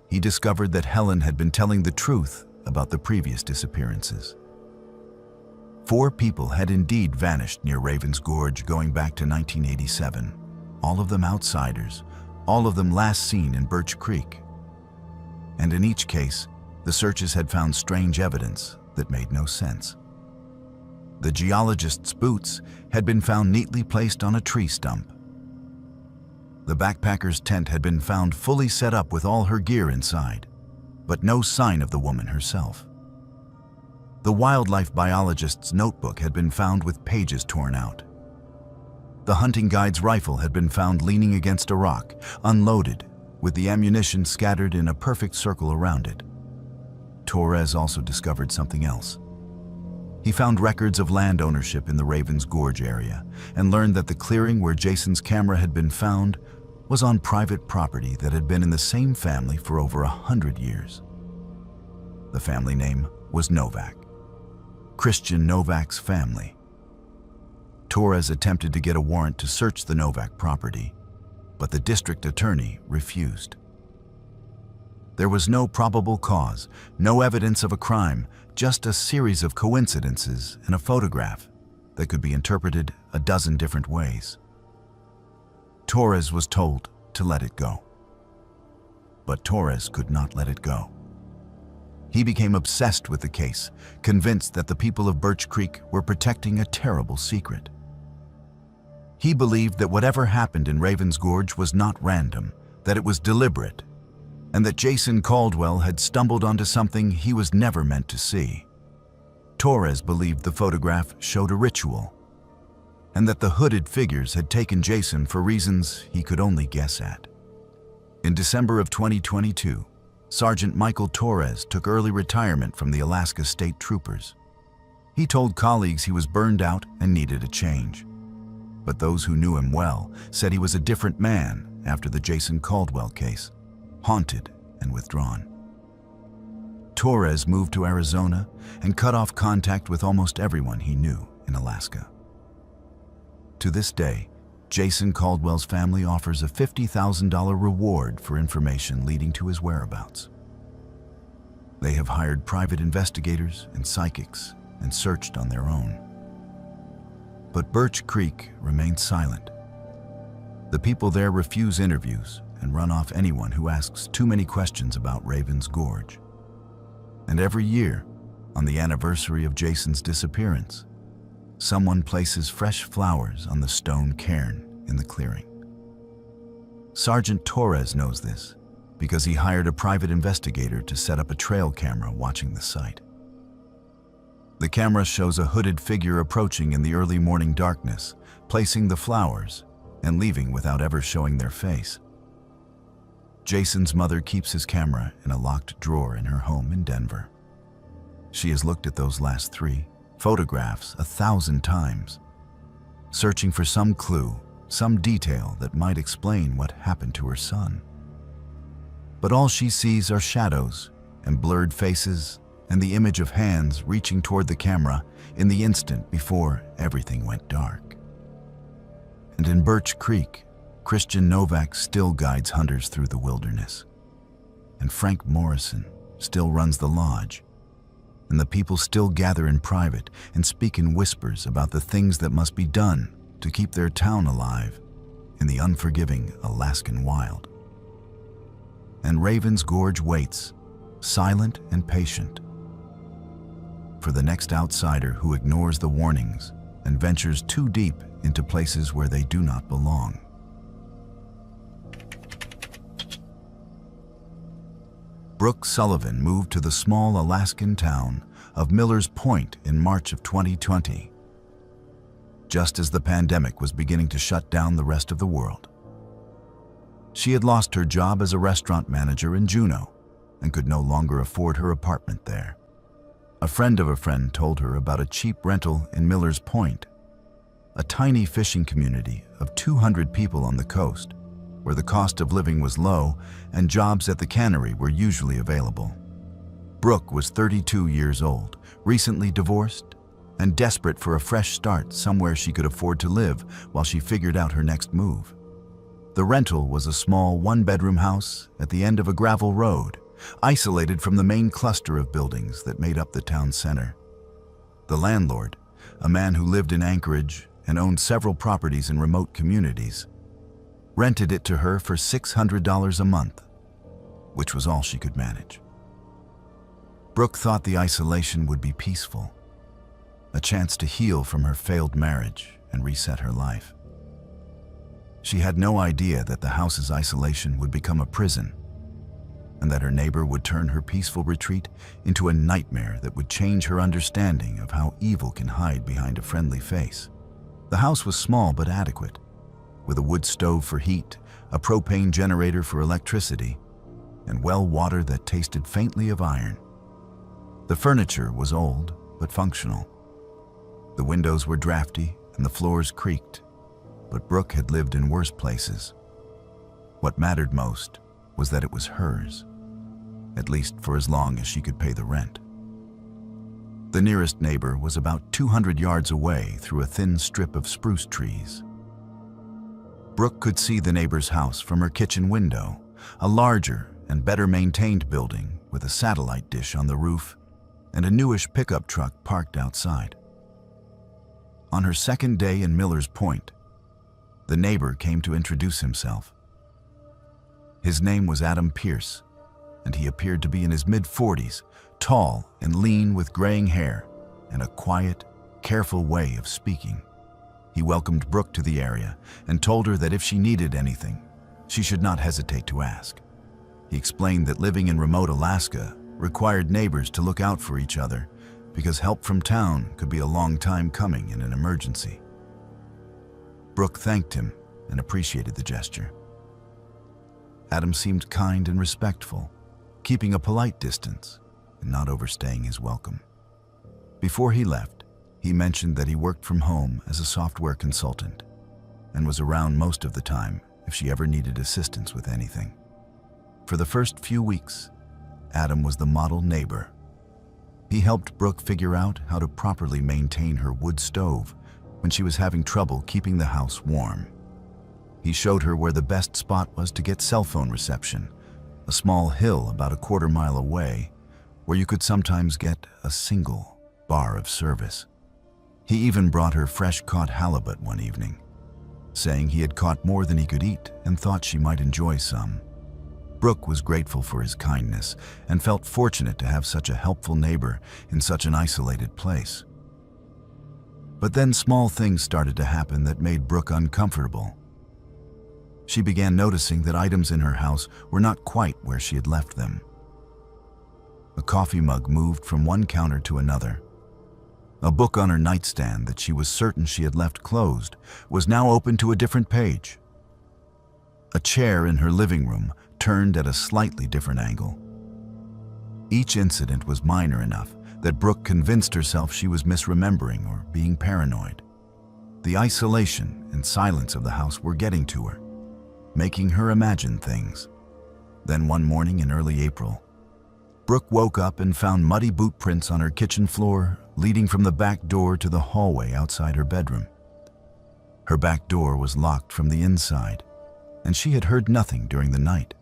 He discovered that Helen had been telling the truth about the previous disappearances. 4 people had indeed vanished near Ravens Gorge going back to 1987, all of them outsiders, all of them last seen in Birch Creek. And in each case, the searches had found strange evidence that made no sense. The geologist's boots had been found neatly placed on a tree stump. The backpacker's tent had been found fully set up with all her gear inside, but no sign of the woman herself. The wildlife biologist's notebook had been found with pages torn out. The hunting guide's rifle had been found leaning against a rock, unloaded, with the ammunition scattered in a perfect circle around it. Torres also discovered something else. He found records of land ownership in the Ravens Gorge area and learned that the clearing where Jason's camera had been found was on private property that had been in the same family for over 100 years. The family name was Novak. Christian Novak's family. Torres attempted to get a warrant to search the Novak property, but the district attorney refused. There was no probable cause, no evidence of a crime, just a series of coincidences and a photograph that could be interpreted a dozen different ways. Torres was told to let it go. But Torres could not let it go. He became obsessed with the case, convinced that the people of Birch Creek were protecting a terrible secret. He believed that whatever happened in Ravens Gorge was not random, that it was deliberate, and that Jason Caldwell had stumbled onto something he was never meant to see. Torres believed the photograph showed a ritual, and that the hooded figures had taken Jason for reasons he could only guess at. In December of 2022, Sergeant Michael Torres took early retirement from the Alaska State Troopers. He told colleagues he was burned out and needed a change. But those who knew him well said he was a different man after the Jason Caldwell case, haunted and withdrawn. Torres moved to Arizona and cut off contact with almost everyone he knew in Alaska. To this day, Jason Caldwell's family offers a $50,000 reward for information leading to his whereabouts. They have hired private investigators and psychics and searched on their own. But Birch Creek remains silent. The people there refuse interviews and run off anyone who asks too many questions about Ravens Gorge. And every year, on the anniversary of Jason's disappearance, someone places fresh flowers on the stone cairn in the clearing. Sergeant Torres knows this because he hired a private investigator to set up a trail camera watching the site. The camera shows a hooded figure approaching in the early morning darkness, placing the flowers and leaving without ever showing their face. Jason's mother keeps his camera in a locked drawer in her home in Denver. She has looked at those last 3 photographs 1,000 times, searching for some clue, some detail that might explain what happened to her son. But all she sees are shadows and blurred faces and the image of hands reaching toward the camera in the instant before everything went dark. And in Birch Creek, Christian Novak still guides hunters through the wilderness. And Frank Morrison still runs the lodge. And the people still gather in private and speak in whispers about the things that must be done to keep their town alive in the unforgiving Alaskan wild. And Ravens Gorge waits, silent and patient, for the next outsider who ignores the warnings and ventures too deep into places where they do not belong. Brooke Sullivan moved to the small Alaskan town of Millers Point in March of 2020, just as the pandemic was beginning to shut down the rest of the world. She had lost her job as a restaurant manager in Juneau and could no longer afford her apartment there. A friend of a friend told her about a cheap rental in Millers Point, a tiny fishing community of 200 people on the coast, where the cost of living was low and jobs at the cannery were usually available. Brooke was 32 years old, recently divorced, and desperate for a fresh start somewhere she could afford to live while she figured out her next move. The rental was a small one-bedroom house at the end of a gravel road, isolated from the main cluster of buildings that made up the town center. The landlord, a man who lived in Anchorage and owned several properties in remote communities, rented it to her for $600 a month, which was all she could manage. Brooke thought the isolation would be peaceful, a chance to heal from her failed marriage and reset her life. She had no idea that the house's isolation would become a prison, and that her neighbor would turn her peaceful retreat into a nightmare that would change her understanding of how evil can hide behind a friendly face. The house was small but adequate, with a wood stove for heat, a propane generator for electricity, and well water that tasted faintly of iron. The furniture was old but functional. The windows were drafty and the floors creaked, but Brooke had lived in worse places. What mattered most was that it was hers, at least for as long as she could pay the rent. The nearest neighbor was about 200 yards away through a thin strip of spruce trees. Brooke could see the neighbor's house from her kitchen window, a larger and better maintained building with a satellite dish on the roof and a newish pickup truck parked outside. On her second day in Miller's Point, the neighbor came to introduce himself. His name was Adam Pierce, and he appeared to be in his mid-40s, tall and lean with graying hair and a quiet, careful way of speaking. He welcomed Brooke to the area and told her that if she needed anything, she should not hesitate to ask. He explained that living in remote Alaska required neighbors to look out for each other because help from town could be a long time coming in an emergency. Brooke thanked him and appreciated the gesture. Adam seemed kind and respectful, keeping a polite distance and not overstaying his welcome. Before he left, he mentioned that he worked from home as a software consultant and was around most of the time if she ever needed assistance with anything. For the first few weeks, Adam was the model neighbor. He helped Brooke figure out how to properly maintain her wood stove when she was having trouble keeping the house warm. He showed her where the best spot was to get cell phone reception, a small hill about a quarter-mile away where you could sometimes get a single bar of service. He even brought her fresh-caught halibut one evening, saying he had caught more than he could eat and thought she might enjoy some. Brooke was grateful for his kindness and felt fortunate to have such a helpful neighbor in such an isolated place. But then small things started to happen that made Brooke uncomfortable. She began noticing that items in her house were not quite where she had left them. A coffee mug moved from one counter to another. A book on her nightstand that she was certain she had left closed was now open to a different page. A chair in her living room turned at a slightly different angle. Each incident was minor enough that Brooke convinced herself she was misremembering or being paranoid. The isolation and silence of the house were getting to her, making her imagine things. Then one morning in early April, Brooke woke up and found muddy boot prints on her kitchen floor leading from the back door to the hallway outside her bedroom. Her back door was locked from the inside, and she had heard nothing during the night.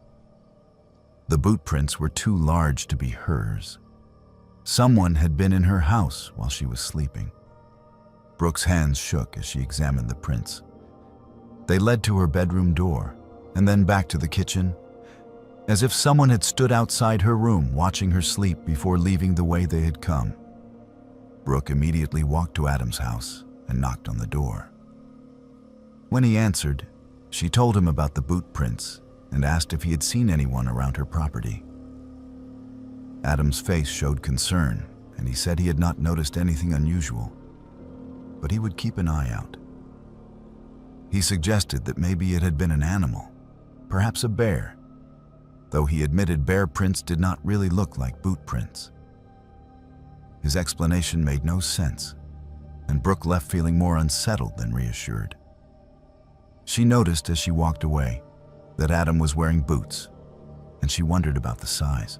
The boot prints were too large to be hers. Someone had been in her house while she was sleeping. Brooke's hands shook as she examined the prints. They led to her bedroom door and then back to the kitchen, as if someone had stood outside her room watching her sleep before leaving the way they had come. Brooke immediately walked to Adam's house and knocked on the door. When he answered, she told him about the boot prints and asked if he had seen anyone around her property. Adam's face showed concern, and he said he had not noticed anything unusual, but he would keep an eye out. He suggested that maybe it had been an animal, perhaps a bear, though he admitted bear prints did not really look like boot prints. His explanation made no sense, and Brooke left feeling more unsettled than reassured. She noticed as she walked away that Adam was wearing boots, and she wondered about the size.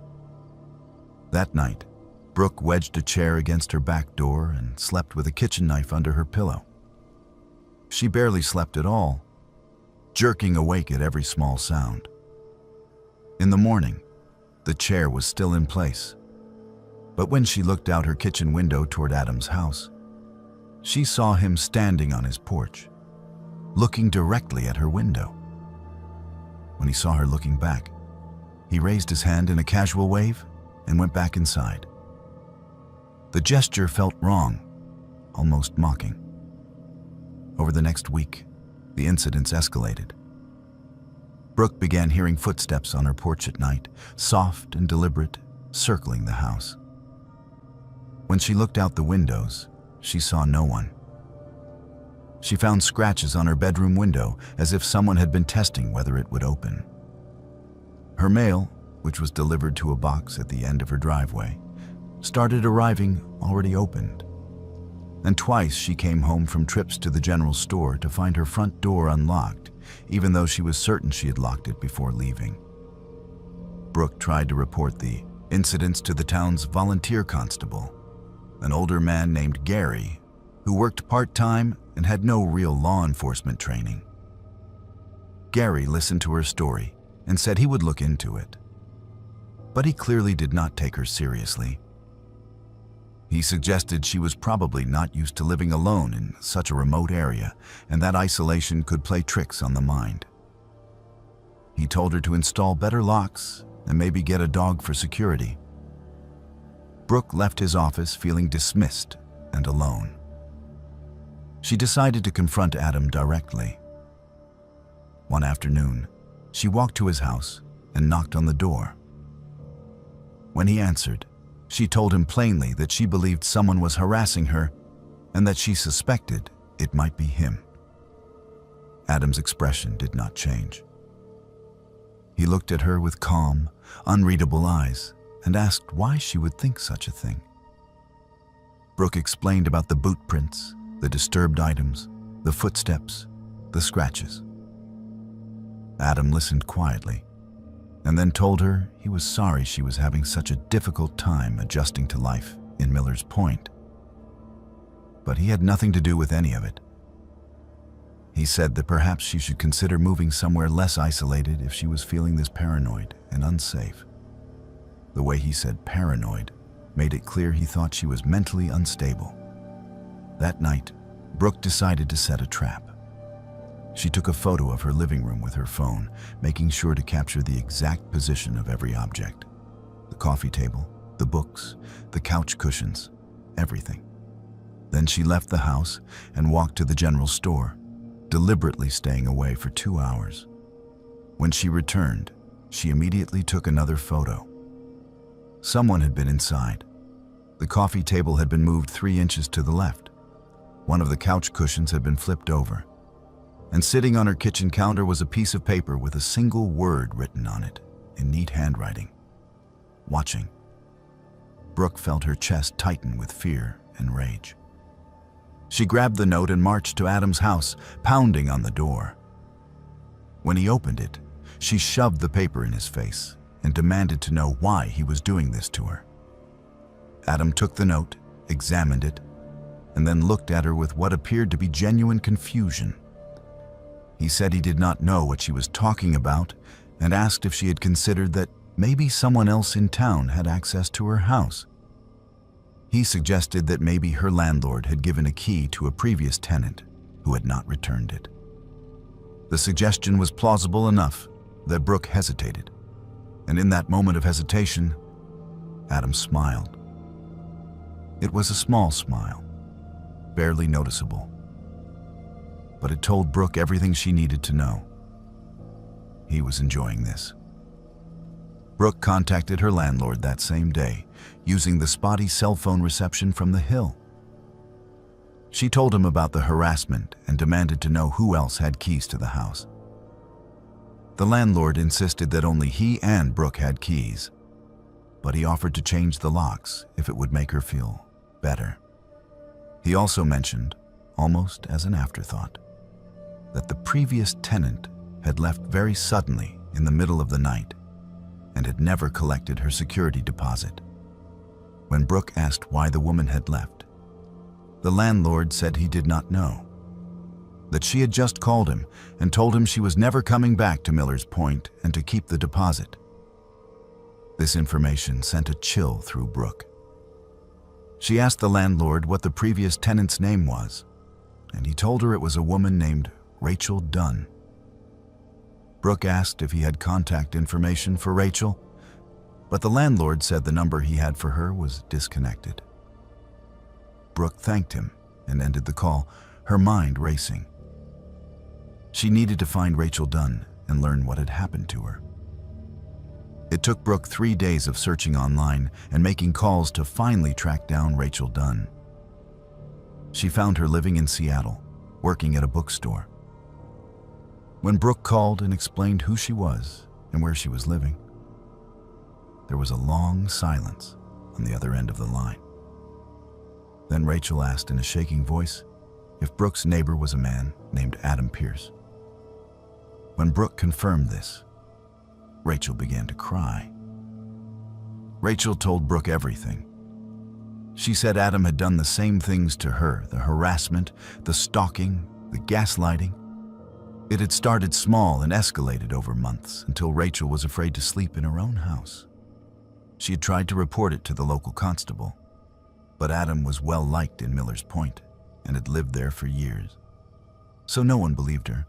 That night, Brooke wedged a chair against her back door and slept with a kitchen knife under her pillow. She barely slept at all, jerking awake at every small sound. In the morning, the chair was still in place, but when she looked out her kitchen window toward Adam's house, she saw him standing on his porch, looking directly at her window. When he saw her looking back, he raised his hand in a casual wave and went back inside. The gesture felt wrong, almost mocking. Over the next week, the incidents escalated. Brooke began hearing footsteps on her porch at night, soft and deliberate, circling the house. When she looked out the windows, she saw no one. She found scratches on her bedroom window, as if someone had been testing whether it would open. Her mail, which was delivered to a box at the end of her driveway, started arriving already opened. And twice she came home from trips to the general store to find her front door unlocked, even though she was certain she had locked it before leaving. Brooke tried to report the incidents to the town's volunteer constable, an older man named Gary, who worked part-time and had no real law enforcement training. Gary listened to her story and said he would look into it. But he clearly did not take her seriously. He suggested she was probably not used to living alone in such a remote area, and that isolation could play tricks on the mind. He told her to install better locks and maybe get a dog for security. Brooke left his office feeling dismissed and alone. She decided to confront Adam directly. One afternoon, she walked to his house and knocked on the door. When he answered, she told him plainly that she believed someone was harassing her and that she suspected it might be him. Adam's expression did not change. He looked at her with calm, unreadable eyes and asked why she would think such a thing. Brooke explained about the boot prints, the disturbed items, the footsteps, the scratches. Adam listened quietly and then told her he was sorry she was having such a difficult time adjusting to life in Millers Point. But he had nothing to do with any of it. He said that perhaps she should consider moving somewhere less isolated if she was feeling this paranoid and unsafe. The way he said paranoid made it clear he thought she was mentally unstable. That night, Brooke decided to set a trap. She took a photo of her living room with her phone, making sure to capture the exact position of every object. The coffee table, the books, the couch cushions, everything. Then she left the house and walked to the general store, deliberately staying away for 2 hours. When she returned, she immediately took another photo. Someone had been inside. The coffee table had been moved 3 inches to the left. One of the couch cushions had been flipped over. And sitting on her kitchen counter was a piece of paper with a single word written on it in neat handwriting. Watching. Brooke felt her chest tighten with fear and rage. She grabbed the note and marched to Adam's house, pounding on the door. When he opened it, she shoved the paper in his face and demanded to know why he was doing this to her. Adam took the note, examined it, and then looked at her with what appeared to be genuine confusion. He said he did not know what she was talking about and asked if she had considered that maybe someone else in town had access to her house. He suggested that maybe her landlord had given a key to a previous tenant who had not returned it. The suggestion was plausible enough that Brooke hesitated, and in that moment of hesitation, Adam smiled. It was a small smile, barely noticeable, but it told Brooke everything she needed to know. He was enjoying this. Brooke contacted her landlord that same day, using the spotty cell phone reception from the Hill. She told him about the harassment and demanded to know who else had keys to the house. The landlord insisted that only he and Brooke had keys, but he offered to change the locks if it would make her feel better. He also mentioned, almost as an afterthought, that the previous tenant had left very suddenly in the middle of the night and had never collected her security deposit. When Brooke asked why the woman had left, the landlord said he did not know, that she had just called him and told him she was never coming back to Millers Point and to keep the deposit. This information sent a chill through Brooke. She asked the landlord what the previous tenant's name was, and he told her it was a woman named Rachel Dunn. Brooke asked if he had contact information for Rachel, but the landlord said the number he had for her was disconnected. Brooke thanked him and ended the call, her mind racing. She needed to find Rachel Dunn and learn what had happened to her. It took Brooke 3 days of searching online and making calls to finally track down Rachel Dunn. She found her living in Seattle, working at a bookstore. When Brooke called and explained who she was and where she was living, there was a long silence on the other end of the line. Then Rachel asked in a shaking voice if Brooke's neighbor was a man named Adam Pierce. When Brooke confirmed this, Rachel began to cry. Rachel told Brooke everything. She said Adam had done the same things to her, the harassment, the stalking, the gaslighting. It had started small and escalated over months until Rachel was afraid to sleep in her own house. She had tried to report it to the local constable, but Adam was well liked in Millers Point and had lived there for years. So no one believed her.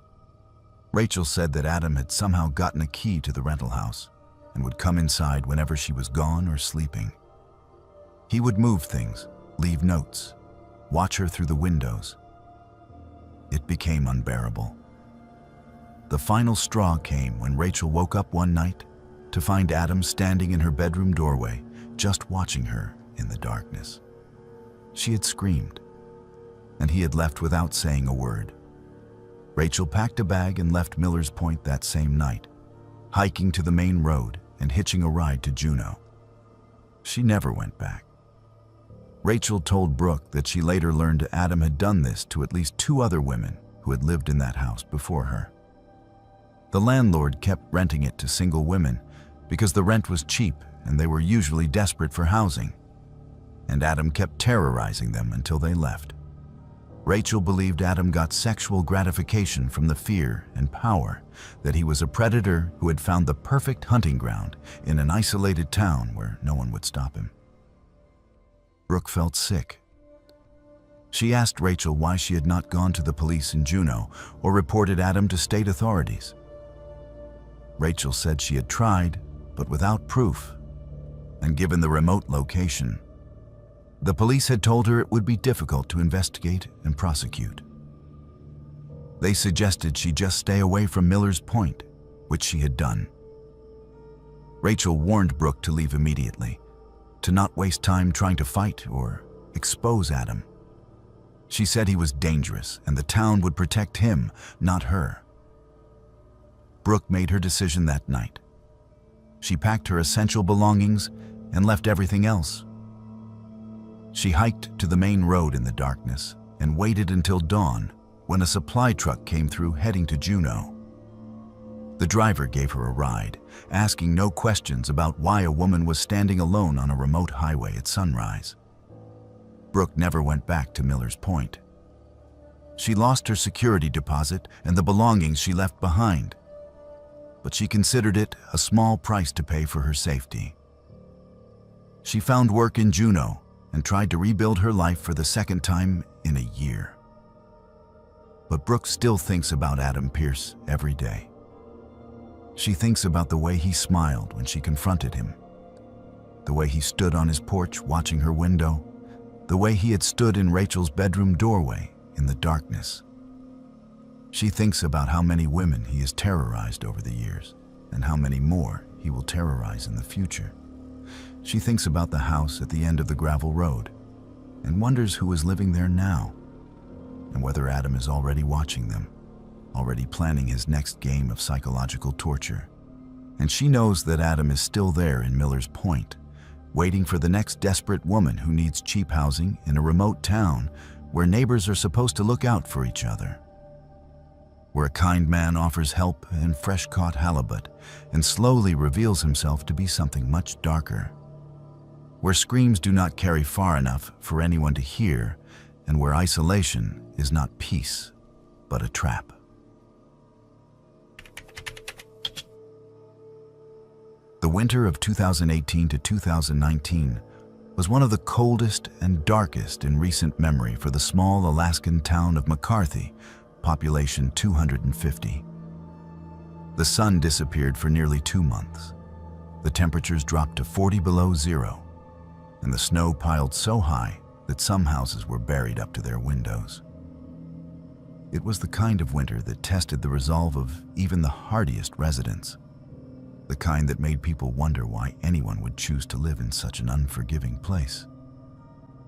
Rachel said that Adam had somehow gotten a key to the rental house and would come inside whenever she was gone or sleeping. He would move things, leave notes, watch her through the windows. It became unbearable. The final straw came when Rachel woke up one night to find Adam standing in her bedroom doorway, just watching her in the darkness. She had screamed, and he had left without saying a word. Rachel packed a bag and left Millers Point that same night, hiking to the main road and hitching a ride to Juneau. She never went back. Rachel told Brooke that she later learned Adam had done this to at least 2 other women who had lived in that house before her. The landlord kept renting it to single women because the rent was cheap and they were usually desperate for housing, and Adam kept terrorizing them until they left. Rachel believed Adam got sexual gratification from the fear and power that he was a predator who had found the perfect hunting ground in an isolated town where no one would stop him. Brooke felt sick. She asked Rachel why she had not gone to the police in Juneau or reported Adam to state authorities. Rachel said she had tried, but without proof, and given the remote location, the police had told her it would be difficult to investigate and prosecute. They suggested she just stay away from Millers Point, which she had done. Rachel warned Brooke to leave immediately, to not waste time trying to fight or expose Adam. She said he was dangerous and the town would protect him, not her. Brooke made her decision that night. She packed her essential belongings and left everything else. She hiked to the main road in the darkness and waited until dawn when a supply truck came through heading to Juneau. The driver gave her a ride, asking no questions about why a woman was standing alone on a remote highway at sunrise. Brooke never went back to Millers Point. She lost her security deposit and the belongings she left behind, but she considered it a small price to pay for her safety. She found work in Juneau and tried to rebuild her life for the second time in a year. But Brooke still thinks about Adam Pierce every day. She thinks about the way he smiled when she confronted him, the way he stood on his porch watching her window, the way he had stood in Rachel's bedroom doorway in the darkness. She thinks about how many women he has terrorized over the years and how many more he will terrorize in the future. She thinks about the house at the end of the gravel road and wonders who is living there now and whether Adam is already watching them, already planning his next game of psychological torture. And she knows that Adam is still there in Millers Point, waiting for the next desperate woman who needs cheap housing in a remote town where neighbors are supposed to look out for each other, where a kind man offers help and fresh-caught halibut and slowly reveals himself to be something much darker, where screams do not carry far enough for anyone to hear, and where isolation is not peace, but a trap. The winter of 2018 to 2019 was one of the coldest and darkest in recent memory for the small Alaskan town of McCarthy, population 250. The sun disappeared for nearly 2 months. The temperatures dropped to 40 below zero, and the snow piled so high that some houses were buried up to their windows. It was the kind of winter that tested the resolve of even the hardiest residents. The kind that made people wonder why anyone would choose to live in such an unforgiving place.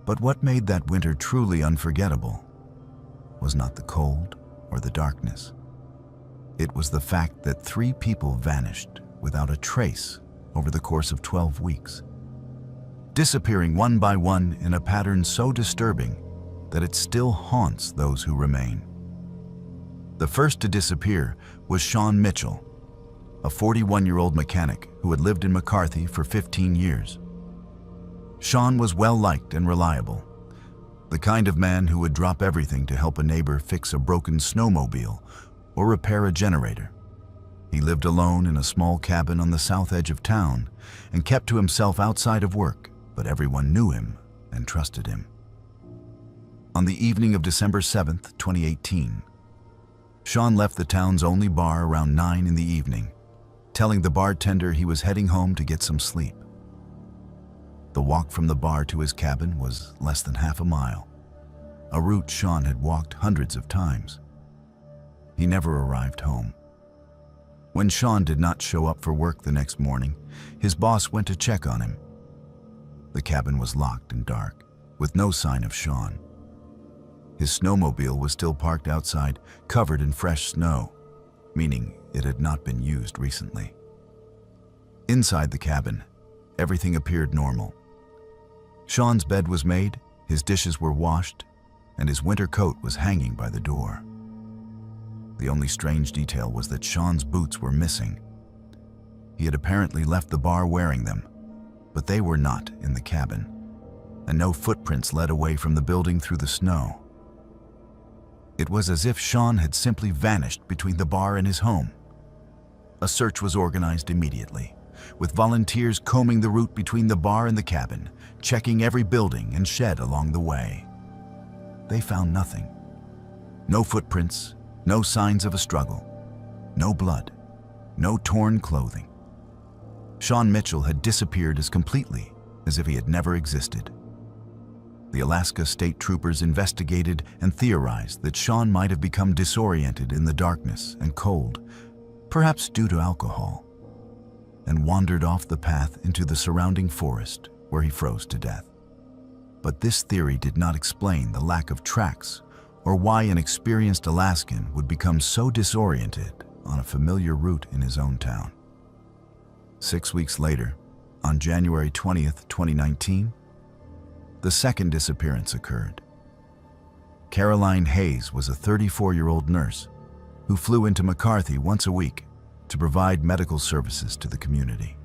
But what made that winter truly unforgettable was not the cold or the darkness. It was the fact that 3 people vanished without a trace over the course of 12 weeks, disappearing one by one in a pattern so disturbing that it still haunts those who remain. The first to disappear was Sean Mitchell, a 41-year-old mechanic who had lived in McCarthy for 15 years. Sean was well-liked and reliable, the kind of man who would drop everything to help a neighbor fix a broken snowmobile or repair a generator. He lived alone in a small cabin on the south edge of town and kept to himself outside of work, but everyone knew him and trusted him. On the evening of December 7th, 2018, Sean left the town's only bar around 9 in the evening, telling the bartender he was heading home to get some sleep. The walk from the bar to his cabin was less than half a mile, a route Sean had walked hundreds of times. He never arrived home. When Sean did not show up for work the next morning, his boss went to check on him. The cabin was locked and dark, with no sign of Sean. His snowmobile was still parked outside, covered in fresh snow, meaning it had not been used recently. Inside the cabin, everything appeared normal. Sean's bed was made, his dishes were washed, and his winter coat was hanging by the door. The only strange detail was that Sean's boots were missing. He had apparently left the bar wearing them, but they were not in the cabin, and no footprints led away from the building through the snow. It was as if Sean had simply vanished between the bar and his home. A search was organized immediately, with volunteers combing the route between the bar and the cabin, checking every building and shed along the way. They found nothing. No footprints, no signs of a struggle, no blood, no torn clothing. Sean Mitchell had disappeared as completely as if he had never existed. The Alaska State Troopers investigated and theorized that Sean might have become disoriented in the darkness and cold, perhaps due to alcohol, and wandered off the path into the surrounding forest where he froze to death. But this theory did not explain the lack of tracks or why an experienced Alaskan would become so disoriented on a familiar route in his own town. 6 weeks later, on January 20th, 2019, the second disappearance occurred. Caroline Hayes was a 34-year-old nurse who flew into McCarthy once a week to provide medical services to the community.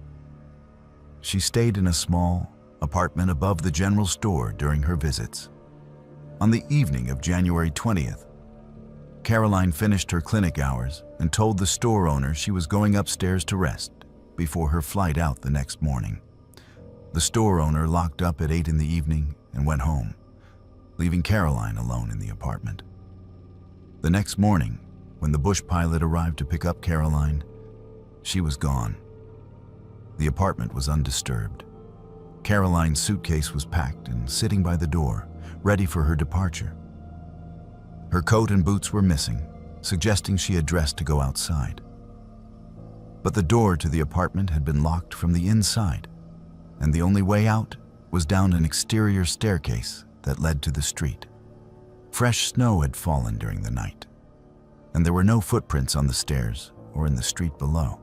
She stayed in a small apartment above the general store during her visits. On the evening of January 20th, Caroline finished her clinic hours and told the store owner she was going upstairs to rest before her flight out the next morning. The store owner locked up at 8 in the evening and went home, leaving Caroline alone in the apartment. The next morning, when the bush pilot arrived to pick up Caroline, she was gone. The apartment was undisturbed. Caroline's suitcase was packed and sitting by the door, ready for her departure. Her coat and boots were missing, suggesting she had dressed to go outside. But the door to the apartment had been locked from the inside, and the only way out was down an exterior staircase that led to the street. Fresh snow had fallen during the night, and there were no footprints on the stairs or in the street below.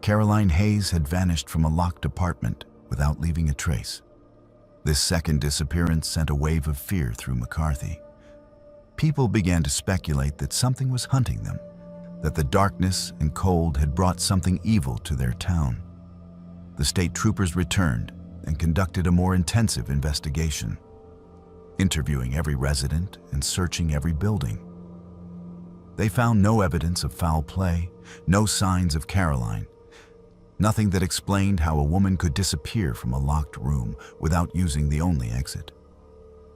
Caroline Hayes had vanished from a locked apartment without leaving a trace. This second disappearance sent a wave of fear through McCarthy. People began to speculate that something was hunting them, that the darkness and cold had brought something evil to their town. The state troopers returned and conducted a more intensive investigation, interviewing every resident and searching every building. They found no evidence of foul play, no signs of Caroline, nothing that explained how a woman could disappear from a locked room without using the only exit.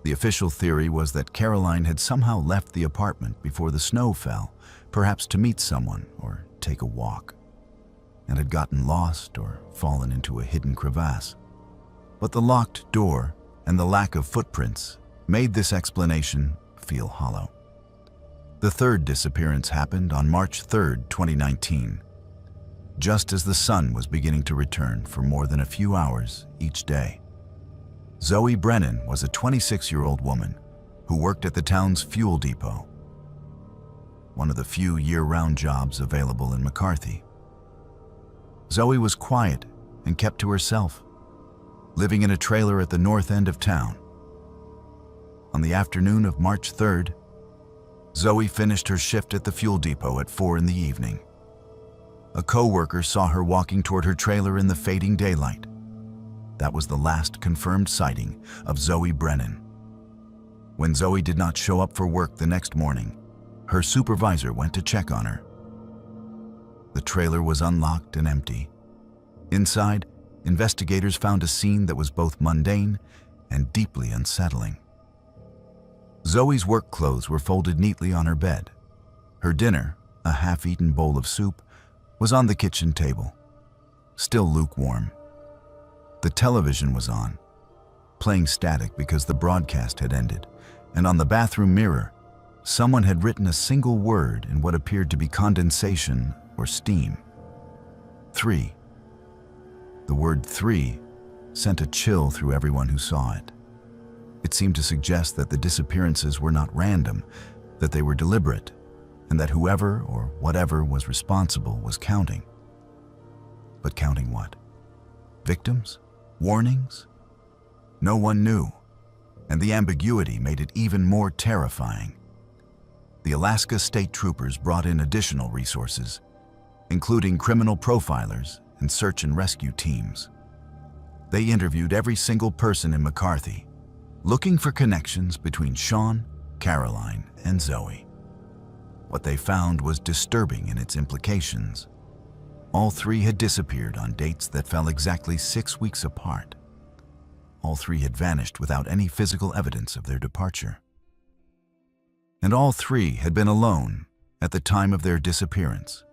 The official theory was that Caroline had somehow left the apartment before the snow fell, perhaps to meet someone or take a walk, and had gotten lost or fallen into a hidden crevasse. But the locked door and the lack of footprints made this explanation feel hollow. The third disappearance happened on March 3, 2019, just as the sun was beginning to return for more than a few hours each day. Zoe Brennan was a 26-year-old woman who worked at the town's fuel depot, one of the few year-round jobs available in McCarthy. Zoe was quiet and kept to herself, living in a trailer at the north end of town. On the afternoon of March 3rd, Zoe finished her shift at the fuel depot at 4 in the evening. A co-worker saw her walking toward her trailer in the fading daylight. That was the last confirmed sighting of Zoe Brennan. When Zoe did not show up for work the next morning, her supervisor went to check on her. The trailer was unlocked and empty. Inside, investigators found a scene that was both mundane and deeply unsettling. Zoe's work clothes were folded neatly on her bed. Her dinner, a half-eaten bowl of soup, was on the kitchen table, still lukewarm. The television was on, playing static because the broadcast had ended, and on the bathroom mirror, someone had written a single word in what appeared to be condensation or steam. 3. The word 3 sent a chill through everyone who saw it. It seemed to suggest that the disappearances were not random, that they were deliberate, and that whoever or whatever was responsible was counting. But counting what? Victims? Warnings? No one knew, and the ambiguity made it even more terrifying. The Alaska State Troopers brought in additional resources, including criminal profilers and search and rescue teams. They interviewed every single person in McCarthy, looking for connections between Sean, Caroline, and Zoe. What they found was disturbing in its implications. All three had disappeared on dates that fell exactly 6 weeks apart. All three had vanished without any physical evidence of their departure. And all three had been alone at the time of their disappearance,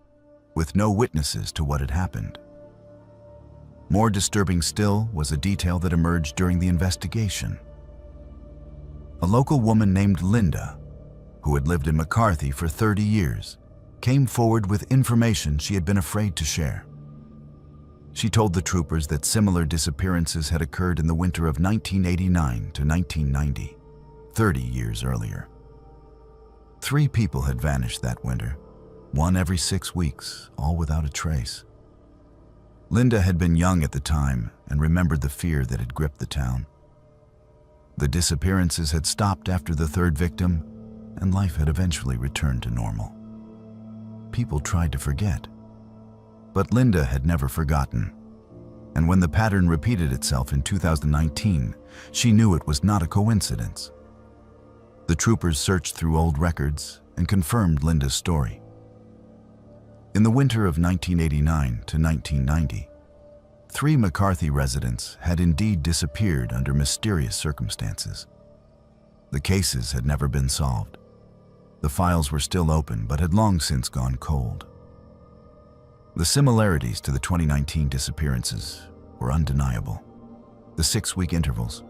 with no witnesses to what had happened. More disturbing still was a detail that emerged during the investigation. A local woman named Linda, who had lived in McCarthy for 30 years, came forward with information she had been afraid to share. She told the troopers that similar disappearances had occurred in the winter of 1989 to 1990, 30 years earlier. 3 people had vanished that winter, one every 6 weeks, all without a trace. Linda had been young at the time and remembered the fear that had gripped the town. The disappearances had stopped after the third victim, and life had eventually returned to normal. People tried to forget, but Linda had never forgotten. And when the pattern repeated itself in 2019, she knew it was not a coincidence. The troopers searched through old records and confirmed Linda's story. In the winter of 1989 to 1990, 3 McCarthy residents had indeed disappeared under mysterious circumstances. The cases had never been solved. The files were still open but had long since gone cold. The similarities to the 2019 disappearances were undeniable. The 6-week intervals,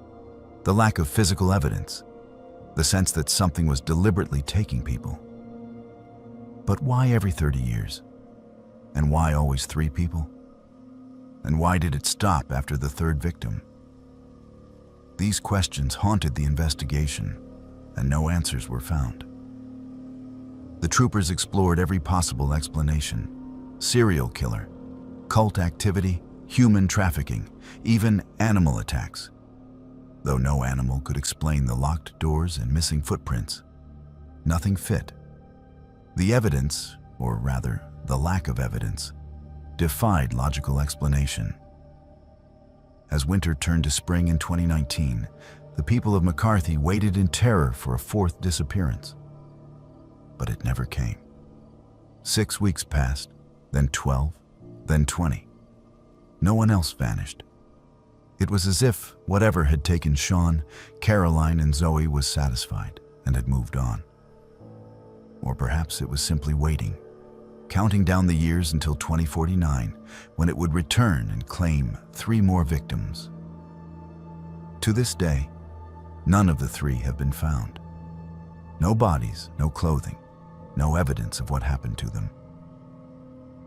the lack of physical evidence, the sense that something was deliberately taking people. But why every 30 years? And why always 3 people? And why did it stop after the third victim? These questions haunted the investigation, and no answers were found. The troopers explored every possible explanation: serial killer, cult activity, human trafficking, even animal attacks. Though no animal could explain the locked doors and missing footprints, nothing fit. The evidence, or rather, the lack of evidence, defied logical explanation. As winter turned to spring in 2019, the people of McCarthy waited in terror for a 4th disappearance. But it never came. 6 weeks passed, then 12, then 20. No one else vanished. It was as if whatever had taken Sean, Caroline, and Zoe was satisfied and had moved on. Or perhaps it was simply waiting, counting down the years until 2049, when it would return and claim 3 more victims. To this day, none of the 3 have been found. No bodies, no clothing, no evidence of what happened to them.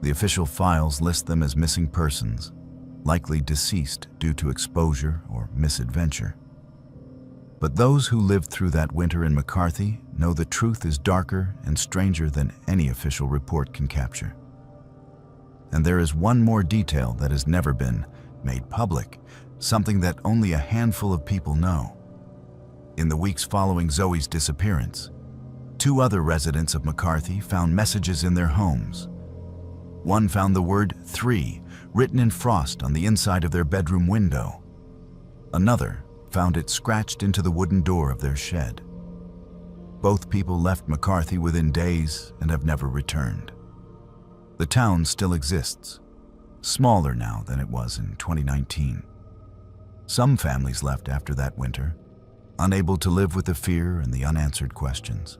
The official files list them as missing persons, likely deceased due to exposure or misadventure. But those who lived through that winter in McCarthy know the truth is darker and stranger than any official report can capture. And there is one more detail that has never been made public, something that only a handful of people know. In the weeks following Zoe's disappearance, 2 other residents of McCarthy found messages in their homes. One found the word 3 written in frost on the inside of their bedroom window. Another found it scratched into the wooden door of their shed. Both people left McCarthy within days and have never returned. The town still exists, smaller now than it was in 2019. Some families left after that winter, unable to live with the fear and the unanswered questions.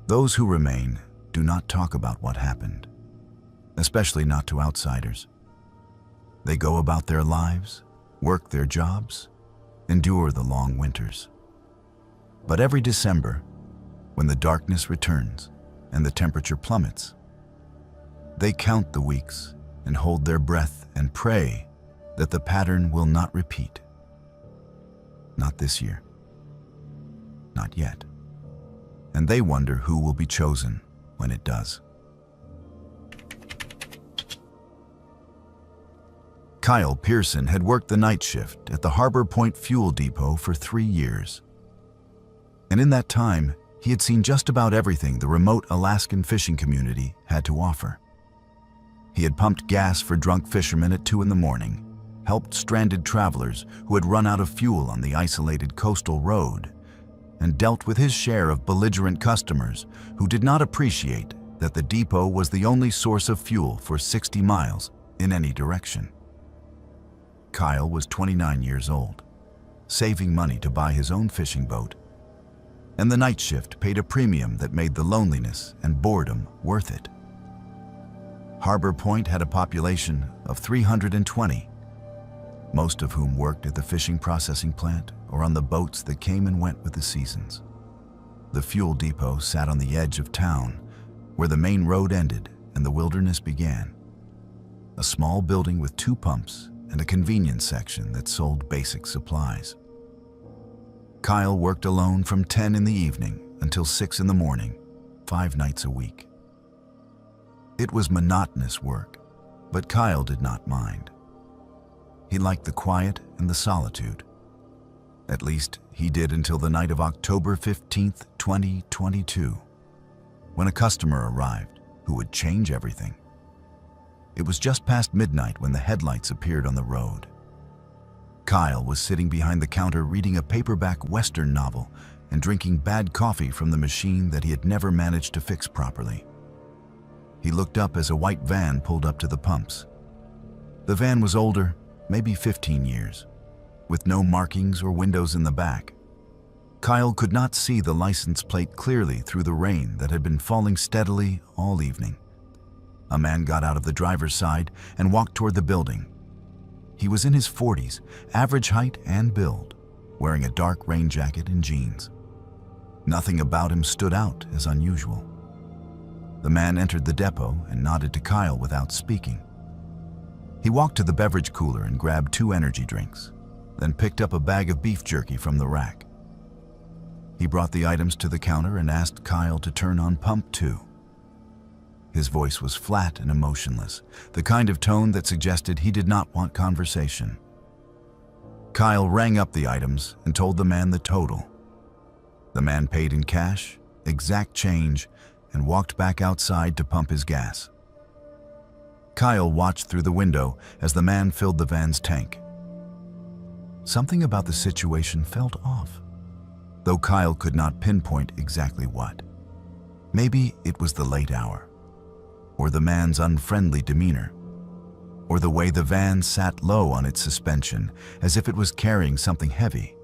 Those who remain do not talk about what happened, especially not to outsiders. They go about their lives, work their jobs, endure the long winters. But every December, when the darkness returns and the temperature plummets, they count the weeks and hold their breath and pray that the pattern will not repeat. Not this year. Not yet. And they wonder who will be chosen when it does. Kyle Pearson had worked the night shift at the Harbor Point Fuel Depot for 3 years. And in that time, he had seen just about everything the remote Alaskan fishing community had to offer. He had pumped gas for drunk fishermen at 2 in the morning, helped stranded travelers who had run out of fuel on the isolated coastal road, and dealt with his share of belligerent customers who did not appreciate that the depot was the only source of fuel for 60 miles in any direction. Kyle was 29 years old, saving money to buy his own fishing boat, and the night shift paid a premium that made the loneliness and boredom worth it. Harbor Point had a population of 320, most of whom worked at the fishing processing plant or on the boats that came and went with the seasons. The fuel depot sat on the edge of town, where the main road ended and the wilderness began. A small building with 2 pumps and a convenience section that sold basic supplies. Kyle worked alone from 10 in the evening until 6 in the morning, 5 nights a week. It was monotonous work, but Kyle did not mind. He liked the quiet and the solitude. At least he did until the night of October 15th, 2022, when a customer arrived who would change everything. It was just past midnight when the headlights appeared on the road. Kyle was sitting behind the counter reading a paperback Western novel and drinking bad coffee from the machine that he had never managed to fix properly. He looked up as a white van pulled up to the pumps. The van was older, maybe 15 years, with no markings or windows in the back. Kyle could not see the license plate clearly through the rain that had been falling steadily all evening. A man got out of the driver's side and walked toward the building. He was in his 40s, average height and build, wearing a dark rain jacket and jeans. Nothing about him stood out as unusual. The man entered the depot and nodded to Kyle without speaking. He walked to the beverage cooler and grabbed 2 energy drinks, then picked up a bag of beef jerky from the rack. He brought the items to the counter and asked Kyle to turn on pump 2. His voice was flat and emotionless, the kind of tone that suggested he did not want conversation. Kyle rang up the items and told the man the total. The man paid in cash, exact change, and walked back outside to pump his gas. Kyle watched through the window as the man filled the van's tank. Something about the situation felt off, though Kyle could not pinpoint exactly what. Maybe it was the late hour, or the man's unfriendly demeanor, or the way the van sat low on its suspension as if it was carrying something heavy.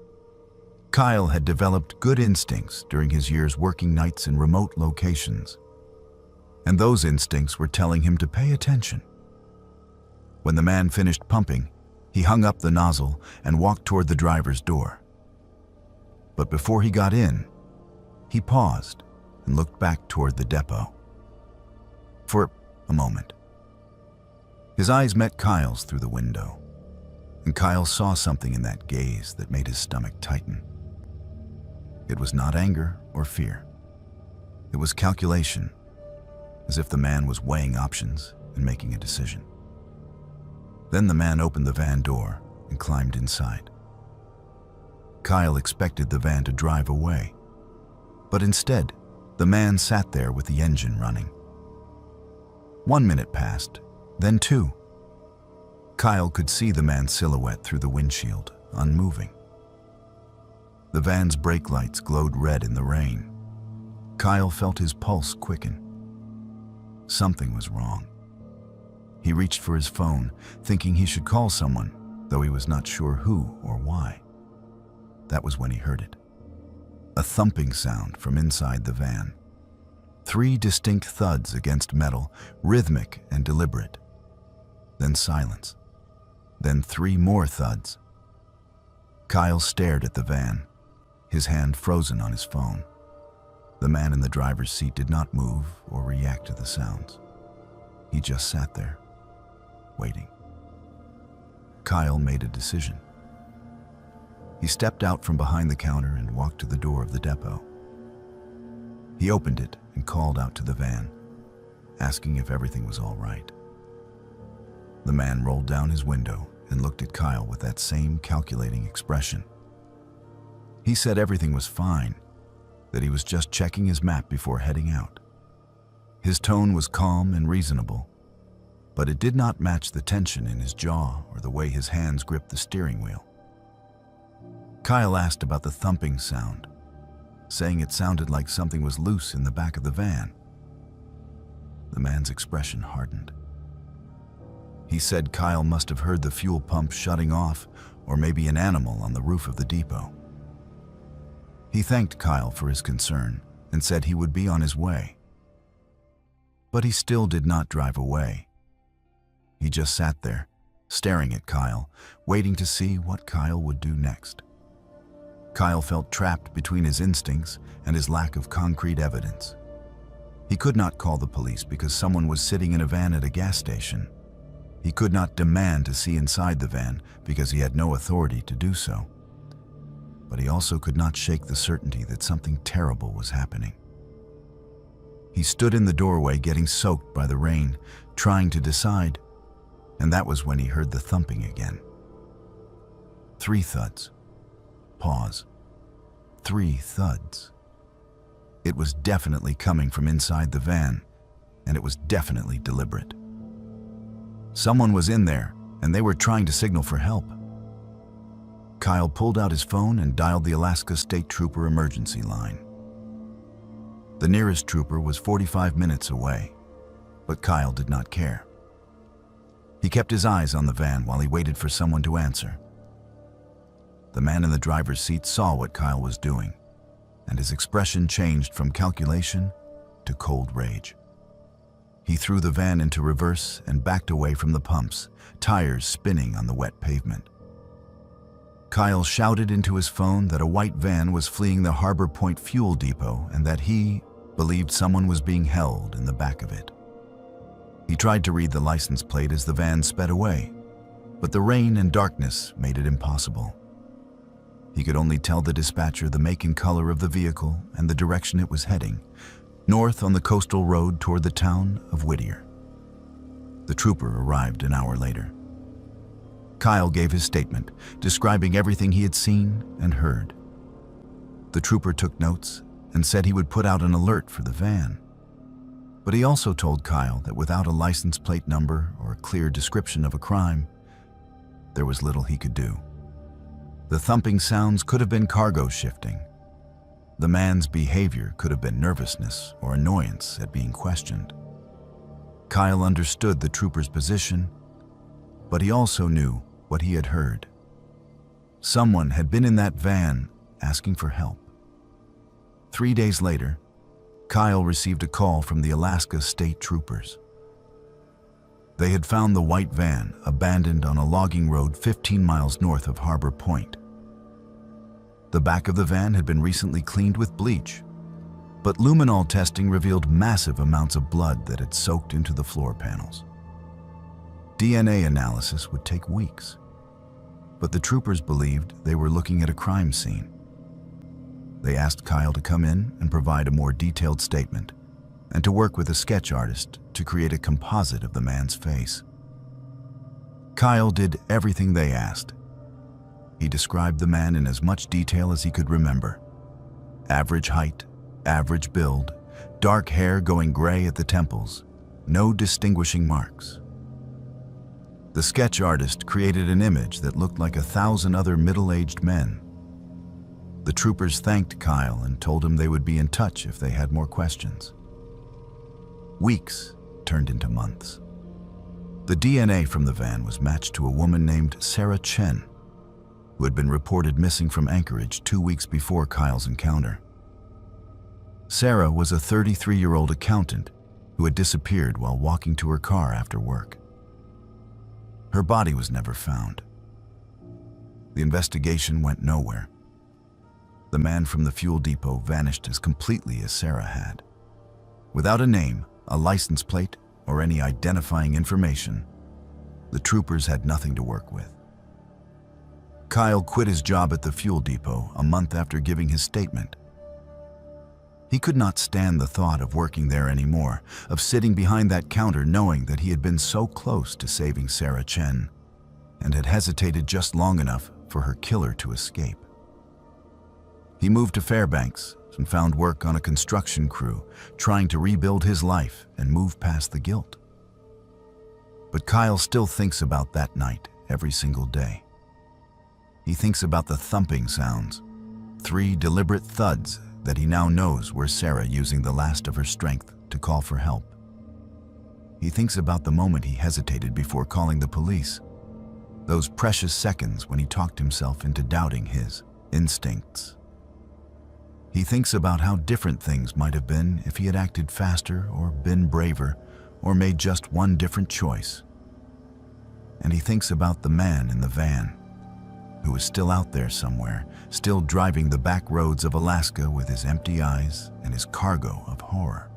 Kyle had developed good instincts during his years working nights in remote locations, and those instincts were telling him to pay attention. When the man finished pumping, he hung up the nozzle and walked toward the driver's door. But before he got in, he paused and looked back toward the depot. For a moment, his eyes met Kyle's through the window, and Kyle saw something in that gaze that made his stomach tighten. It was not anger or fear. It was calculation, as if the man was weighing options and making a decision. Then the man opened the van door and climbed inside. Kyle expected the van to drive away, but instead, the man sat there with the engine running. 1 minute passed, then 2. Kyle could see the man's silhouette through the windshield, unmoving. The van's brake lights glowed red in the rain. Kyle felt his pulse quicken. Something was wrong. He reached for his phone, thinking he should call someone, though he was not sure who or why. That was when he heard it. A thumping sound from inside the van. 3 distinct thuds against metal, rhythmic and deliberate. Then silence. Then 3 more thuds. Kyle stared at the van, his hand frozen on his phone. The man in the driver's seat did not move or react to the sounds. He just sat there, waiting. Kyle made a decision. He stepped out from behind the counter and walked to the door of the depot. He opened it and called out to the van, asking if everything was all right. The man rolled down his window and looked at Kyle with that same calculating expression. He said everything was fine, that he was just checking his map before heading out. His tone was calm and reasonable, but it did not match the tension in his jaw or the way his hands gripped the steering wheel. Kyle asked about the thumping sound, saying it sounded like something was loose in the back of the van. The man's expression hardened. He said Kyle must have heard the fuel pump shutting off, or maybe an animal on the roof of the depot. He thanked Kyle for his concern and said he would be on his way. But he still did not drive away. He just sat there, staring at Kyle, waiting to see what Kyle would do next. Kyle felt trapped between his instincts and his lack of concrete evidence. He could not call the police because someone was sitting in a van at a gas station. He could not demand to see inside the van because he had no authority to do so. But he also could not shake the certainty that something terrible was happening. He stood in the doorway getting soaked by the rain, trying to decide, and that was when he heard the thumping again. 3 thuds. Pause. 3 thuds. It was definitely coming from inside the van, and it was definitely deliberate. Someone was in there, and they were trying to signal for help. Kyle pulled out his phone and dialed the Alaska State Trooper emergency line. The nearest trooper was 45 minutes away, but Kyle did not care. He kept his eyes on the van while he waited for someone to answer. The man in the driver's seat saw what Kyle was doing, and his expression changed from calculation to cold rage. He threw the van into reverse and backed away from the pumps, tires spinning on the wet pavement. Kyle shouted into his phone that a white van was fleeing the Harbor Point fuel depot and that he believed someone was being held in the back of it. He tried to read the license plate as the van sped away, but the rain and darkness made it impossible. He could only tell the dispatcher the make and color of the vehicle and the direction it was heading, north on the coastal road toward the town of Whittier. The trooper arrived an hour later. Kyle gave his statement, describing everything he had seen and heard. The trooper took notes and said he would put out an alert for the van. But he also told Kyle that without a license plate number or a clear description of a crime, there was little he could do. The thumping sounds could have been cargo shifting. The man's behavior could have been nervousness or annoyance at being questioned. Kyle understood the trooper's position, but he also knew what he had heard. Someone had been in that van asking for help. 3 days later, Kyle received a call from the Alaska State Troopers. They had found the white van abandoned on a logging road 15 miles north of Harbor Point. The back of the van had been recently cleaned with bleach, But luminol testing revealed massive amounts of blood that had soaked into the floor panels. DNA analysis would take weeks, but the troopers believed they were looking at a crime scene. They asked Kyle to come in and provide a more detailed statement, and to work with a sketch artist to create a composite of the man's face. Kyle did everything they asked. He described the man in as much detail as he could remember. Average height, average build, dark hair going gray at the temples, no distinguishing marks. The sketch artist created an image that looked like 1,000 other middle-aged men. The troopers thanked Kyle and told him they would be in touch if they had more questions. Weeks turned into months. The DNA from the van was matched to a woman named Sarah Chen, who had been reported missing from Anchorage 2 weeks before Kyle's encounter. Sarah was a 33-year-old accountant who had disappeared while walking to her car after work. Her body was never found. The investigation went nowhere. The man from the fuel depot vanished as completely as Sarah had. Without a name, a license plate, or any identifying information, the troopers had nothing to work with. Kyle quit his job at the fuel depot a month after giving his statement. He could not stand the thought of working there anymore, of sitting behind that counter knowing that he had been so close to saving Sarah Chen and had hesitated just long enough for her killer to escape. He moved to Fairbanks and found work on a construction crew, trying to rebuild his life and move past the guilt. But Kyle still thinks about that night every single day. He thinks about the thumping sounds, 3 deliberate thuds that he now knows were Sarah using the last of her strength to call for help. He thinks about the moment he hesitated before calling the police, those precious seconds when he talked himself into doubting his instincts. He thinks about how different things might have been if he had acted faster or been braver or made just one different choice. And he thinks about the man in the van, who is still out there somewhere, still driving the back roads of Alaska with his empty eyes and his cargo of horror.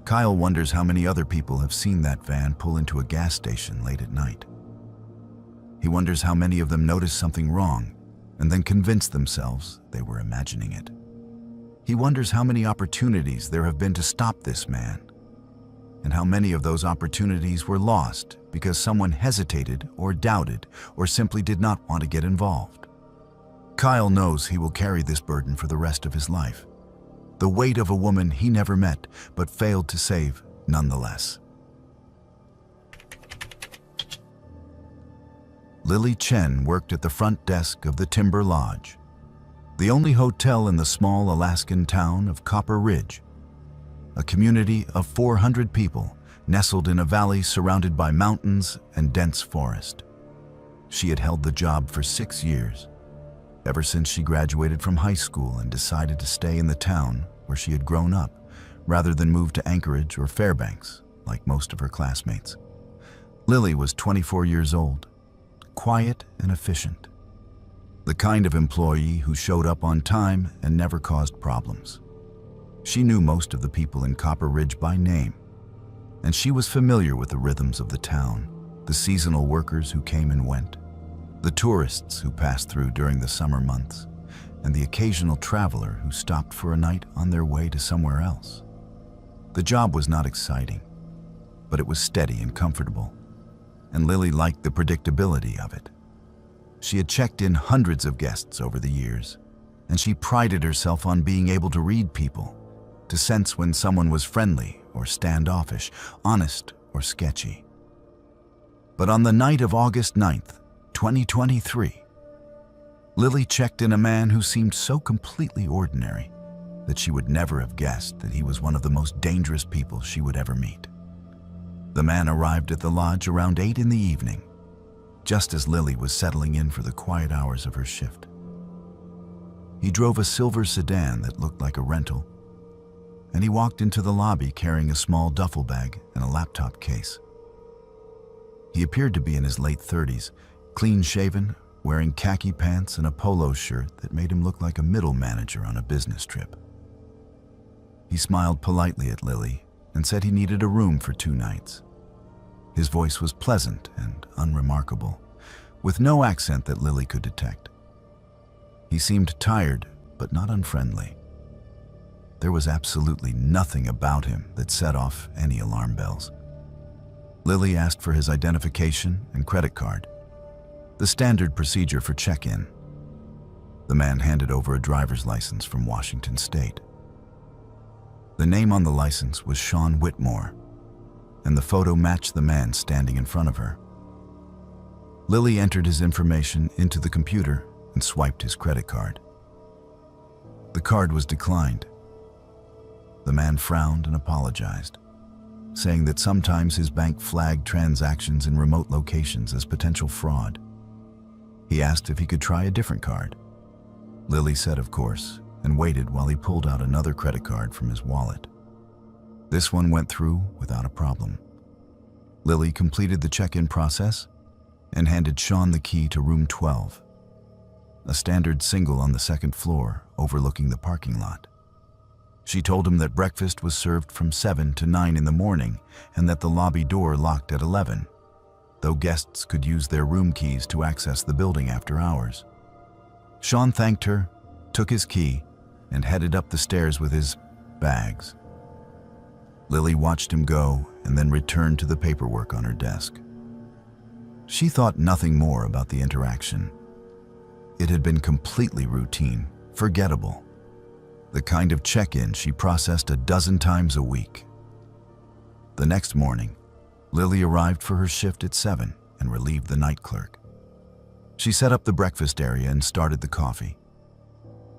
Kyle wonders how many other people have seen that van pull into a gas station late at night. He wonders how many of them noticed something wrong and then convinced themselves they were imagining it. He wonders how many opportunities there have been to stop this man, and how many of those opportunities were lost because someone hesitated or doubted or simply did not want to get involved. Kyle knows he will carry this burden for the rest of his life, the weight of a woman he never met but failed to save nonetheless. Lily Chen worked at the front desk of the Timber Lodge, the only hotel in the small Alaskan town of Copper Ridge, a community of 400 people nestled in a valley surrounded by mountains and dense forest. She had held the job for 6 years, ever since she graduated from high school and decided to stay in the town where she had grown up, rather than move to Anchorage or Fairbanks, like most of her classmates. Lily was 24 years old, quiet and efficient, the kind of employee who showed up on time and never caused problems. She knew most of the people in Copper Ridge by name, and she was familiar with the rhythms of the town, the seasonal workers who came and went, the tourists who passed through during the summer months, and the occasional traveler who stopped for a night on their way to somewhere else. The job was not exciting, but it was steady and comfortable, and Lily liked the predictability of it. She had checked in hundreds of guests over the years, and she prided herself on being able to read people, to sense when someone was friendly or standoffish, honest or sketchy. But on the night of August 9th, 2023, Lily checked in a man who seemed so completely ordinary that she would never have guessed that he was one of the most dangerous people she would ever meet. The man arrived at the lodge around 8 in the evening, just as Lily was settling in for the quiet hours of her shift. He drove a silver sedan that looked like a rental, and he walked into the lobby carrying a small duffel bag and a laptop case. He appeared to be in his late 30s, clean-shaven, wearing khaki pants and a polo shirt that made him look like a middle manager on a business trip. He smiled politely at Lily and said he needed a room for 2 nights. His voice was pleasant and unremarkable, with no accent that Lily could detect. He seemed tired, but not unfriendly. There was absolutely nothing about him that set off any alarm bells. Lily asked for his identification and credit card, the standard procedure for check-in. The man handed over a driver's license from Washington State. The name on the license was Sean Whitmore, and the photo matched the man standing in front of her. Lily entered his information into the computer and swiped his credit card. The card was declined. The man frowned and apologized, saying that sometimes his bank flagged transactions in remote locations as potential fraud. He asked if he could try a different card. Lily said of course, and waited while he pulled out another credit card from his wallet. This one went through without a problem. Lily completed the check-in process and handed Sean the key to room 12, a standard single on the 2nd floor overlooking the parking lot. She told him that breakfast was served from 7 to 9 in the morning and that the lobby door locked at 11, though guests could use their room keys to access the building after hours. Sean thanked her, took his key, and headed up the stairs with his bags. Lily watched him go and then returned to the paperwork on her desk. She thought nothing more about the interaction. It had been completely routine, forgettable. The kind of check-in she processed a dozen times a week. The next morning, Lily arrived for her shift at 7 and relieved the night clerk. She set up the breakfast area and started the coffee.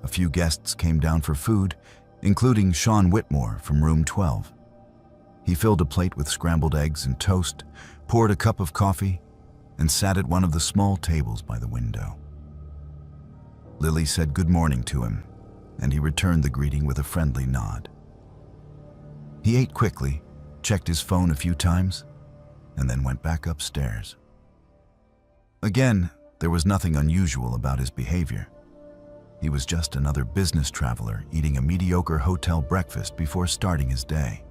A few guests came down for food, including Sean Whitmore from room 12. He filled a plate with scrambled eggs and toast, poured a cup of coffee, and sat at one of the small tables by the window. Lily said good morning to him, and he returned the greeting with a friendly nod. He ate quickly, checked his phone a few times, and then went back upstairs. Again, there was nothing unusual about his behavior. He was just another business traveler eating a mediocre hotel breakfast before starting his day.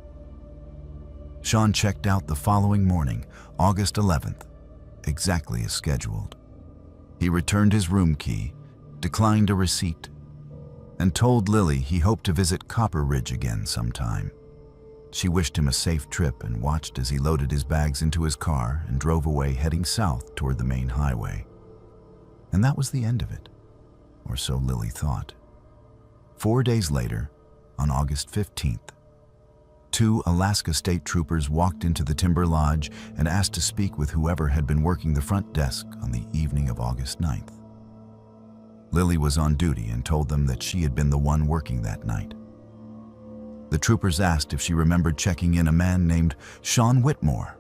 Sean checked out the following morning, August 11th, exactly as scheduled. He returned his room key, declined a receipt, and told Lily he hoped to visit Copper Ridge again sometime. She wished him a safe trip and watched as he loaded his bags into his car and drove away heading south toward the main highway. And that was the end of it, or so Lily thought. 4 days later, on August 15th, 2 Alaska State Troopers walked into the Timber Lodge and asked to speak with whoever had been working the front desk on the evening of August 9th. Lily was on duty and told them that she had been the one working that night. The troopers asked if she remembered checking in a man named Sean Whitmore.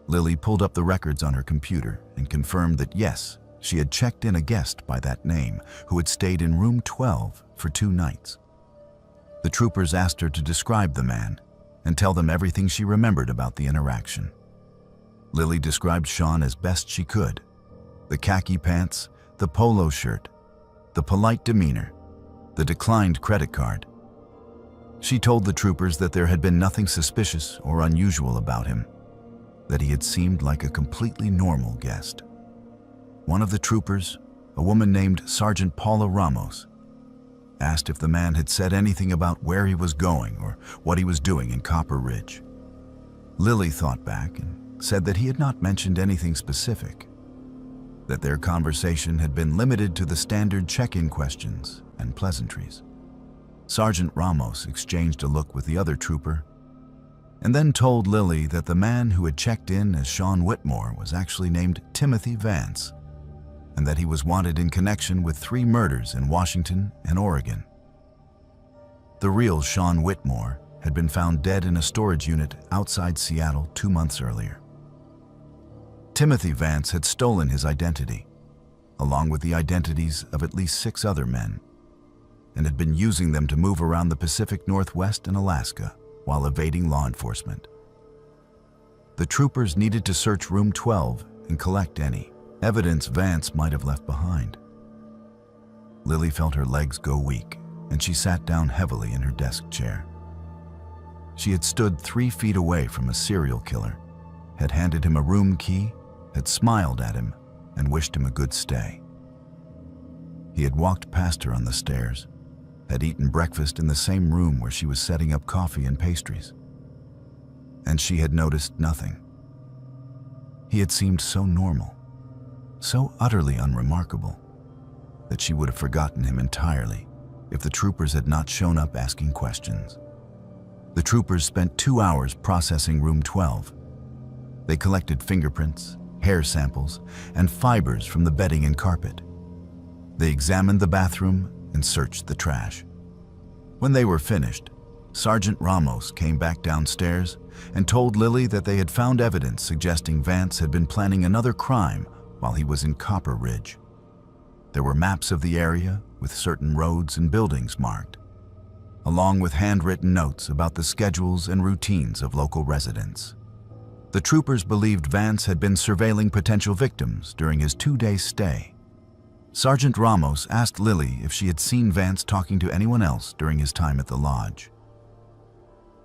Lily pulled up the records on her computer and confirmed that yes, she had checked in a guest by that name who had stayed in room 12 for 2 nights. The troopers asked her to describe the man and tell them everything she remembered about the interaction. Lily described Sean as best she could: the khaki pants, the polo shirt, the polite demeanor, the declined credit card. She told the troopers that there had been nothing suspicious or unusual about him, that he had seemed like a completely normal guest. One of the troopers, a woman named Sergeant Paula Ramos, asked if the man had said anything about where he was going or what he was doing in Copper Ridge. Lily thought back and said that he had not mentioned anything specific, that their conversation had been limited to the standard check-in questions and pleasantries. Sergeant Ramos exchanged a look with the other trooper and then told Lily that the man who had checked in as Sean Whitmore was actually named Timothy Vance, and that he was wanted in connection with 3 murders in Washington and Oregon. The real Sean Whitmore had been found dead in a storage unit outside Seattle 2 months earlier. Timothy Vance had stolen his identity, along with the identities of at least 6 other men, and had been using them to move around the Pacific Northwest and Alaska while evading law enforcement. The troopers needed to search room 12 and collect any evidence Vance might have left behind. Lily felt her legs go weak and she sat down heavily in her desk chair. She had stood 3 feet away from a serial killer, had handed him a room key, had smiled at him, and wished him a good stay. He had walked past her on the stairs, had eaten breakfast in the same room where she was setting up coffee and pastries. And she had noticed nothing. He had seemed so normal, so utterly unremarkable, that she would have forgotten him entirely if the troopers had not shown up asking questions. The troopers spent 2 hours processing room 12. They collected fingerprints, hair samples, and fibers from the bedding and carpet. They examined the bathroom and searched the trash. When they were finished, Sergeant Ramos came back downstairs and told Lily that they had found evidence suggesting Vance had been planning another crime while he was in Copper Ridge. There were maps of the area with certain roads and buildings marked, along with handwritten notes about the schedules and routines of local residents. The troopers believed Vance had been surveilling potential victims during his 2-day stay. Sergeant Ramos asked Lily if she had seen Vance talking to anyone else during his time at the lodge,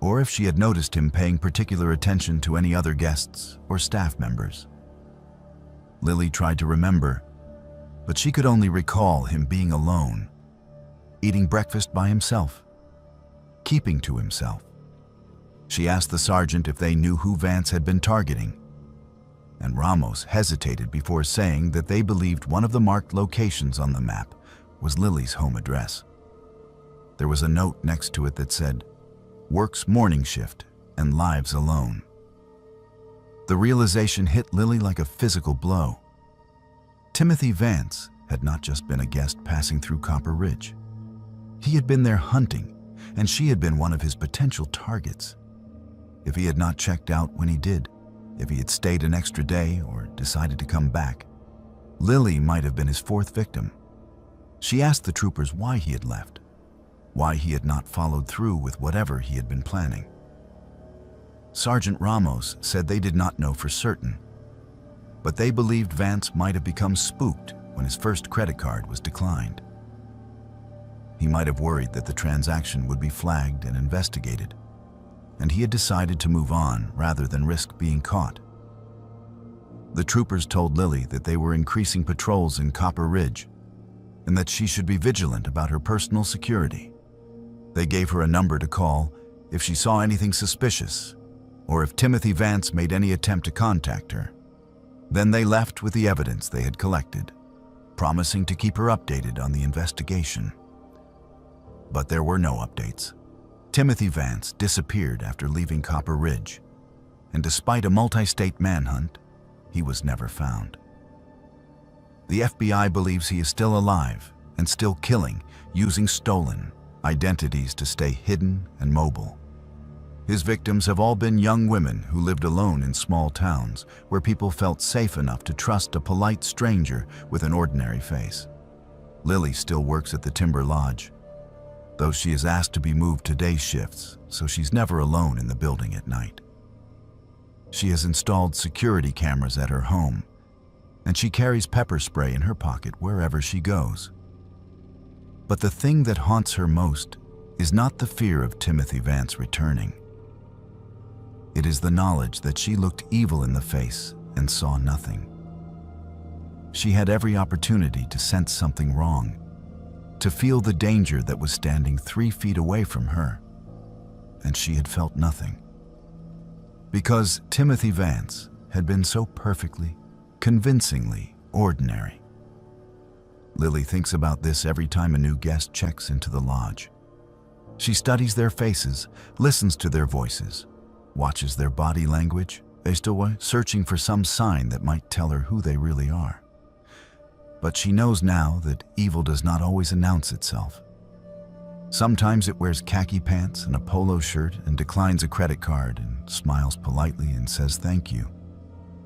or if she had noticed him paying particular attention to any other guests or staff members. Lily tried to remember, but she could only recall him being alone, eating breakfast by himself, keeping to himself. She asked the sergeant if they knew who Vance had been targeting, and Ramos hesitated before saying that they believed one of the marked locations on the map was Lily's home address. There was a note next to it that said, "Works morning shift and lives alone." The realization hit Lily like a physical blow. Timothy Vance had not just been a guest passing through Copper Ridge. He had been there hunting, and she had been one of his potential targets. If he had not checked out when he did, if he had stayed an extra day or decided to come back, Lily might have been his 4th victim. She asked the troopers why he had left, why he had not followed through with whatever he had been planning. Sergeant Ramos said they did not know for certain, but they believed Vance might have become spooked when his first credit card was declined. He might have worried that the transaction would be flagged and investigated, and he had decided to move on rather than risk being caught. The troopers told Lily that they were increasing patrols in Copper Ridge and that she should be vigilant about her personal security. They gave her a number to call if she saw anything suspicious or if Timothy Vance made any attempt to contact her. Then they left with the evidence they had collected, promising to keep her updated on the investigation. But there were no updates. Timothy Vance disappeared after leaving Copper Ridge, and despite a multi-state manhunt, he was never found. The FBI believes he is still alive and still killing, using stolen identities to stay hidden and mobile. His victims have all been young women who lived alone in small towns where people felt safe enough to trust a polite stranger with an ordinary face. Lily still works at the Timber Lodge, though she is asked to be moved to day shifts, so she's never alone in the building at night. She has installed security cameras at her home, and she carries pepper spray in her pocket wherever she goes. But the thing that haunts her most is not the fear of Timothy Vance returning. It is the knowledge that she looked evil in the face and saw nothing. She had every opportunity to sense something wrong, to feel the danger that was standing 3 feet away from her, and she had felt nothing. Because Timothy Vance had been so perfectly, convincingly ordinary. Lily thinks about this every time a new guest checks into the lodge. She studies their faces, listens to their voices, watches their body language, searching for some sign that might tell her who they really are. But she knows now that evil does not always announce itself. Sometimes it wears khaki pants and a polo shirt and declines a credit card and smiles politely and says thank you.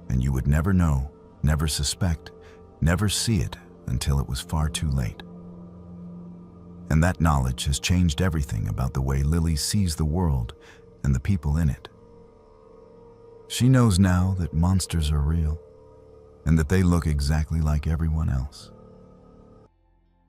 And you would never know, never suspect, never see it until it was far too late. And that knowledge has changed everything about the way Lily sees the world and the people in it. She knows now that monsters are real and that they look exactly like everyone else.